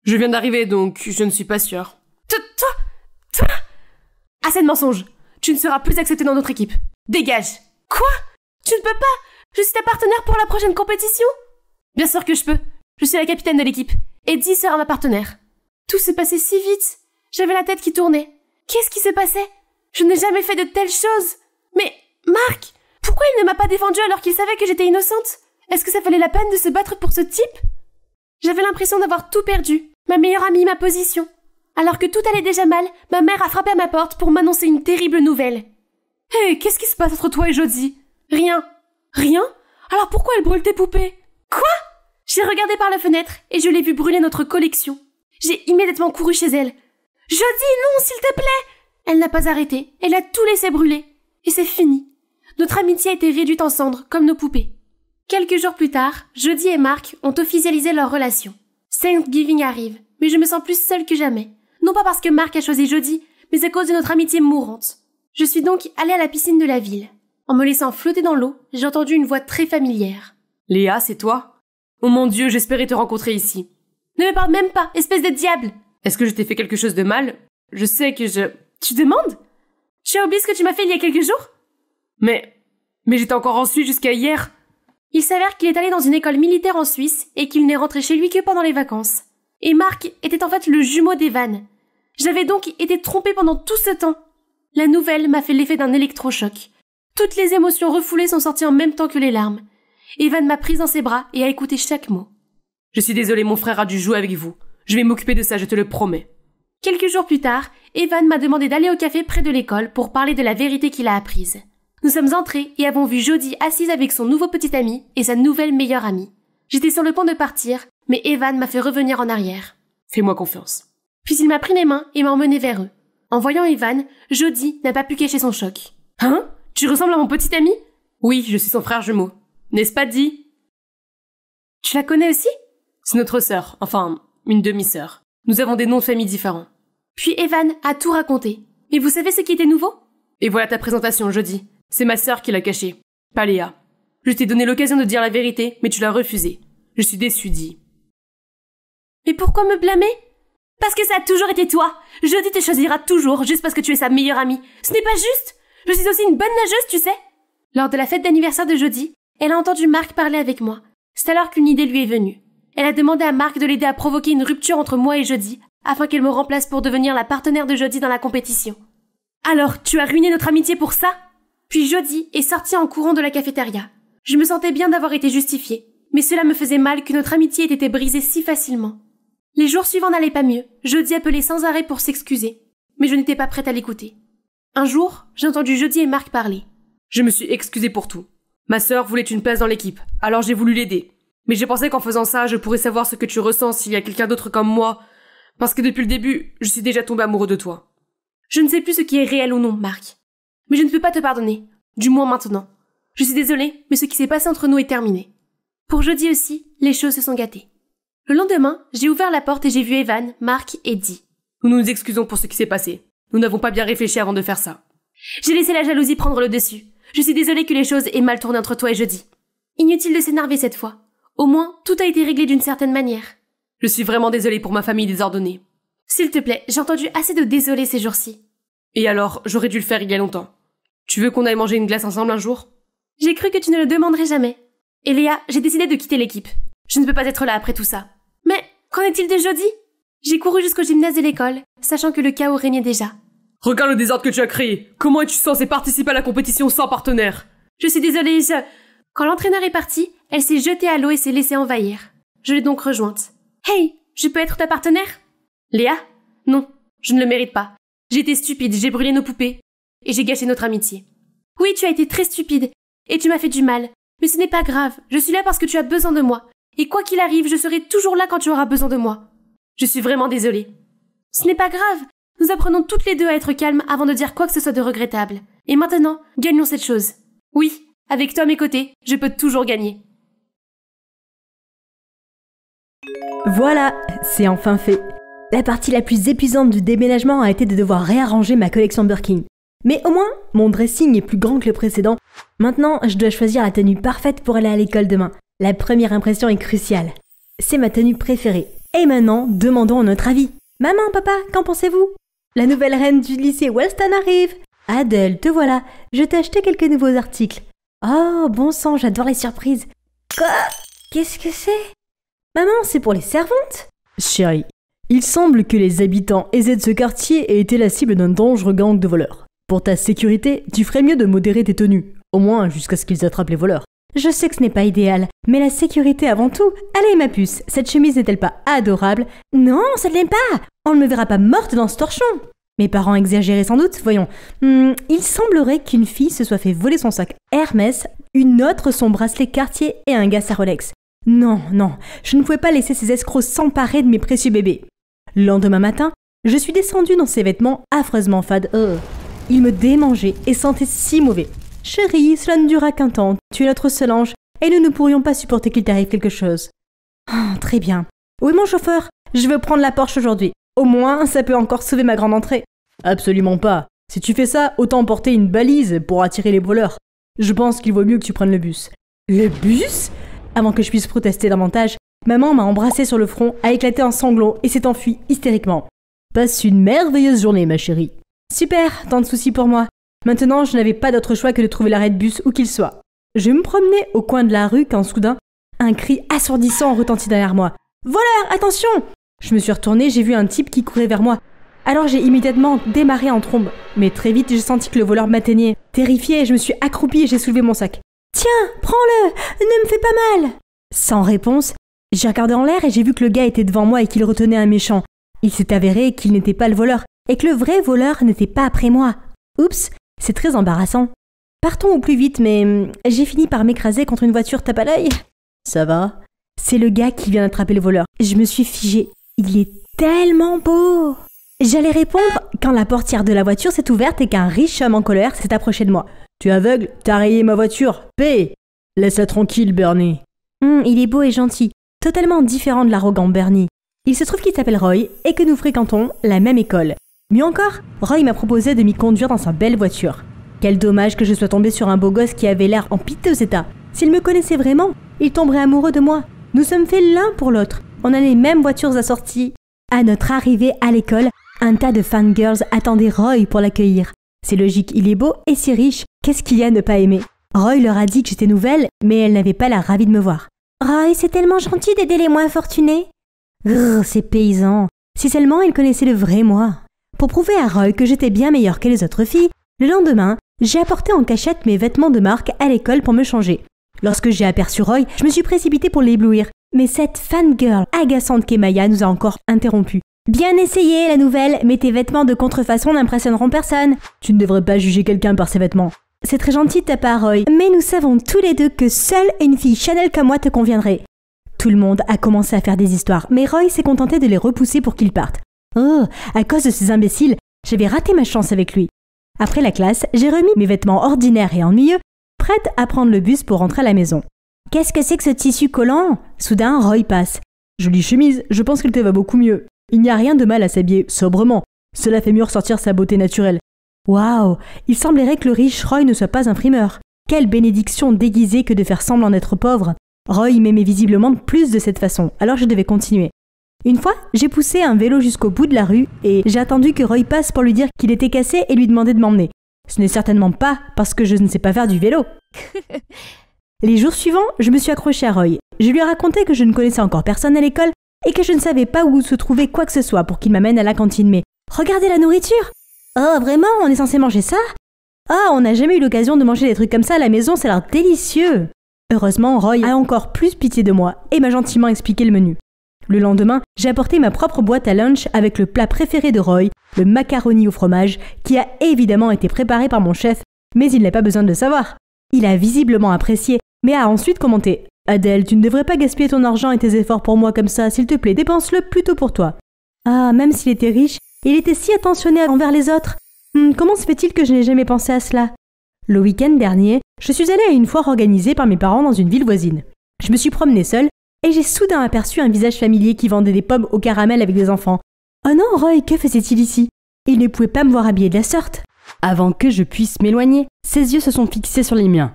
Je viens d'arriver, donc je ne suis pas sûre. Toi! Assez de mensonges. Tu ne seras plus accepté dans notre équipe. Dégage. Quoi? Tu ne peux pas. Je suis ta partenaire pour la prochaine compétition. Bien sûr que je peux. Je suis la capitaine de l'équipe. Et Dee sera ma partenaire. Tout se passait si vite. J'avais la tête qui tournait. Qu'est-ce qui se passait? Je n'ai jamais fait de telles choses. Mais, Marc, pourquoi il ne m'a pas défendue alors qu'il savait que j'étais innocente? Est-ce que ça valait la peine de se battre pour ce type? J'avais l'impression d'avoir tout perdu. Ma meilleure amie, ma position. Alors que tout allait déjà mal, ma mère a frappé à ma porte pour m'annoncer une terrible nouvelle. Hé, qu'est-ce qui se passe entre toi et Jody? Rien. Rien? Alors pourquoi elle brûle tes poupées? Quoi? J'ai regardé par la fenêtre et je l'ai vu brûler notre collection. J'ai immédiatement couru chez elle. « Jodie, non, s'il te plaît !» Elle n'a pas arrêté, elle a tout laissé brûler. Et c'est fini. Notre amitié a été réduite en cendres, comme nos poupées. Quelques jours plus tard, Jodie et Mark ont officialisé leur relation. Thanksgiving arrive, mais je me sens plus seule que jamais. Non pas parce que Mark a choisi Jodie, mais à cause de notre amitié mourante. Je suis donc allée à la piscine de la ville. En me laissant flotter dans l'eau, j'ai entendu une voix très familière. « Léa, c'est toi ? Oh mon Dieu, j'espérais te rencontrer ici. » « Ne me parle même pas, espèce de diable !» « Est-ce que je t'ai fait quelque chose de mal ? Je sais que je... » « Tu demandes ? Tu as oublié ce que tu m'as fait il y a quelques jours ?»« Mais j'étais encore en Suisse jusqu'à hier. » Il s'avère qu'il est allé dans une école militaire en Suisse et qu'il n'est rentré chez lui que pendant les vacances. Et Mark était en fait le jumeau d'Evan. J'avais donc été trompée pendant tout ce temps. La nouvelle m'a fait l'effet d'un électrochoc. Toutes les émotions refoulées sont sorties en même temps que les larmes. Evan m'a prise dans ses bras et a écouté chaque mot. « Je suis désolée, mon frère a dû jouer avec vous. Je vais m'occuper de ça, je te le promets. » Quelques jours plus tard, Evan m'a demandé d'aller au café près de l'école pour parler de la vérité qu'il a apprise. Nous sommes entrés et avons vu Jodie assise avec son nouveau petit ami et sa nouvelle meilleure amie. J'étais sur le point de partir, mais Evan m'a fait revenir en arrière. « Fais-moi confiance. » Puis il m'a pris les mains et m'a emmené vers eux. En voyant Evan, Jodie n'a pas pu cacher son choc. « Hein ? Tu ressembles à mon petit ami ?»« Oui, je suis son frère jumeau. N'est-ce pas dit ? » « Tu la connais aussi ?»« C'est notre sœur, enfin, une demi-sœur. Nous avons des noms de famille différents. » Puis Evan a tout raconté. Mais vous savez ce qui était nouveau ? Et voilà ta présentation, Jodie. C'est ma sœur qui l'a cachée, pas Léa. Je t'ai donné l'occasion de dire la vérité, mais tu l'as refusée. Je suis déçue, dis. Mais pourquoi me blâmer ? Parce que ça a toujours été toi. Jodie te choisira toujours, juste parce que tu es sa meilleure amie. Ce n'est pas juste. Je suis aussi une bonne nageuse, tu sais. Lors de la fête d'anniversaire de Jodie, elle a entendu Mark parler avec moi. C'est alors qu'une idée lui est venue. Elle a demandé à Mark de l'aider à provoquer une rupture entre moi et Jodie, afin qu'elle me remplace pour devenir la partenaire de Jodie dans la compétition. Alors, tu as ruiné notre amitié pour ça ? Puis Jodie est sortie en courant de la cafétéria. Je me sentais bien d'avoir été justifiée, mais cela me faisait mal que notre amitié ait été brisée si facilement. Les jours suivants n'allaient pas mieux. Jodie appelait sans arrêt pour s'excuser, mais je n'étais pas prête à l'écouter. Un jour, j'ai entendu Jodie et Mark parler. Je me suis excusée pour tout. Ma sœur voulait une place dans l'équipe, alors j'ai voulu l'aider. Mais j'ai pensé qu'en faisant ça, je pourrais savoir ce que tu ressens s'il y a quelqu'un d'autre comme moi, parce que depuis le début, je suis déjà tombée amoureux de toi. Je ne sais plus ce qui est réel ou non, Mark. Mais je ne peux pas te pardonner, du moins maintenant. Je suis désolée, mais ce qui s'est passé entre nous est terminé. Pour Jodie aussi, les choses se sont gâtées. Le lendemain, j'ai ouvert la porte et j'ai vu Evan, Mark et Dee. Nous nous excusons pour ce qui s'est passé. Nous n'avons pas bien réfléchi avant de faire ça. J'ai laissé la jalousie prendre le dessus. Je suis désolée que les choses aient mal tourné entre toi et Jodie. Inutile de s'énerver cette fois. Au moins, tout a été réglé d'une certaine manière. Je suis vraiment désolée pour ma famille désordonnée. S'il te plaît, j'ai entendu assez de désolé ces jours-ci. Et alors, j'aurais dû le faire il y a longtemps. Tu veux qu'on aille manger une glace ensemble un jour ? J'ai cru que tu ne le demanderais jamais. Et Léa, j'ai décidé de quitter l'équipe. Je ne peux pas être là après tout ça. Mais, qu'en est-il de Jodie ? J'ai couru jusqu'au gymnase de l'école, sachant que le chaos régnait déjà. Regarde le désordre que tu as créé. Comment es-tu censé participer à la compétition sans partenaire ? Je suis désolée, Quand l'entraîneur est parti, elle s'est jetée à l'eau et s'est laissée envahir. Je l'ai donc rejointe. Hey, je peux être ta partenaire ? Léa ? Non, je ne le mérite pas. J'ai été stupide, j'ai brûlé nos poupées. Et j'ai gâché notre amitié. Oui, tu as été très stupide. Et tu m'as fait du mal. Mais ce n'est pas grave, je suis là parce que tu as besoin de moi. Et quoi qu'il arrive, je serai toujours là quand tu auras besoin de moi. Je suis vraiment désolée. Ce n'est pas grave. Nous apprenons toutes les deux à être calmes avant de dire quoi que ce soit de regrettable. Et maintenant, gagnons cette chose. Oui, avec toi à mes côtés, je peux toujours gagner. Voilà, c'est enfin fait. La partie la plus épuisante du déménagement a été de devoir réarranger ma collection Birkin. Mais au moins, mon dressing est plus grand que le précédent. Maintenant, je dois choisir la tenue parfaite pour aller à l'école demain. La première impression est cruciale. C'est ma tenue préférée. Et maintenant, demandons notre avis. Maman, papa, qu'en pensez-vous ? La nouvelle reine du lycée Wellston arrive. Adèle, te voilà. Je t'ai acheté quelques nouveaux articles. Oh, bon sang, j'adore les surprises. Quoi ? Qu'est-ce que c'est ? Maman, c'est pour les servantes ? Chérie, il semble que les habitants aisés de ce quartier aient été la cible d'un dangereux gang de voleurs. Pour ta sécurité, tu ferais mieux de modérer tes tenues, au moins jusqu'à ce qu'ils attrapent les voleurs. Je sais que ce n'est pas idéal, mais la sécurité avant tout. Allez ma puce, cette chemise n'est-elle pas adorable ? Non, ça ne l'est pas. On ne me verra pas morte dans ce torchon. Mes parents exagéraient sans doute, voyons. Il semblerait qu'une fille se soit fait voler son sac Hermès, une autre son bracelet Cartier et un gars sa Rolex. Non, je ne pouvais pas laisser ces escrocs s'emparer de mes précieux bébés. Le lendemain matin, je suis descendue dans ces vêtements affreusement fades. Ils me démangeaient et sentaient si mauvais. Chérie, cela ne durera qu'un temps. Tu es notre seul ange et nous ne pourrions pas supporter qu'il t'arrive quelque chose. Très bien. Où est mon chauffeur? Je veux prendre la Porsche aujourd'hui. Au moins, ça peut encore sauver ma grande entrée. Absolument pas. Si tu fais ça, autant porter une balise pour attirer les voleurs. Je pense qu'il vaut mieux que tu prennes le bus. Le bus? Avant que je puisse protester davantage, maman m'a embrassé sur le front, a éclaté en sanglots et s'est enfuie hystériquement. Passe une merveilleuse journée, ma chérie. Super, tant de soucis pour moi. Maintenant, je n'avais pas d'autre choix que de trouver l'arrêt de bus où qu'il soit. Je me promenais au coin de la rue quand soudain, un cri assourdissant retentit derrière moi. Voleur, attention! Je me suis retournée, j'ai vu un type qui courait vers moi. Alors j'ai immédiatement démarré en trombe. Mais très vite, j'ai senti que le voleur m'atteignait. Terrifiée, je me suis accroupie et j'ai soulevé mon sac. Tiens, prends-le! Ne me fais pas mal! Sans réponse, j'ai regardé en l'air et j'ai vu que le gars était devant moi et qu'il retenait un méchant. Il s'est avéré qu'il n'était pas le voleur et que le vrai voleur n'était pas après moi. Oups, c'est très embarrassant. Partons au plus vite, mais j'ai fini par m'écraser contre une voiture tape à l'œil. Ça va? C'est le gars qui vient d'attraper le voleur. Je me suis figée. Il est tellement beau! J'allais répondre quand la portière de la voiture s'est ouverte et qu'un riche homme en colère s'est approché de moi. Tu es aveugle? T'as rayé ma voiture? Paix! Laisse-la tranquille, Bernie. Il est beau et gentil, totalement différent de l'arrogant Bernie. Il se trouve qu'il s'appelle Roy et que nous fréquentons la même école. Mieux encore, Roy m'a proposé de m'y conduire dans sa belle voiture. Quel dommage que je sois tombée sur un beau gosse qui avait l'air en piteux état. S'il me connaissait vraiment, il tomberait amoureux de moi. Nous sommes faits l'un pour l'autre. On a les mêmes voitures assorties. À notre arrivée à l'école, un tas de fangirls attendaient Roy pour l'accueillir. C'est logique, il est beau et si riche, qu'est-ce qu'il y a à ne pas aimer? Roy leur a dit que j'étais nouvelle, mais elle n'avait pas l'air ravie de me voir. Roy, c'est tellement gentil d'aider les moins fortunés. Ces paysans. Si seulement ils connaissaient le vrai moi. Pour prouver à Roy que j'étais bien meilleure que les autres filles, le lendemain, j'ai apporté en cachette mes vêtements de marque à l'école pour me changer. Lorsque j'ai aperçu Roy, je me suis précipitée pour l'éblouir. Mais cette fangirl agaçante qu'est Maya nous a encore interrompus. Bien essayé, la nouvelle, mais tes vêtements de contrefaçon n'impressionneront personne. Tu ne devrais pas juger quelqu'un par ses vêtements. C'est très gentil de ta part, Roy, mais nous savons tous les deux que seule une fille Chanel comme moi te conviendrait. Tout le monde a commencé à faire des histoires, mais Roy s'est contenté de les repousser pour qu'ils partent. À cause de ces imbéciles, j'avais raté ma chance avec lui. Après la classe, j'ai remis mes vêtements ordinaires et ennuyeux, prête à prendre le bus pour rentrer à la maison. Qu'est-ce que c'est que ce tissu collant? Soudain, Roy passe. Jolie chemise, je pense qu'elle te va beaucoup mieux. Il n'y a rien de mal à s'habiller sobrement. Cela fait mieux ressortir sa beauté naturelle. Waouh, il semblerait que le riche Roy ne soit pas un primeur. Quelle bénédiction déguisée que de faire semblant d'être pauvre. Roy m'aimait visiblement plus de cette façon, alors je devais continuer. Une fois, j'ai poussé un vélo jusqu'au bout de la rue et j'ai attendu que Roy passe pour lui dire qu'il était cassé et lui demander de m'emmener. Ce n'est certainement pas parce que je ne sais pas faire du vélo. Les jours suivants, je me suis accrochée à Roy. Je lui ai raconté que je ne connaissais encore personne à l'école et que je ne savais pas où se trouvait quoi que ce soit pour qu'il m'amène à la cantine. Mais regardez la nourriture! Oh, vraiment, on est censé manger ça? Ah, on n'a jamais eu l'occasion de manger des trucs comme ça à la maison, ça a l'air délicieux! Heureusement, Roy a encore plus pitié de moi et m'a gentiment expliqué le menu. Le lendemain, j'ai apporté ma propre boîte à lunch avec le plat préféré de Roy, le macaroni au fromage, qui a évidemment été préparé par mon chef, mais il n'a pas besoin de le savoir. Il a visiblement apprécié, mais a ensuite commenté « Adèle, tu ne devrais pas gaspiller ton argent et tes efforts pour moi comme ça, s'il te plaît, dépense-le plutôt pour toi. » Ah, même s'il était riche, il était si attentionné envers les autres. Comment se fait-il que je n'ai jamais pensé à cela? Le week-end dernier, je suis allée à une foire organisée par mes parents dans une ville voisine. Je me suis promenée seule et j'ai soudain aperçu un visage familier qui vendait des pommes au caramel avec des enfants. Oh non, Roy, que faisait-il ici? Il ne pouvait pas me voir habillée de la sorte. Avant que je puisse m'éloigner, ses yeux se sont fixés sur les miens.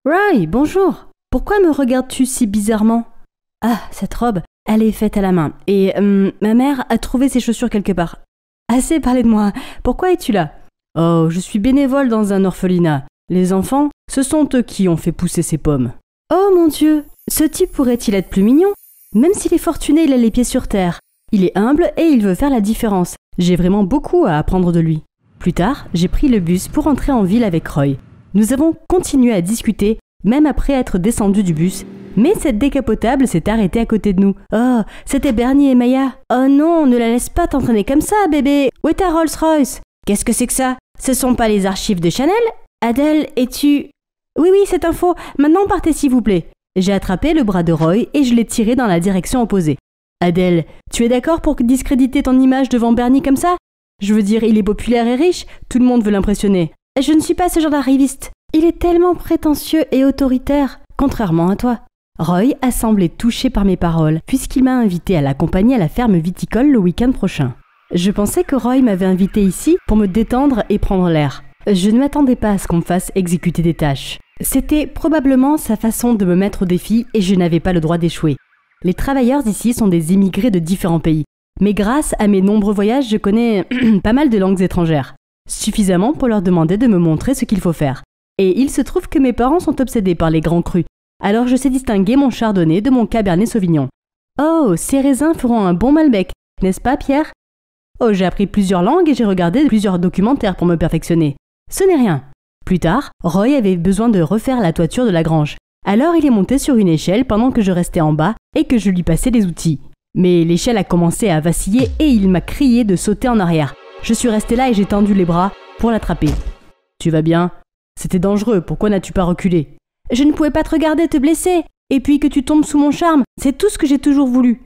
Roy, bonjour. Pourquoi me regardes-tu si bizarrement? Ah, cette robe, elle est faite à la main et ma mère a trouvé ses chaussures quelque part. Assez parlé de moi. Pourquoi es-tu là? Oh, je suis bénévole dans un orphelinat. Les enfants, ce sont eux qui ont fait pousser ces pommes. Oh mon Dieu, ce type pourrait-il être plus mignon? Même s'il est fortuné, il a les pieds sur terre. Il est humble et il veut faire la différence. J'ai vraiment beaucoup à apprendre de lui. Plus tard, j'ai pris le bus pour entrer en ville avec Roy. Nous avons continué à discuter, même après être descendus du bus, mais cette décapotable s'est arrêtée à côté de nous. Oh, c'était Bernie et Maya. Oh non, ne la laisse pas t'entraîner comme ça, bébé. Où est ta Rolls-Royce? Qu'est-ce que c'est que ça? Ce sont pas les archives de Chanel? Adèle, es-tu... Oui, c'est un faux. Maintenant, partez s'il vous plaît. J'ai attrapé le bras de Roy et je l'ai tiré dans la direction opposée. Adèle, tu es d'accord pour discréditer ton image devant Bernie comme ça? Je veux dire, il est populaire et riche, tout le monde veut l'impressionner. Je ne suis pas ce genre d'arriviste. Il est tellement prétentieux et autoritaire, contrairement à toi. Roy a semblé touché par mes paroles, puisqu'il m'a invité à l'accompagner à la ferme viticole le week-end prochain. Je pensais que Roy m'avait invité ici pour me détendre et prendre l'air. Je ne m'attendais pas à ce qu'on me fasse exécuter des tâches. C'était probablement sa façon de me mettre au défi et je n'avais pas le droit d'échouer. Les travailleurs ici sont des immigrés de différents pays. Mais grâce à mes nombreux voyages, je connais pas mal de langues étrangères. Suffisamment pour leur demander de me montrer ce qu'il faut faire. Et il se trouve que mes parents sont obsédés par les grands crus. Alors je sais distinguer mon chardonnay de mon cabernet sauvignon. Oh, ces raisins feront un bon Malbec, n'est-ce pas Pierre? Oh, j'ai appris plusieurs langues et j'ai regardé plusieurs documentaires pour me perfectionner. Ce n'est rien. Plus tard, Roy avait besoin de refaire la toiture de la grange. Alors il est monté sur une échelle pendant que je restais en bas et que je lui passais des outils. Mais l'échelle a commencé à vaciller et il m'a crié de sauter en arrière. Je suis resté là et j'ai tendu les bras pour l'attraper. Tu vas bien? C'était dangereux, pourquoi n'as-tu pas reculé? Je ne pouvais pas te regarder te blesser. Et puis que tu tombes sous mon charme, c'est tout ce que j'ai toujours voulu.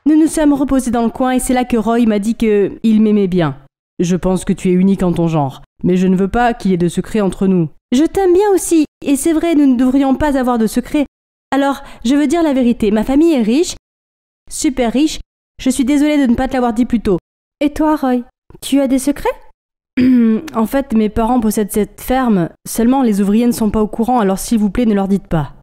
Nous nous sommes reposés dans le coin et c'est là que Roy m'a dit qu'il m'aimait bien. Je pense que tu es unique en ton genre, mais je ne veux pas qu'il y ait de secret entre nous. Je t'aime bien aussi, et c'est vrai, nous ne devrions pas avoir de secret. Alors, je veux dire la vérité, ma famille est riche, super riche, je suis désolée de ne pas te l'avoir dit plus tôt. Et toi, Roy, tu as des secrets? En fait, mes parents possèdent cette ferme, seulement les ouvriers ne sont pas au courant, alors s'il vous plaît, ne leur dites pas.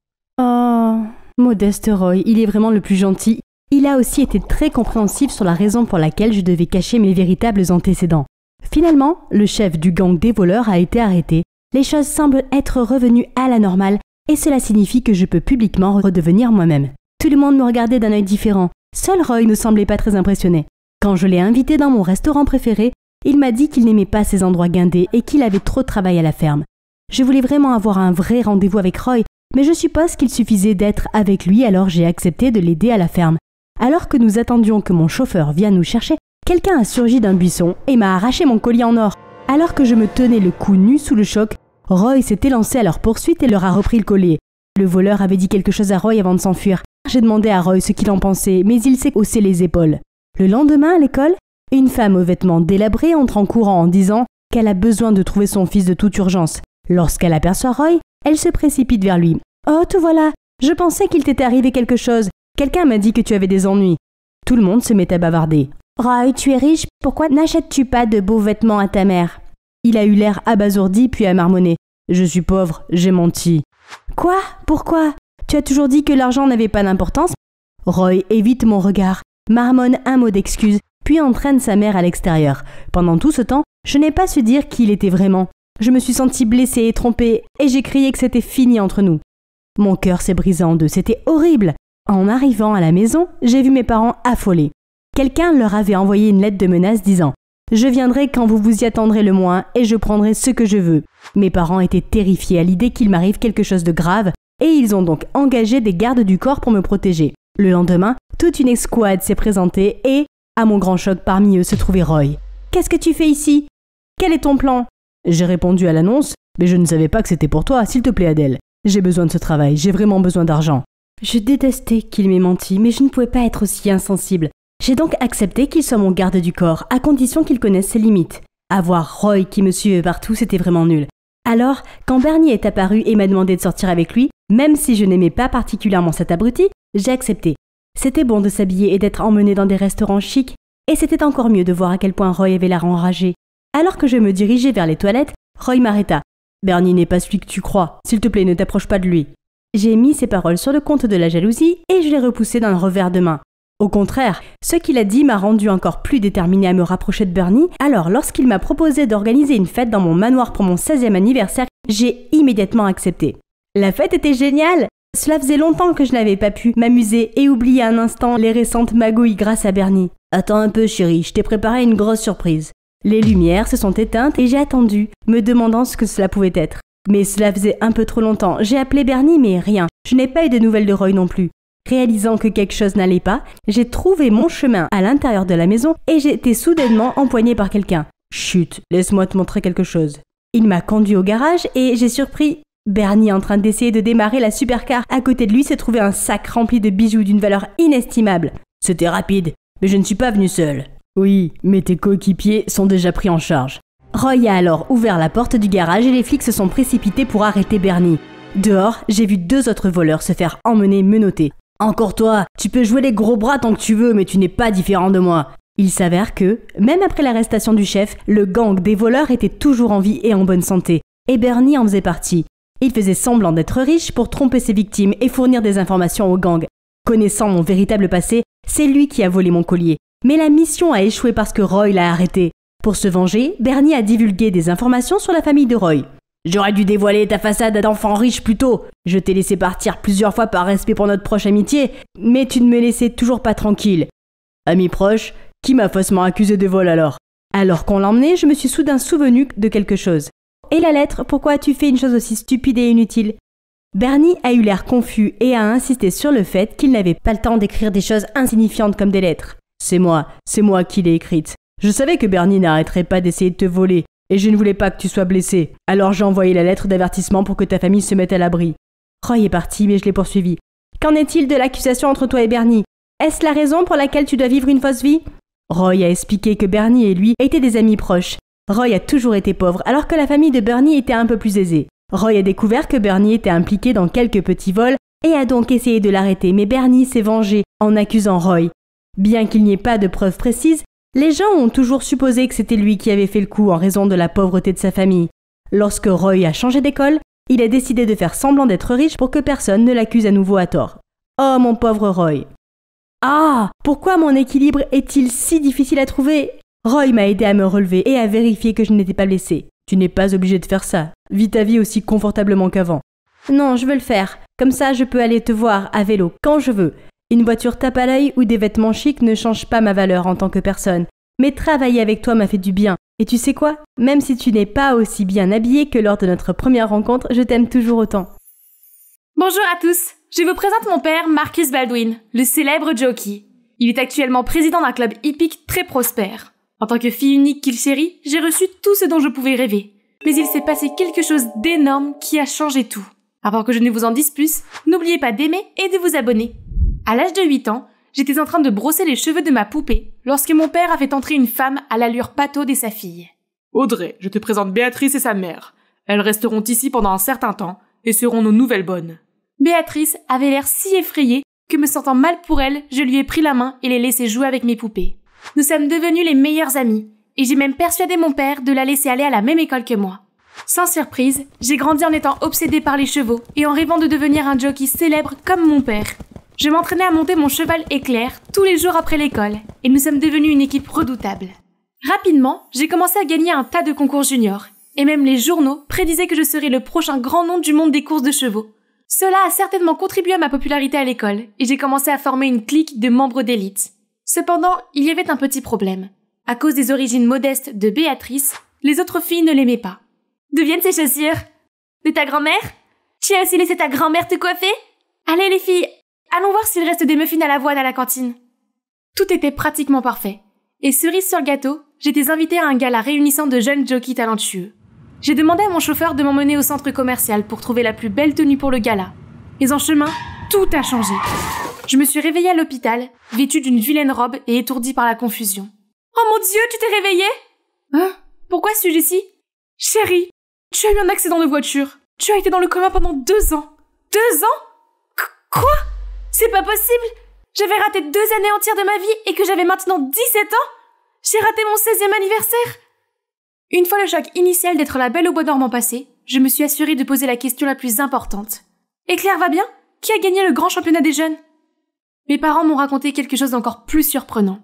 Oh, modeste Roy, il est vraiment le plus gentil. Il a aussi été très compréhensif sur la raison pour laquelle je devais cacher mes véritables antécédents. Finalement, le chef du gang des voleurs a été arrêté. Les choses semblent être revenues à la normale et cela signifie que je peux publiquement redevenir moi-même. Tout le monde me regardait d'un œil différent. Seul Roy ne semblait pas très impressionné. Quand je l'ai invité dans mon restaurant préféré, il m'a dit qu'il n'aimait pas ces endroits guindés et qu'il avait trop de travail à la ferme. Je voulais vraiment avoir un vrai rendez-vous avec Roy, mais je suppose qu'il suffisait d'être avec lui, alors j'ai accepté de l'aider à la ferme. Alors que nous attendions que mon chauffeur vienne nous chercher, quelqu'un a surgi d'un buisson et m'a arraché mon collier en or. Alors que je me tenais le cou nu sous le choc, Roy s'est élancé à leur poursuite et leur a repris le collier. Le voleur avait dit quelque chose à Roy avant de s'enfuir. J'ai demandé à Roy ce qu'il en pensait, mais il s'est haussé les épaules. Le lendemain, à l'école, une femme aux vêtements délabrés entre en courant en disant qu'elle a besoin de trouver son fils de toute urgence. Lorsqu'elle aperçoit Roy, elle se précipite vers lui. « Oh, te voilà! Je pensais qu'il t'était arrivé quelque chose. Quelqu'un m'a dit que tu avais des ennuis. » Tout le monde se met à bavarder. « Roy, tu es riche, pourquoi n'achètes-tu pas de beaux vêtements à ta mère ?» Il a eu l'air abasourdi puis a marmonné. « Je suis pauvre, j'ai menti. »« Quoi? Pourquoi? Tu as toujours dit que l'argent n'avait pas d'importance ?» Roy évite mon regard, marmonne un mot d'excuse, puis entraîne sa mère à l'extérieur. Pendant tout ce temps, je n'ai pas su dire qui il était vraiment. Je me suis sentie blessée et trompée, et j'ai crié que c'était fini entre nous. Mon cœur s'est brisé en deux, c'était horrible. En arrivant à la maison, j'ai vu mes parents affolés. Quelqu'un leur avait envoyé une lettre de menace disant « Je viendrai quand vous vous y attendrez le moins et je prendrai ce que je veux. » Mes parents étaient terrifiés à l'idée qu'il m'arrive quelque chose de grave et ils ont donc engagé des gardes du corps pour me protéger. Le lendemain, toute une escouade s'est présentée et, à mon grand choc, parmi eux se trouvait Roy. « Qu'est-ce que tu fais ici? Quel est ton plan ?» J'ai répondu à l'annonce « Mais je ne savais pas que c'était pour toi, s'il te plaît Adèle. J'ai besoin de ce travail, j'ai vraiment besoin d'argent. » Je détestais qu'il m'ait menti, mais je ne pouvais pas être aussi insensible. J'ai donc accepté qu'il soit mon garde du corps, à condition qu'il connaisse ses limites. Avoir Roy qui me suivait partout, c'était vraiment nul. Alors, quand Bernie est apparu et m'a demandé de sortir avec lui, même si je n'aimais pas particulièrement cet abruti, j'ai accepté. C'était bon de s'habiller et d'être emmené dans des restaurants chics, et c'était encore mieux de voir à quel point Roy avait l'air enragé. Alors que je me dirigeais vers les toilettes, Roy m'arrêta. « Bernie n'est pas celui que tu crois. S'il te plaît, ne t'approche pas de lui. » J'ai mis ces paroles sur le compte de la jalousie et je l'ai repoussé d'un revers de main. Au contraire, ce qu'il a dit m'a rendu encore plus déterminée à me rapprocher de Bernie, alors lorsqu'il m'a proposé d'organiser une fête dans mon manoir pour mon 16e anniversaire, j'ai immédiatement accepté. La fête était géniale! Cela faisait longtemps que je n'avais pas pu m'amuser et oublier un instant les récentes magouilles grâce à Bernie. « Attends un peu chérie, je t'ai préparé une grosse surprise. » Les lumières se sont éteintes et j'ai attendu, me demandant ce que cela pouvait être. Mais cela faisait un peu trop longtemps. J'ai appelé Bernie, mais rien. Je n'ai pas eu de nouvelles de Roy non plus. Réalisant que quelque chose n'allait pas, j'ai trouvé mon chemin à l'intérieur de la maison et j'ai été soudainement empoignée par quelqu'un. Chut, laisse-moi te montrer quelque chose. Il m'a conduit au garage et j'ai surpris Bernie en train d'essayer de démarrer la supercar. À côté de lui se trouvait un sac rempli de bijoux d'une valeur inestimable. C'était rapide, mais je ne suis pas venu seul. Oui, mais tes coéquipiers sont déjà pris en charge. Roy a alors ouvert la porte du garage et les flics se sont précipités pour arrêter Bernie. Dehors, j'ai vu 2 autres voleurs se faire emmener menottés. Encore toi, tu peux jouer les gros bras tant que tu veux, mais tu n'es pas différent de moi. Il s'avère que, même après l'arrestation du chef, le gang des voleurs était toujours en vie et en bonne santé. Et Bernie en faisait partie. Il faisait semblant d'être riche pour tromper ses victimes et fournir des informations au gang. Connaissant mon véritable passé, c'est lui qui a volé mon collier. Mais la mission a échoué parce que Roy l'a arrêté. Pour se venger, Bernie a divulgué des informations sur la famille de Roy. J'aurais dû dévoiler ta façade d'enfant riche plus tôt. Je t'ai laissé partir plusieurs fois par respect pour notre proche amitié, mais tu ne me laissais toujours pas tranquille. Ami proche, qui m'a faussement accusé de vol alors? Alors qu'on l'emmenait, je me suis soudain souvenu de quelque chose. Et la lettre, pourquoi as-tu fait une chose aussi stupide et inutile? Bernie a eu l'air confus et a insisté sur le fait qu'il n'avait pas le temps d'écrire des choses insignifiantes comme des lettres. C'est moi qui l'ai écrite. Je savais que Bernie n'arrêterait pas d'essayer de te voler, et je ne voulais pas que tu sois blessé. Alors j'ai envoyé la lettre d'avertissement pour que ta famille se mette à l'abri. Roy est parti, mais je l'ai poursuivi. Qu'en est-il de l'accusation entre toi et Bernie? Est-ce la raison pour laquelle tu dois vivre une fausse vie? Roy a expliqué que Bernie et lui étaient des amis proches. Roy a toujours été pauvre, alors que la famille de Bernie était un peu plus aisée. Roy a découvert que Bernie était impliqué dans quelques petits vols et a donc essayé de l'arrêter, mais Bernie s'est vengé en accusant Roy. Bien qu'il n'y ait pas de preuves précises, les gens ont toujours supposé que c'était lui qui avait fait le coup en raison de la pauvreté de sa famille. Lorsque Roy a changé d'école, il a décidé de faire semblant d'être riche pour que personne ne l'accuse à nouveau à tort. Oh mon pauvre Roy! Ah! Pourquoi mon équilibre est-il si difficile à trouver? Roy m'a aidé à me relever et à vérifier que je n'étais pas blessée. Tu n'es pas obligé de faire ça. Vis ta vie aussi confortablement qu'avant. Non, je veux le faire. Comme ça, je peux aller te voir à vélo quand je veux. Une voiture tape à l'œil ou des vêtements chics ne changent pas ma valeur en tant que personne. Mais travailler avec toi m'a fait du bien. Et tu sais quoi? Même si tu n'es pas aussi bien habillée que lors de notre première rencontre, je t'aime toujours autant. Bonjour à tous. Je vous présente mon père, Marcus Baldwin, le célèbre jockey. Il est actuellement président d'un club hippique très prospère. En tant que fille unique qu'il chérit, j'ai reçu tout ce dont je pouvais rêver. Mais il s'est passé quelque chose d'énorme qui a changé tout. Avant que je ne vous en dise plus, n'oubliez pas d'aimer et de vous abonner. À l'âge de 8 ans, j'étais en train de brosser les cheveux de ma poupée lorsque mon père a fait entrer une femme à l'allure pataude et sa fille. Audrey, je te présente Béatrice et sa mère. Elles resteront ici pendant un certain temps et seront nos nouvelles bonnes. Béatrice avait l'air si effrayée que, me sentant mal pour elle, je lui ai pris la main et l'ai laissée jouer avec mes poupées. Nous sommes devenus les meilleurs amis, et j'ai même persuadé mon père de la laisser aller à la même école que moi. Sans surprise, j'ai grandi en étant obsédée par les chevaux et en rêvant de devenir un jockey célèbre comme mon père. Je m'entraînais à monter mon cheval éclair tous les jours après l'école, et nous sommes devenus une équipe redoutable. Rapidement, j'ai commencé à gagner un tas de concours juniors, et même les journaux prédisaient que je serais le prochain grand nom du monde des courses de chevaux. Cela a certainement contribué à ma popularité à l'école, et j'ai commencé à former une clique de membres d'élite. Cependant, il y avait un petit problème. À cause des origines modestes de Béatrice, les autres filles ne l'aimaient pas. D'où viennent ces chaussures? De ta grand-mère? Tu as aussi laissé ta grand-mère te coiffer? Allez les filles, allons voir s'il reste des muffins à l'avoine à la cantine. Tout était pratiquement parfait. Et cerise sur le gâteau, j'étais invitée à un gala réunissant de jeunes jockeys talentueux. J'ai demandé à mon chauffeur de m'emmener au centre commercial pour trouver la plus belle tenue pour le gala. Mais en chemin, tout a changé. Je me suis réveillée à l'hôpital, vêtue d'une vilaine robe et étourdie par la confusion. Oh mon Dieu, tu t'es réveillée? Hein? Pourquoi suis-je ici? Chérie, tu as eu un accident de voiture. Tu as été dans le coma pendant 2 ans. 2 ans? Quoi? C'est pas possible! J'avais raté 2 années entières de ma vie et que j'avais maintenant 17 ans? J'ai raté mon 16e anniversaire? Une fois le choc initial d'être la belle au bois dormant passé, je me suis assurée de poser la question la plus importante. Et Claire va bien? Qui a gagné le grand championnat des jeunes? Mes parents m'ont raconté quelque chose d'encore plus surprenant.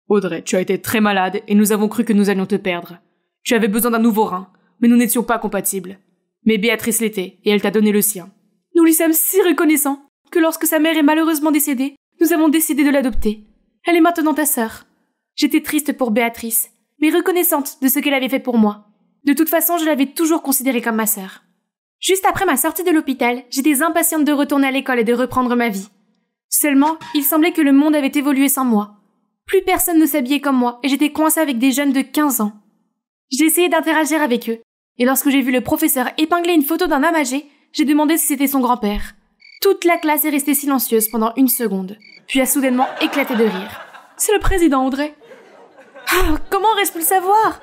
Audrey, tu as été très malade et nous avons cru que nous allions te perdre. Tu avais besoin d'un nouveau rein, mais nous n'étions pas compatibles. Mais Béatrice l'était et elle t'a donné le sien. Nous lui sommes si reconnaissants que lorsque sa mère est malheureusement décédée, nous avons décidé de l'adopter. Elle est maintenant ta sœur. J'étais triste pour Béatrice, mais reconnaissante de ce qu'elle avait fait pour moi. De toute façon, je l'avais toujours considérée comme ma sœur. Juste après ma sortie de l'hôpital, j'étais impatiente de retourner à l'école et de reprendre ma vie. Seulement, il semblait que le monde avait évolué sans moi. Plus personne ne s'habillait comme moi et j'étais coincée avec des jeunes de 15 ans. J'ai essayé d'interagir avec eux, et lorsque j'ai vu le professeur épingler une photo d'un homme âgé, j'ai demandé si c'était son grand-père. Toute la classe est restée silencieuse pendant 1 seconde. puis a soudainement éclaté de rire. C'est le président, Audrey. Ah, comment aurais-je pu le savoir?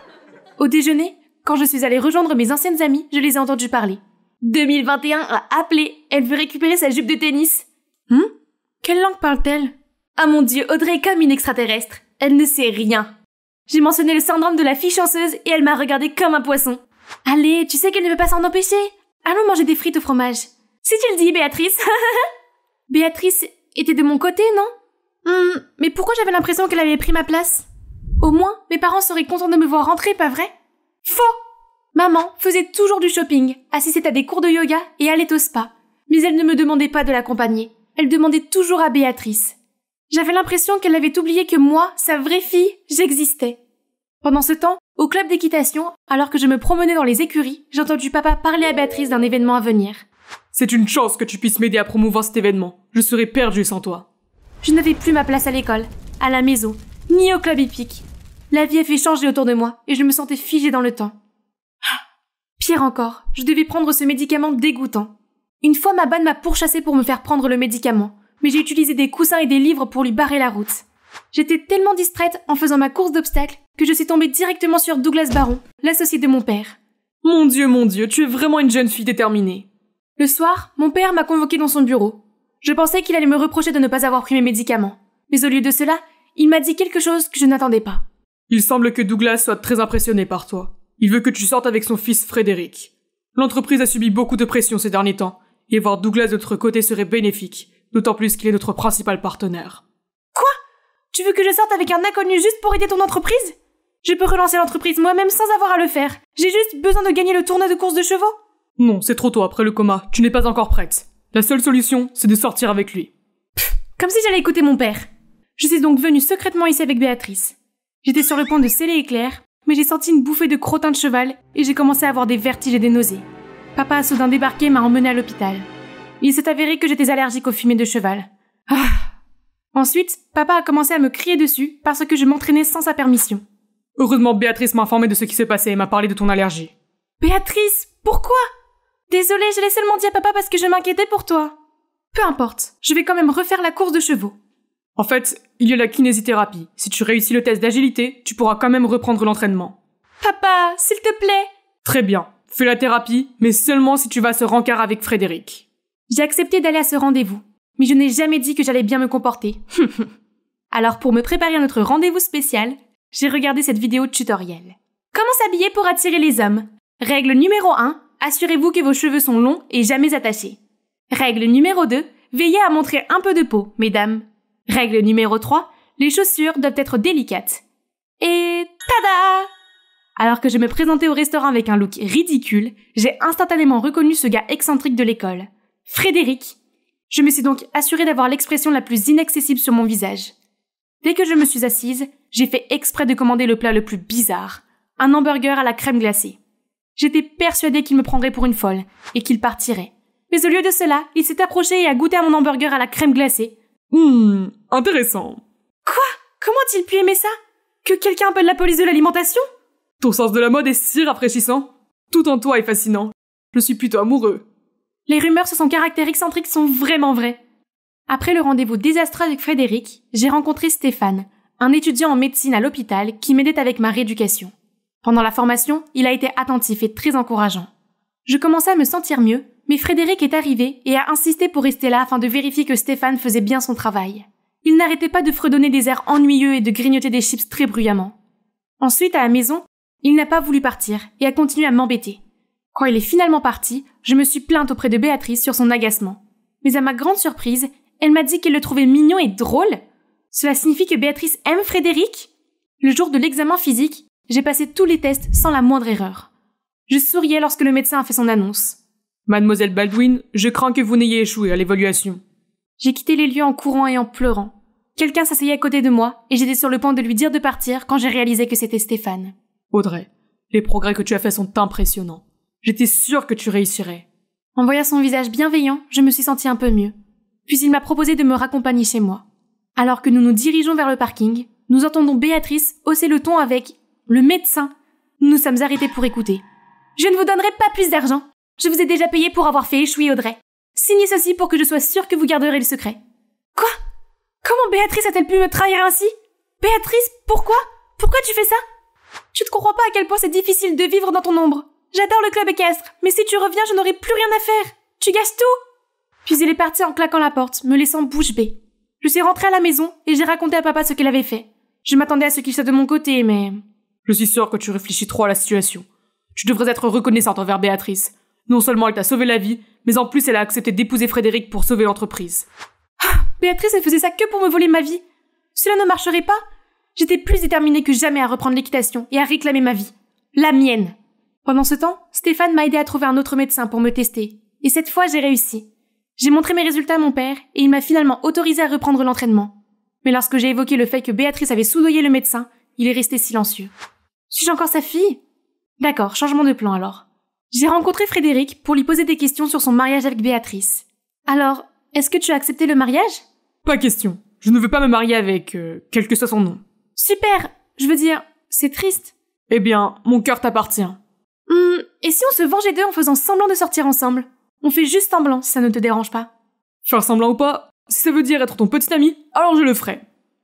Au déjeuner, quand je suis allée rejoindre mes anciennes amies, je les ai entendues parler. 2021 a appelé, elle veut récupérer sa jupe de tennis. Quelle langue parle-t-elle? Ah mon Dieu, Audrey est comme une extraterrestre. Elle ne sait rien. J'ai mentionné le syndrome de la fille chanceuse et elle m'a regardée comme un poisson. Allez, tu sais qu'elle ne peut pas s'en empêcher. Allons manger des frites au fromage. Si tu le dis, Béatrice. Béatrice était de mon côté, non? Mais pourquoi j'avais l'impression qu'elle avait pris ma place? Au moins, mes parents seraient contents de me voir rentrer, pas vrai? Faux! Maman faisait toujours du shopping, assistait à des cours de yoga et allait au spa. Mais elle ne me demandait pas de l'accompagner. Elle demandait toujours à Béatrice. J'avais l'impression qu'elle avait oublié que moi, sa vraie fille, j'existais. Pendant ce temps, au club d'équitation, alors que je me promenais dans les écuries, j'ai entendu papa parler à Béatrice d'un événement à venir. C'est une chance que tu puisses m'aider à promouvoir cet événement. Je serais perdue sans toi. Je n'avais plus ma place à l'école, à la maison, ni au club hippique. La vie a fait changer autour de moi et je me sentais figée dans le temps. Pire encore, je devais prendre ce médicament dégoûtant. Une fois, ma bonne m'a pourchassée pour me faire prendre le médicament, mais j'ai utilisé des coussins et des livres pour lui barrer la route. J'étais tellement distraite en faisant ma course d'obstacles que je suis tombée directement sur Douglas Baron, l'associé de mon père. Mon Dieu, tu es vraiment une jeune fille déterminée. Le soir, mon père m'a convoquée dans son bureau. Je pensais qu'il allait me reprocher de ne pas avoir pris mes médicaments. Mais au lieu de cela, il m'a dit quelque chose que je n'attendais pas. Il semble que Douglas soit très impressionné par toi. Il veut que tu sortes avec son fils Frédéric. L'entreprise a subi beaucoup de pression ces derniers temps, et voir Douglas de notre côté serait bénéfique, d'autant plus qu'il est notre principal partenaire. Quoi? Tu veux que je sorte avec un inconnu juste pour aider ton entreprise? Je peux relancer l'entreprise moi-même sans avoir à le faire. J'ai juste besoin de gagner le tournoi de course de chevaux. Non, c'est trop tôt après le coma, tu n'es pas encore prête. La seule solution, c'est de sortir avec lui. Comme si j'allais écouter mon père. Je suis donc venue secrètement ici avec Béatrice. J'étais sur le point de sceller éclair, mais j'ai senti une bouffée de crottin de cheval et j'ai commencé à avoir des vertiges et des nausées. Papa a soudain débarqué et m'a emmenée à l'hôpital. Il s'est avéré que j'étais allergique aux fumées de cheval. Ensuite, papa a commencé à me crier dessus parce que je m'entraînais sans sa permission. Heureusement, Béatrice m'a informé de ce qui s'est passé et m'a parlé de ton allergie. Béatrice, pourquoi? Désolée, je l'ai seulement dit à papa parce que je m'inquiétais pour toi. Peu importe, je vais quand même refaire la course de chevaux. En fait, il y a la kinésithérapie. Si tu réussis le test d'agilité, tu pourras quand même reprendre l'entraînement. Papa, s'il te plaît. Très bien. Fais la thérapie, mais seulement si tu vas à ce rencard avec Frédéric. J'ai accepté d'aller à ce rendez-vous, mais je n'ai jamais dit que j'allais bien me comporter. Alors pour me préparer à notre rendez-vous spécial, j'ai regardé cette vidéo tutoriel. Comment s'habiller pour attirer les hommes? Règle numéro 1, assurez-vous que vos cheveux sont longs et jamais attachés. Règle numéro 2, veillez à montrer un peu de peau, mesdames. Règle numéro 3, les chaussures doivent être délicates. Et tada! Alors que je me présentais au restaurant avec un look ridicule, j'ai instantanément reconnu ce gars excentrique de l'école. Frédéric. Je me suis donc assurée d'avoir l'expression la plus inaccessible sur mon visage. Dès que je me suis assise, j'ai fait exprès de commander le plat le plus bizarre, un hamburger à la crème glacée. J'étais persuadée qu'il me prendrait pour une folle et qu'il partirait. Mais au lieu de cela, il s'est approché et a goûté à mon hamburger à la crème glacée. Intéressant. Quoi? Comment a-t-il pu aimer ça? Que quelqu'un appelle la police de l'alimentation? Ton sens de la mode est si rafraîchissant. Tout en toi est fascinant. Je suis plutôt amoureux. Les rumeurs sur son caractère excentrique sont vraiment vraies. Après le rendez-vous désastreux avec Frédéric, j'ai rencontré Stéphane, un étudiant en médecine à l'hôpital qui m'aidait avec ma rééducation. Pendant la formation, il a été attentif et très encourageant. Je commençais à me sentir mieux, mais Frédéric est arrivé et a insisté pour rester là afin de vérifier que Stéphane faisait bien son travail. Il n'arrêtait pas de fredonner des airs ennuyeux et de grignoter des chips très bruyamment. Ensuite, à la maison, il n'a pas voulu partir et a continué à m'embêter. Quand il est finalement parti, je me suis plainte auprès de Béatrice sur son agacement. Mais à ma grande surprise, elle m'a dit qu'elle le trouvait mignon et drôle. Cela signifie que Béatrice aime Frédéric? Le jour de l'examen physique, j'ai passé tous les tests sans la moindre erreur. Je souriais lorsque le médecin a fait son annonce. Mademoiselle Baldwin, je crains que vous n'ayez échoué à l'évaluation. J'ai quitté les lieux en courant et en pleurant. Quelqu'un s'asseyait à côté de moi et j'étais sur le point de lui dire de partir quand j'ai réalisé que c'était Stéphane. Audrey, les progrès que tu as faits sont impressionnants. J'étais sûre que tu réussirais. En voyant son visage bienveillant, je me suis sentie un peu mieux. Puis il m'a proposé de me raccompagner chez moi. Alors que nous nous dirigeons vers le parking, nous entendons Béatrice hausser le ton avec le médecin. Nous nous sommes arrêtés pour écouter. Je ne vous donnerai pas plus d'argent. Je vous ai déjà payé pour avoir fait échouer Audrey. Signez ceci pour que je sois sûre que vous garderez le secret. Quoi? Comment Béatrice a-t-elle pu me trahir ainsi? Béatrice, pourquoi? Pourquoi tu fais ça? Tu ne comprends pas à quel point c'est difficile de vivre dans ton ombre. J'adore le club équestre, mais si tu reviens, je n'aurai plus rien à faire. Tu gâches tout. Puis il est parti en claquant la porte, me laissant bouche bée. Je suis rentrée à la maison et j'ai raconté à papa ce qu'il avait fait. Je m'attendais à ce qu'il soit de mon côté, mais... Je suis sûre que tu réfléchis trop à la situation. Tu devrais être reconnaissante envers Béatrice. Non seulement elle t'a sauvé la vie, mais en plus elle a accepté d'épouser Frédéric pour sauver l'entreprise. Béatrice, elle faisait ça que pour me voler ma vie. Cela ne marcherait pas. J'étais plus déterminée que jamais à reprendre l'équitation et à réclamer ma vie. La mienne. Pendant ce temps, Stéphane m'a aidé à trouver un autre médecin pour me tester. Et cette fois, j'ai réussi. J'ai montré mes résultats à mon père et il m'a finalement autorisé à reprendre l'entraînement. Mais lorsque j'ai évoqué le fait que Béatrice avait soudoyé le médecin, il est resté silencieux. Suis-je encore sa fille? D'accord, changement de plan alors. J'ai rencontré Frédéric pour lui poser des questions sur son mariage avec Béatrice. Alors, est-ce que tu as accepté le mariage? Pas question. Je ne veux pas me marier avec, quel que soit son nom. Super! Je veux dire, c'est triste. Eh bien, mon cœur t'appartient. Et si on se vengeait d'eux en faisant semblant de sortir ensemble? On fait juste semblant, si ça ne te dérange pas. Faire semblant ou pas, si ça veut dire être ton petit ami, alors je le ferai.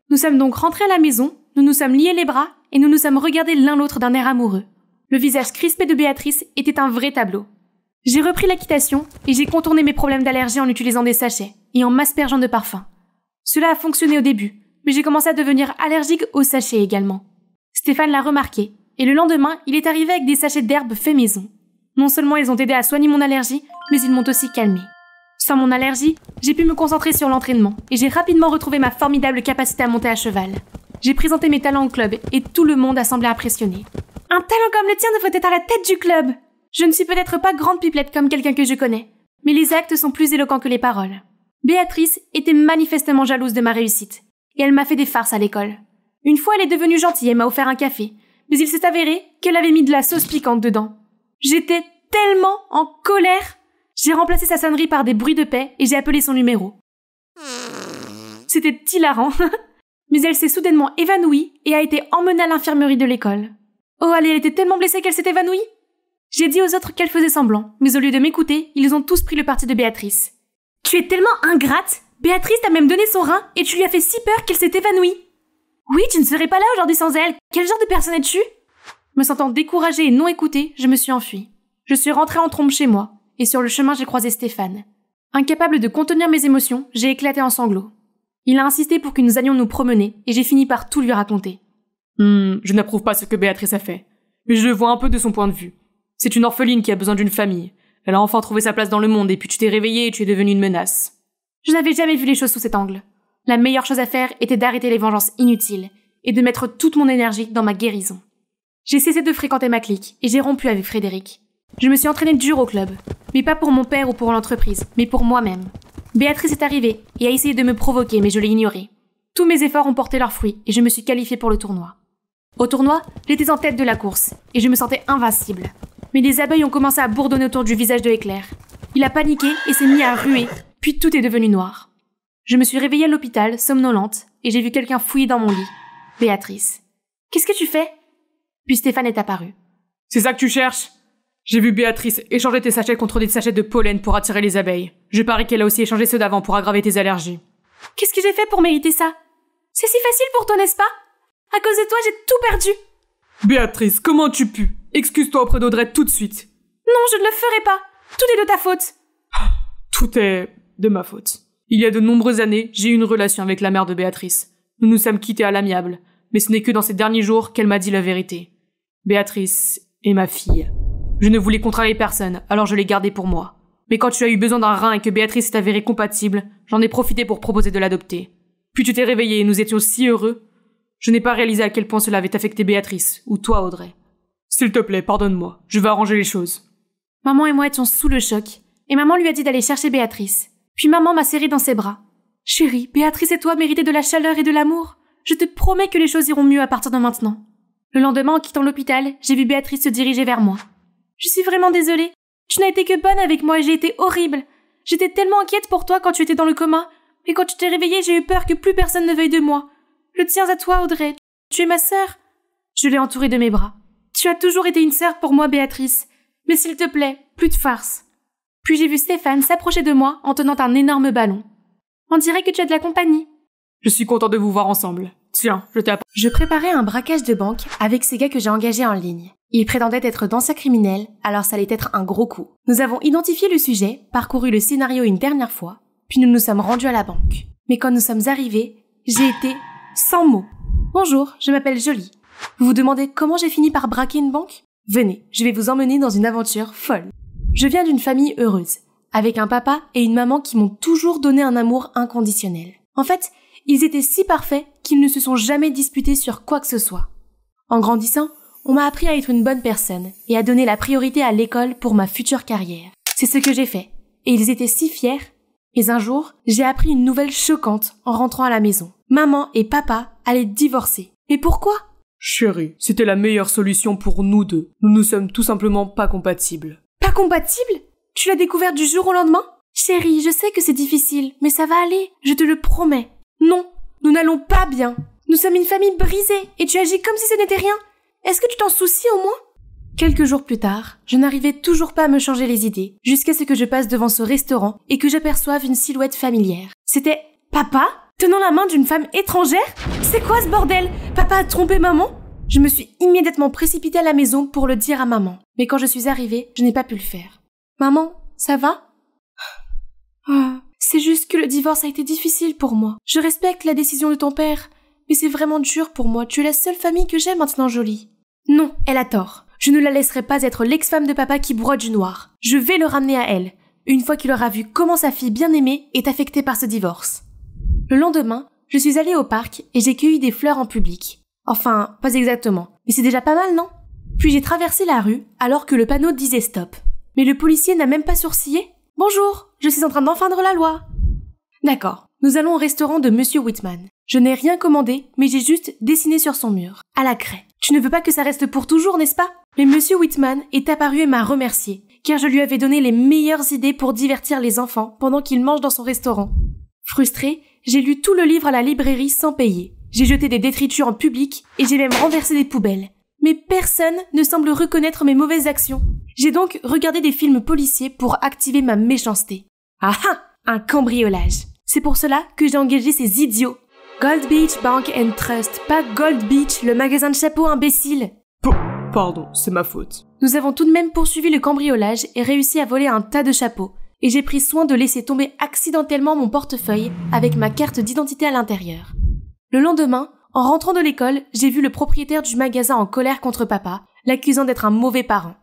Nous sommes donc rentrés à la maison, nous nous sommes liés les bras et nous nous sommes regardés l'un l'autre d'un air amoureux. Le visage crispé de Béatrice était un vrai tableau. J'ai repris l'équitation et j'ai contourné mes problèmes d'allergie en utilisant des sachets et en m'aspergeant de parfum. Cela a fonctionné au début, mais j'ai commencé à devenir allergique aux sachets également. Stéphane l'a remarqué, et le lendemain, il est arrivé avec des sachets d'herbes faits maison. Non seulement ils ont aidé à soigner mon allergie, mais ils m'ont aussi calmé. Sans mon allergie, j'ai pu me concentrer sur l'entraînement, et j'ai rapidement retrouvé ma formidable capacité à monter à cheval. J'ai présenté mes talents au club, et tout le monde a semblé impressionné. Un talent comme le tien devrait être à la tête du club! Je ne suis peut-être pas grande pipelette comme quelqu'un que je connais, mais les actes sont plus éloquents que les paroles. Béatrice était manifestement jalouse de ma réussite, et elle m'a fait des farces à l'école. Une fois, elle est devenue gentille et m'a offert un café, mais il s'est avéré qu'elle avait mis de la sauce piquante dedans. J'étais tellement en colère. J'ai remplacé sa sonnerie par des bruits de paix et j'ai appelé son numéro. C'était hilarant, mais elle s'est soudainement évanouie et a été emmenée à l'infirmerie de l'école. Oh, elle était tellement blessée qu'elle s'est évanouie. J'ai dit aux autres qu'elle faisait semblant, mais au lieu de m'écouter, ils ont tous pris le parti de Béatrice. Tu es tellement ingrate. Béatrice t'a même donné son rein et tu lui as fait si peur qu'elle s'est évanouie. Oui, tu ne serais pas là aujourd'hui sans elle. Quel genre de personne es-tu? Me sentant découragée et non écoutée, je me suis enfuie. Je suis rentrée en trombe chez moi, et sur le chemin j'ai croisé Stéphane. Incapable de contenir mes émotions, j'ai éclaté en sanglots. Il a insisté pour que nous allions nous promener, et j'ai fini par tout lui raconter. Je n'approuve pas ce que Béatrice a fait, mais je le vois un peu de son point de vue. C'est une orpheline qui a besoin d'une famille. Elle a enfin trouvé sa place dans le monde, et puis tu t'es réveillée et tu es devenue une menace. Je n'avais jamais vu les choses sous cet angle. La meilleure chose à faire était d'arrêter les vengeances inutiles, et de mettre toute mon énergie dans ma guérison. J'ai cessé de fréquenter ma clique, et j'ai rompu avec Frédéric. Je me suis entraînée dur au club, mais pas pour mon père ou pour l'entreprise, mais pour moi-même. Béatrice est arrivée, et a essayé de me provoquer, mais je l'ai ignorée. Tous mes efforts ont porté leurs fruits, et je me suis qualifiée pour le tournoi. Au tournoi, j'étais en tête de la course, et je me sentais invincible. Mais les abeilles ont commencé à bourdonner autour du visage de Éclair. Il a paniqué et s'est mis à ruer, puis tout est devenu noir. Je me suis réveillée à l'hôpital, somnolente, et j'ai vu quelqu'un fouiller dans mon lit. Béatrice. Qu'est-ce que tu fais? Puis Stéphane est apparu. C'est ça que tu cherches? J'ai vu Béatrice échanger tes sachets contre des sachets de pollen pour attirer les abeilles. Je parie qu'elle a aussi échangé ceux d'avant pour aggraver tes allergies. Qu'est-ce que j'ai fait pour mériter ça? C'est si facile pour toi, n'est-ce pas? À cause de toi, j'ai tout perdu. Béatrice, comment tu pues? Excuse-toi auprès d'Audrey tout de suite. Non, je ne le ferai pas. Tout est de ta faute. Tout est de ma faute. Il y a de nombreuses années, j'ai eu une relation avec la mère de Béatrice. Nous nous sommes quittés à l'amiable, mais ce n'est que dans ces derniers jours qu'elle m'a dit la vérité. Béatrice est ma fille. Je ne voulais contrarier personne, alors je l'ai gardée pour moi. Mais quand tu as eu besoin d'un rein et que Béatrice s'est avérée compatible, j'en ai profité pour proposer de l'adopter. Puis tu t'es réveillée et nous étions si heureux. Je n'ai pas réalisé à quel point cela avait affecté Béatrice, ou toi, Audrey. S'il te plaît, pardonne-moi. Je vais arranger les choses. Maman et moi étions sous le choc, et maman lui a dit d'aller chercher Béatrice. Puis maman m'a serré dans ses bras. Chérie, Béatrice et toi méritez de la chaleur et de l'amour. Je te promets que les choses iront mieux à partir de maintenant. Le lendemain, en quittant l'hôpital, j'ai vu Béatrice se diriger vers moi. Je suis vraiment désolée. Tu n'as été que bonne avec moi et j'ai été horrible. J'étais tellement inquiète pour toi quand tu étais dans le coma, mais quand tu t'es réveillée, j'ai eu peur que plus personne ne veuille de moi. Je tiens à toi, Audrey. Tu es ma sœur. Je l'ai entourée de mes bras. Tu as toujours été une sœur pour moi, Béatrice. Mais s'il te plaît, plus de farce. Puis j'ai vu Stéphane s'approcher de moi en tenant un énorme ballon. On dirait que tu as de la compagnie. Je suis content de vous voir ensemble. Tiens, je t'ai apporté. Je préparais un braquage de banque avec ces gars que j'ai engagés en ligne. Ils prétendaient être d'anciens criminels, alors ça allait être un gros coup. Nous avons identifié le sujet, parcouru le scénario une dernière fois, puis nous nous sommes rendus à la banque. Mais quand nous sommes arrivés, j'ai été sans mots. Bonjour, je m'appelle Jolie. Vous vous demandez comment j'ai fini par braquer une banque? Venez, je vais vous emmener dans une aventure folle. Je viens d'une famille heureuse, avec un papa et une maman qui m'ont toujours donné un amour inconditionnel. En fait, ils étaient si parfaits qu'ils ne se sont jamais disputés sur quoi que ce soit. En grandissant, on m'a appris à être une bonne personne et à donner la priorité à l'école pour ma future carrière. C'est ce que j'ai fait, et ils étaient si fiers. Mais un jour, j'ai appris une nouvelle choquante en rentrant à la maison. Maman et papa allaient divorcer. Et pourquoi? Chérie, c'était la meilleure solution pour nous deux. Nous ne sommes tout simplement pas compatibles. Pas compatible? Tu l'as découvert du jour au lendemain? Chérie, je sais que c'est difficile, mais ça va aller, je te le promets. Non, nous n'allons pas bien. Nous sommes une famille brisée, et tu agis comme si ce n'était rien. Est-ce que tu t'en soucies au moins? Quelques jours plus tard, je n'arrivais toujours pas à me changer les idées, jusqu'à ce que je passe devant ce restaurant et que j'aperçoive une silhouette familière. C'était papa, tenant la main d'une femme étrangère? C'est quoi ce bordel? Papa a trompé maman? Je me suis immédiatement précipitée à la maison pour le dire à maman. Mais quand je suis arrivée, je n'ai pas pu le faire. Maman, ça va? C'est juste que le divorce a été difficile pour moi. Je respecte la décision de ton père, mais c'est vraiment dur pour moi. Tu es la seule famille que j'ai maintenant, Jolie. Non, elle a tort. Je ne la laisserai pas être l'ex-femme de papa qui broie du noir. Je vais le ramener à elle, une fois qu'il aura vu comment sa fille bien-aimée est affectée par ce divorce. Le lendemain, je suis allée au parc et j'ai cueilli des fleurs en public. Enfin, pas exactement, mais c'est déjà pas mal, non? Puis j'ai traversé la rue alors que le panneau disait stop. Mais le policier n'a même pas sourcillé. Bonjour, je suis en train d'enfreindre la loi. D'accord, nous allons au restaurant de Monsieur Whitman. Je n'ai rien commandé, mais j'ai juste dessiné sur son mur, à la craie. Tu ne veux pas que ça reste pour toujours, n'est-ce pas? Mais Monsieur Whitman est apparu et m'a remercié, car je lui avais donné les meilleures idées pour divertir les enfants pendant qu'ils mangent dans son restaurant. Frustrée, j'ai lu tout le livre à la librairie sans payer. J'ai jeté des détritus en public et j'ai même renversé des poubelles. Mais personne ne semble reconnaître mes mauvaises actions. J'ai donc regardé des films policiers pour activer ma méchanceté. Ah ah! Un cambriolage. C'est pour cela que j'ai engagé ces idiots. Gold Beach Bank and Trust, pas Gold Beach, le magasin de chapeaux, imbécile. Pardon, c'est ma faute. Nous avons tout de même poursuivi le cambriolage et réussi à voler un tas de chapeaux. Et j'ai pris soin de laisser tomber accidentellement mon portefeuille avec ma carte d'identité à l'intérieur. Le lendemain, en rentrant de l'école, j'ai vu le propriétaire du magasin en colère contre papa, l'accusant d'être un mauvais parent.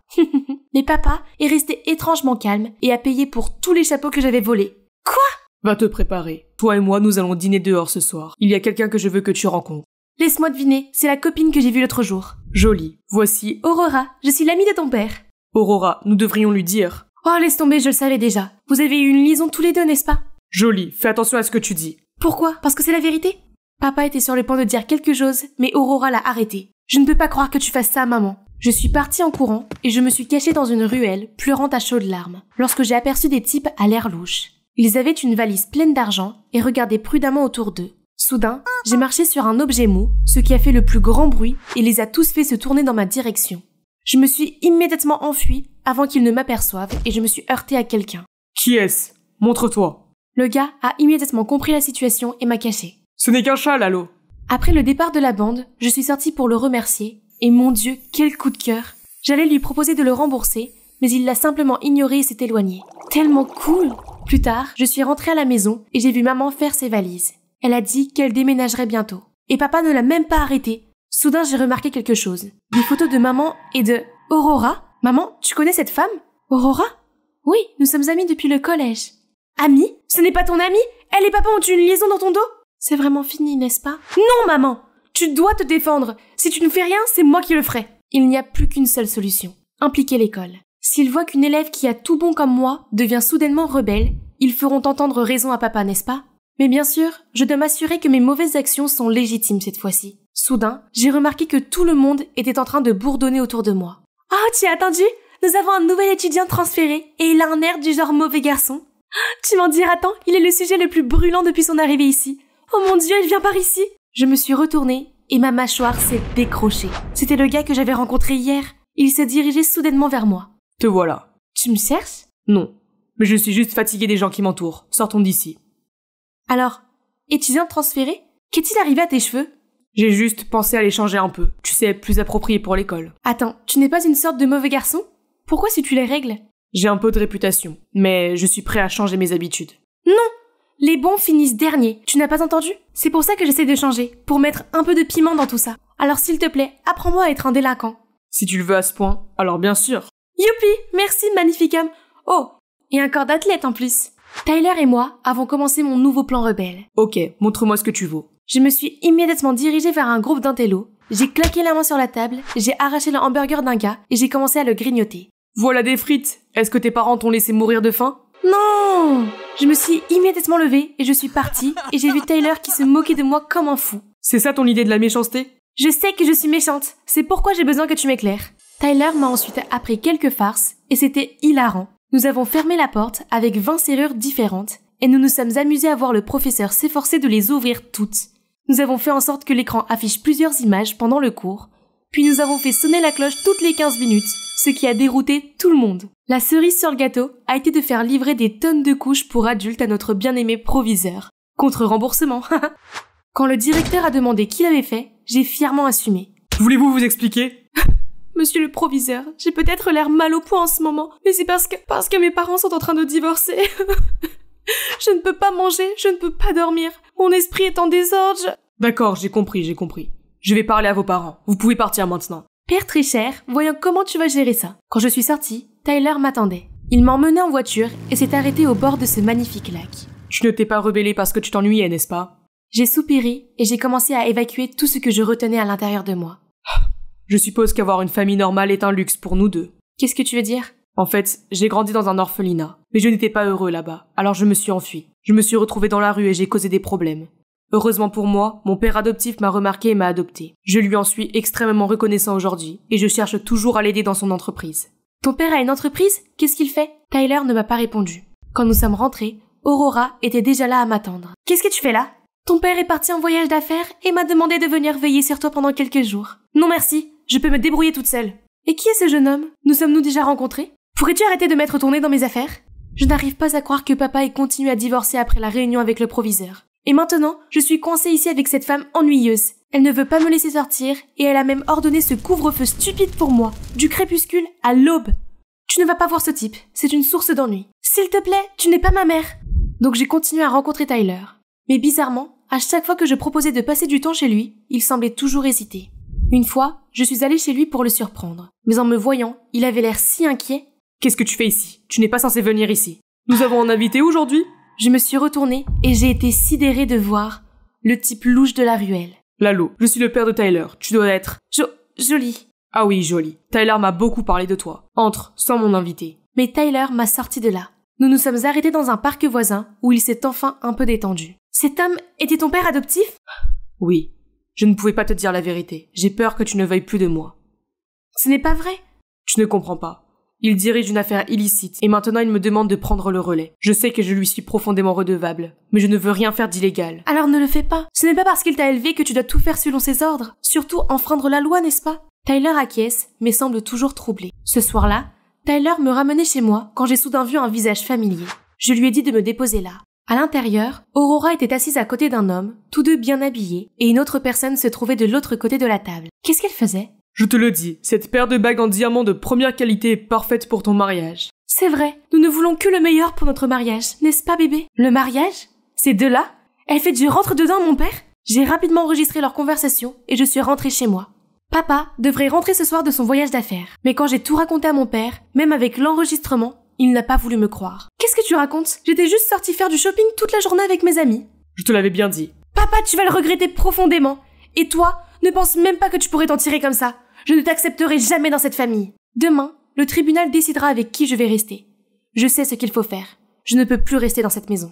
Mais papa est resté étrangement calme et a payé pour tous les chapeaux que j'avais volés. Quoi? Va te préparer. Toi et moi, nous allons dîner dehors ce soir. Il y a quelqu'un que je veux que tu rencontres. Laisse-moi deviner, c'est la copine que j'ai vue l'autre jour. Jolie, voici Aurora, je suis l'amie de ton père. Aurora, nous devrions lui dire. Oh, laisse tomber, je le savais déjà. Vous avez eu une liaison tous les deux, n'est-ce pas? Jolie, fais attention à ce que tu dis. Pourquoi? Parce que c'est la vérité? Papa était sur le point de dire quelque chose, mais Aurora l'a arrêté. Je ne peux pas croire que tu fasses ça à maman. Je suis partie en courant et je me suis cachée dans une ruelle, pleurant à chaudes larmes, lorsque j'ai aperçu des types à l'air louche. Ils avaient une valise pleine d'argent et regardaient prudemment autour d'eux. Soudain, j'ai marché sur un objet mou, ce qui a fait le plus grand bruit et les a tous fait se tourner dans ma direction. Je me suis immédiatement enfuie avant qu'ils ne m'aperçoivent et je me suis heurtée à quelqu'un. Qui est-ce? Montre-toi. Le gars a immédiatement compris la situation et m'a cachée. Ce n'est qu'un chat, Lalo. Après le départ de la bande, je suis sortie pour le remercier et mon Dieu, quel coup de cœur. J'allais lui proposer de le rembourser, mais il l'a simplement ignoré et s'est éloigné. Tellement cool! Plus tard, je suis rentrée à la maison et j'ai vu maman faire ses valises. Elle a dit qu'elle déménagerait bientôt. Et papa ne l'a même pas arrêté. Soudain, j'ai remarqué quelque chose. Des photos de maman et de Aurora. Maman, tu connais cette femme? Aurora? Oui, nous sommes amis depuis le collège. Amis? Ce n'est pas ton amie? Elle et papa ont eu une liaison dans ton dos? C'est vraiment fini, n'est-ce pas? Non, maman! Tu dois te défendre. Si tu ne fais rien, c'est moi qui le ferai. Il n'y a plus qu'une seule solution. Impliquer l'école. S'ils voient qu'une élève qui a tout bon comme moi devient soudainement rebelle, ils feront entendre raison à papa, n'est-ce pas? Mais bien sûr, je dois m'assurer que mes mauvaises actions sont légitimes cette fois-ci. Soudain, j'ai remarqué que tout le monde était en train de bourdonner autour de moi. Oh, tu as attendu? Nous avons un nouvel étudiant transféré et il a un air du genre mauvais garçon. Tu m'en diras tant, il est le sujet le plus brûlant depuis son arrivée ici. Oh mon Dieu, il vient par ici! Je me suis retournée et ma mâchoire s'est décrochée. C'était le gars que j'avais rencontré hier. Il se dirigeait soudainement vers moi. Te voilà. Tu me cherches? Non, mais je suis juste fatiguée des gens qui m'entourent. Sortons d'ici. Alors, étudiant transféré? Qu'est-il arrivé à tes cheveux? J'ai juste pensé à les changer un peu. Tu sais, plus approprié pour l'école. Attends, tu n'es pas une sorte de mauvais garçon? Pourquoi si tu les règles? J'ai un peu de réputation, mais je suis prêt à changer mes habitudes. Non! Les bons finissent derniers, tu n'as pas entendu? C'est pour ça que j'essaie de changer, pour mettre un peu de piment dans tout ça. Alors s'il te plaît, apprends-moi à être un délinquant. Si tu le veux à ce point, alors bien sûr. Youpi! Merci, magnificum! Oh! Et un corps d'athlète en plus. Tyler et moi avons commencé mon nouveau plan rebelle. Ok, montre-moi ce que tu vaux. Je me suis immédiatement dirigée vers un groupe d'intellos, j'ai claqué la main sur la table, j'ai arraché le hamburger d'un gars et j'ai commencé à le grignoter. Voilà des frites! Est-ce que tes parents t'ont laissé mourir de faim? Non! Je me suis immédiatement levée et je suis partie et j'ai vu Tyler qui se moquait de moi comme un fou. C'est ça ton idée de la méchanceté? Je sais que je suis méchante, c'est pourquoi j'ai besoin que tu m'éclaires. Tyler m'a ensuite appris quelques farces et c'était hilarant. Nous avons fermé la porte avec 20 serrures différentes et nous nous sommes amusés à voir le professeur s'efforcer de les ouvrir toutes. Nous avons fait en sorte que l'écran affiche plusieurs images pendant le cours, puis nous avons fait sonner la cloche toutes les 15 minutes, ce qui a dérouté tout le monde. La cerise sur le gâteau a été de faire livrer des tonnes de couches pour adultes à notre bien-aimé proviseur. Contre remboursement. Quand le directeur a demandé qui l'avait fait, j'ai fièrement assumé. Voulez-vous vous expliquer? Monsieur le proviseur, j'ai peut-être l'air mal au point en ce moment, mais c'est parce que mes parents sont en train de divorcer. Je ne peux pas manger, je ne peux pas dormir. Mon esprit est en désordre. D'accord, j'ai compris. Je vais parler à vos parents. Vous pouvez partir maintenant. Père très cher, voyons comment tu vas gérer ça. Quand je suis sortie, Tyler m'attendait. Il m'emmenait en voiture et s'est arrêté au bord de ce magnifique lac. Tu ne t'es pas rebellé parce que tu t'ennuyais, n'est-ce pas? J'ai soupiré et j'ai commencé à évacuer tout ce que je retenais à l'intérieur de moi. Je suppose qu'avoir une famille normale est un luxe pour nous deux. Qu'est-ce que tu veux dire? En fait, j'ai grandi dans un orphelinat, mais je n'étais pas heureux là-bas, alors je me suis enfui. Je me suis retrouvé dans la rue et j'ai causé des problèmes. Heureusement pour moi, mon père adoptif m'a remarqué et m'a adopté. Je lui en suis extrêmement reconnaissant aujourd'hui et je cherche toujours à l'aider dans son entreprise. Ton père a une entreprise? Qu'est-ce qu'il fait? Tyler ne m'a pas répondu. Quand nous sommes rentrés, Aurora était déjà là à m'attendre. Qu'est-ce que tu fais là? Ton père est parti en voyage d'affaires et m'a demandé de venir veiller sur toi pendant quelques jours. Non merci, je peux me débrouiller toute seule. Et qui est ce jeune homme? Nous sommes-nous déjà rencontrés? Pourrais-tu arrêter de mettre ton nez dans mes affaires? Je n'arrive pas à croire que papa ait continué à divorcer après la réunion avec le proviseur. Et maintenant, je suis coincée ici avec cette femme ennuyeuse. Elle ne veut pas me laisser sortir et elle a même ordonné ce couvre-feu stupide pour moi, du crépuscule à l'aube. Tu ne vas pas voir ce type, c'est une source d'ennui. S'il te plaît, tu n'es pas ma mère. Donc j'ai continué à rencontrer Tyler. Mais bizarrement, à chaque fois que je proposais de passer du temps chez lui, il semblait toujours hésiter. Une fois, je suis allée chez lui pour le surprendre. Mais en me voyant, il avait l'air si inquiet. Qu'est-ce que tu fais ici? Tu n'es pas censé venir ici. Nous avons un invité aujourd'hui? Je me suis retournée et j'ai été sidérée de voir le type louche de la ruelle. Lalo, je suis le père de Tyler. Tu dois être... Jolie. Ah oui, jolie. Tyler m'a beaucoup parlé de toi. Entre, sans mon invité. Mais Tyler m'a sorti de là. Nous nous sommes arrêtés dans un parc voisin où il s'est enfin un peu détendu. Cet homme était ton père adoptif? Oui. Je ne pouvais pas te dire la vérité. J'ai peur que tu ne veuilles plus de moi. Ce n'est pas vrai. Tu ne comprends pas. Il dirige une affaire illicite et maintenant il me demande de prendre le relais. Je sais que je lui suis profondément redevable, mais je ne veux rien faire d'illégal. Alors ne le fais pas. Ce n'est pas parce qu'il t'a élevé que tu dois tout faire selon ses ordres. Surtout enfreindre la loi, n'est-ce pas? Tyler acquiesce, mais semble toujours troublé. Ce soir-là, Tyler me ramenait chez moi quand j'ai soudain vu un visage familier. Je lui ai dit de me déposer là. À l'intérieur, Aurora était assise à côté d'un homme, tous deux bien habillés, et une autre personne se trouvait de l'autre côté de la table. Qu'est-ce qu'elle faisait? Je te le dis, cette paire de bagues en diamant de première qualité est parfaite pour ton mariage. C'est vrai, nous ne voulons que le meilleur pour notre mariage, n'est-ce pas bébé? Le mariage? Ces deux-là? Elle fait du rentre-dedans, mon père? J'ai rapidement enregistré leur conversation et je suis rentrée chez moi. Papa devrait rentrer ce soir de son voyage d'affaires. Mais quand j'ai tout raconté à mon père, même avec l'enregistrement, il n'a pas voulu me croire. Qu'est-ce que tu racontes? J'étais juste sortie faire du shopping toute la journée avec mes amis. Je te l'avais bien dit. Papa, tu vas le regretter profondément. Et toi, ne pense même pas que tu pourrais t'en tirer comme ça. Je ne t'accepterai jamais dans cette famille. Demain, le tribunal décidera avec qui je vais rester. Je sais ce qu'il faut faire. Je ne peux plus rester dans cette maison.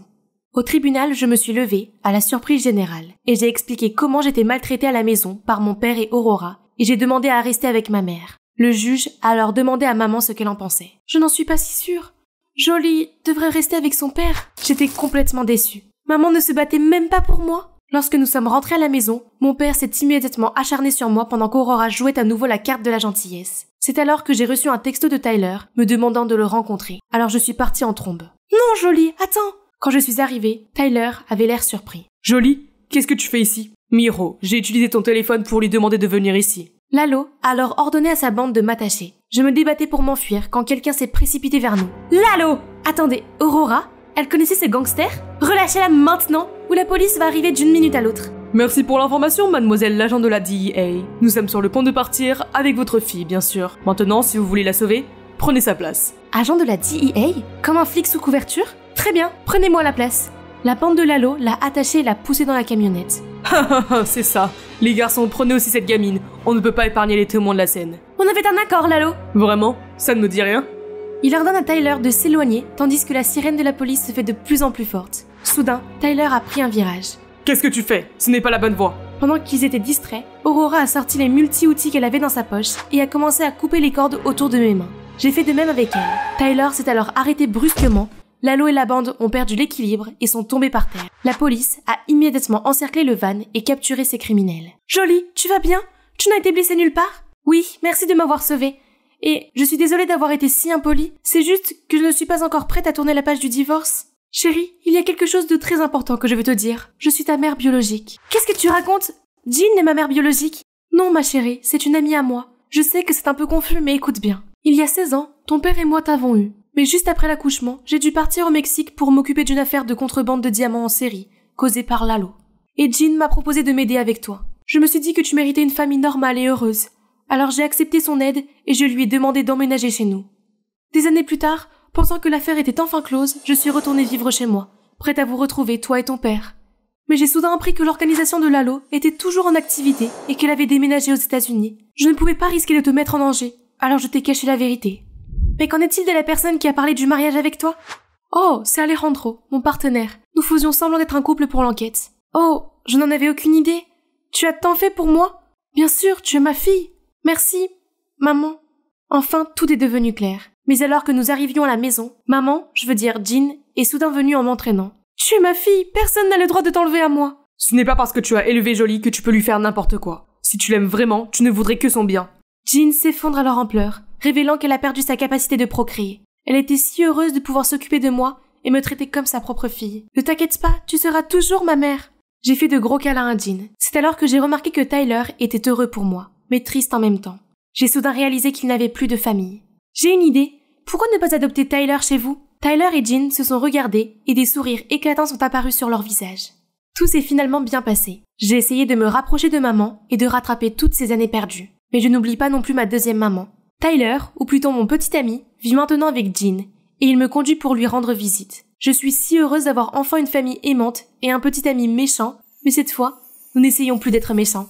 Au tribunal, je me suis levée, à la surprise générale, et j'ai expliqué comment j'étais maltraitée à la maison par mon père et Aurora, et j'ai demandé à rester avec ma mère. Le juge a alors demandé à maman ce qu'elle en pensait. Je n'en suis pas si sûre. Jolie devrait rester avec son père. J'étais complètement déçue. Maman ne se battait même pas pour moi. Lorsque nous sommes rentrés à la maison, mon père s'est immédiatement acharné sur moi pendant qu'Aurora jouait à nouveau la carte de la gentillesse. C'est alors que j'ai reçu un texto de Tyler me demandant de le rencontrer. Alors je suis partie en trombe. Non, Jolie, attends! Quand je suis arrivée, Tyler avait l'air surpris. Jolie, qu'est-ce que tu fais ici? Miho, j'ai utilisé ton téléphone pour lui demander de venir ici. Lalo a alors ordonné à sa bande de m'attacher. Je me débattais pour m'enfuir quand quelqu'un s'est précipité vers nous. Lalo! Attendez, Aurora? Elle connaissait ces gangsters? Relâchez-la maintenant ou la police va arriver d'une minute à l'autre. Merci pour l'information, mademoiselle l'agent de la DEA. Nous sommes sur le point de partir, avec votre fille, bien sûr. Maintenant, si vous voulez la sauver, prenez sa place. Agent de la DEA? Comme un flic sous couverture? Très bien, prenez-moi la place. La bande de Lalo l'a attachée et l'a poussée dans la camionnette. C'est ça. Les garçons, prenez aussi cette gamine. On ne peut pas épargner les témoins de la scène. On avait un accord, Lalo. Vraiment? Ça ne me dit rien? Il ordonne à Tyler de s'éloigner, tandis que la sirène de la police se fait de plus en plus forte. Soudain, Tyler a pris un virage. Qu'est-ce que tu fais? Ce n'est pas la bonne voie. Pendant qu'ils étaient distraits, Aurora a sorti les multi-outils qu'elle avait dans sa poche et a commencé à couper les cordes autour de mes mains. J'ai fait de même avec elle. Tyler s'est alors arrêté brusquement. Lalo et la bande ont perdu l'équilibre et sont tombés par terre. La police a immédiatement encerclé le van et capturé ces criminels. Jolie, tu vas bien? Tu n'as été blessée nulle part? Oui, merci de m'avoir sauvée. Et je suis désolée d'avoir été si impolie. C'est juste que je ne suis pas encore prête à tourner la page du divorce. Chérie, il y a quelque chose de très important que je veux te dire. Je suis ta mère biologique. Qu'est-ce que tu racontes? Jean est ma mère biologique. Non, ma chérie, c'est une amie à moi. Je sais que c'est un peu confus, mais écoute bien. Il y a 16 ans, ton père et moi t'avons eu. Mais juste après l'accouchement, j'ai dû partir au Mexique pour m'occuper d'une affaire de contrebande de diamants en série, causée par Lalo. Et Jean m'a proposé de m'aider avec toi. Je me suis dit que tu méritais une famille normale et heureuse. Alors j'ai accepté son aide et je lui ai demandé d'emménager chez nous. Des années plus tard, pensant que l'affaire était enfin close, je suis retournée vivre chez moi, prête à vous retrouver, toi et ton père. Mais j'ai soudain appris que l'organisation de Lalo était toujours en activité et qu'elle avait déménagé aux États-Unis. Je ne pouvais pas risquer de te mettre en danger, alors je t'ai caché la vérité. Mais qu'en est-il de la personne qui a parlé du mariage avec toi? Oh, c'est Alejandro, mon partenaire. Nous faisions semblant d'être un couple pour l'enquête. Oh, je n'en avais aucune idée. Tu as tant fait pour moi? Bien sûr, tu es ma fille. Merci, maman. Enfin, tout est devenu clair. Mais alors que nous arrivions à la maison, maman, je veux dire Jean, est soudain venue en m'entraînant. Tu es ma fille, personne n'a le droit de t'enlever à moi. Ce n'est pas parce que tu as élevé Jolie que tu peux lui faire n'importe quoi. Si tu l'aimes vraiment, tu ne voudrais que son bien. Jean s'effondre alors en pleurs, révélant qu'elle a perdu sa capacité de procréer. Elle était si heureuse de pouvoir s'occuper de moi et me traiter comme sa propre fille. Ne t'inquiète pas, tu seras toujours ma mère. J'ai fait de gros câlins à Jean. C'est alors que j'ai remarqué que Tyler était heureux pour moi, mais triste en même temps. J'ai soudain réalisé qu'il n'avait plus de famille. J'ai une idée. Pourquoi ne pas adopter Tyler chez vous? Tyler et Jean se sont regardés et des sourires éclatants sont apparus sur leurs visages. Tout s'est finalement bien passé. J'ai essayé de me rapprocher de maman et de rattraper toutes ces années perdues. Mais je n'oublie pas non plus ma deuxième maman. Tyler, ou plutôt mon petit ami, vit maintenant avec Jean, et il me conduit pour lui rendre visite. Je suis si heureuse d'avoir enfin une famille aimante et un petit ami méchant, mais cette fois, nous n'essayons plus d'être méchants.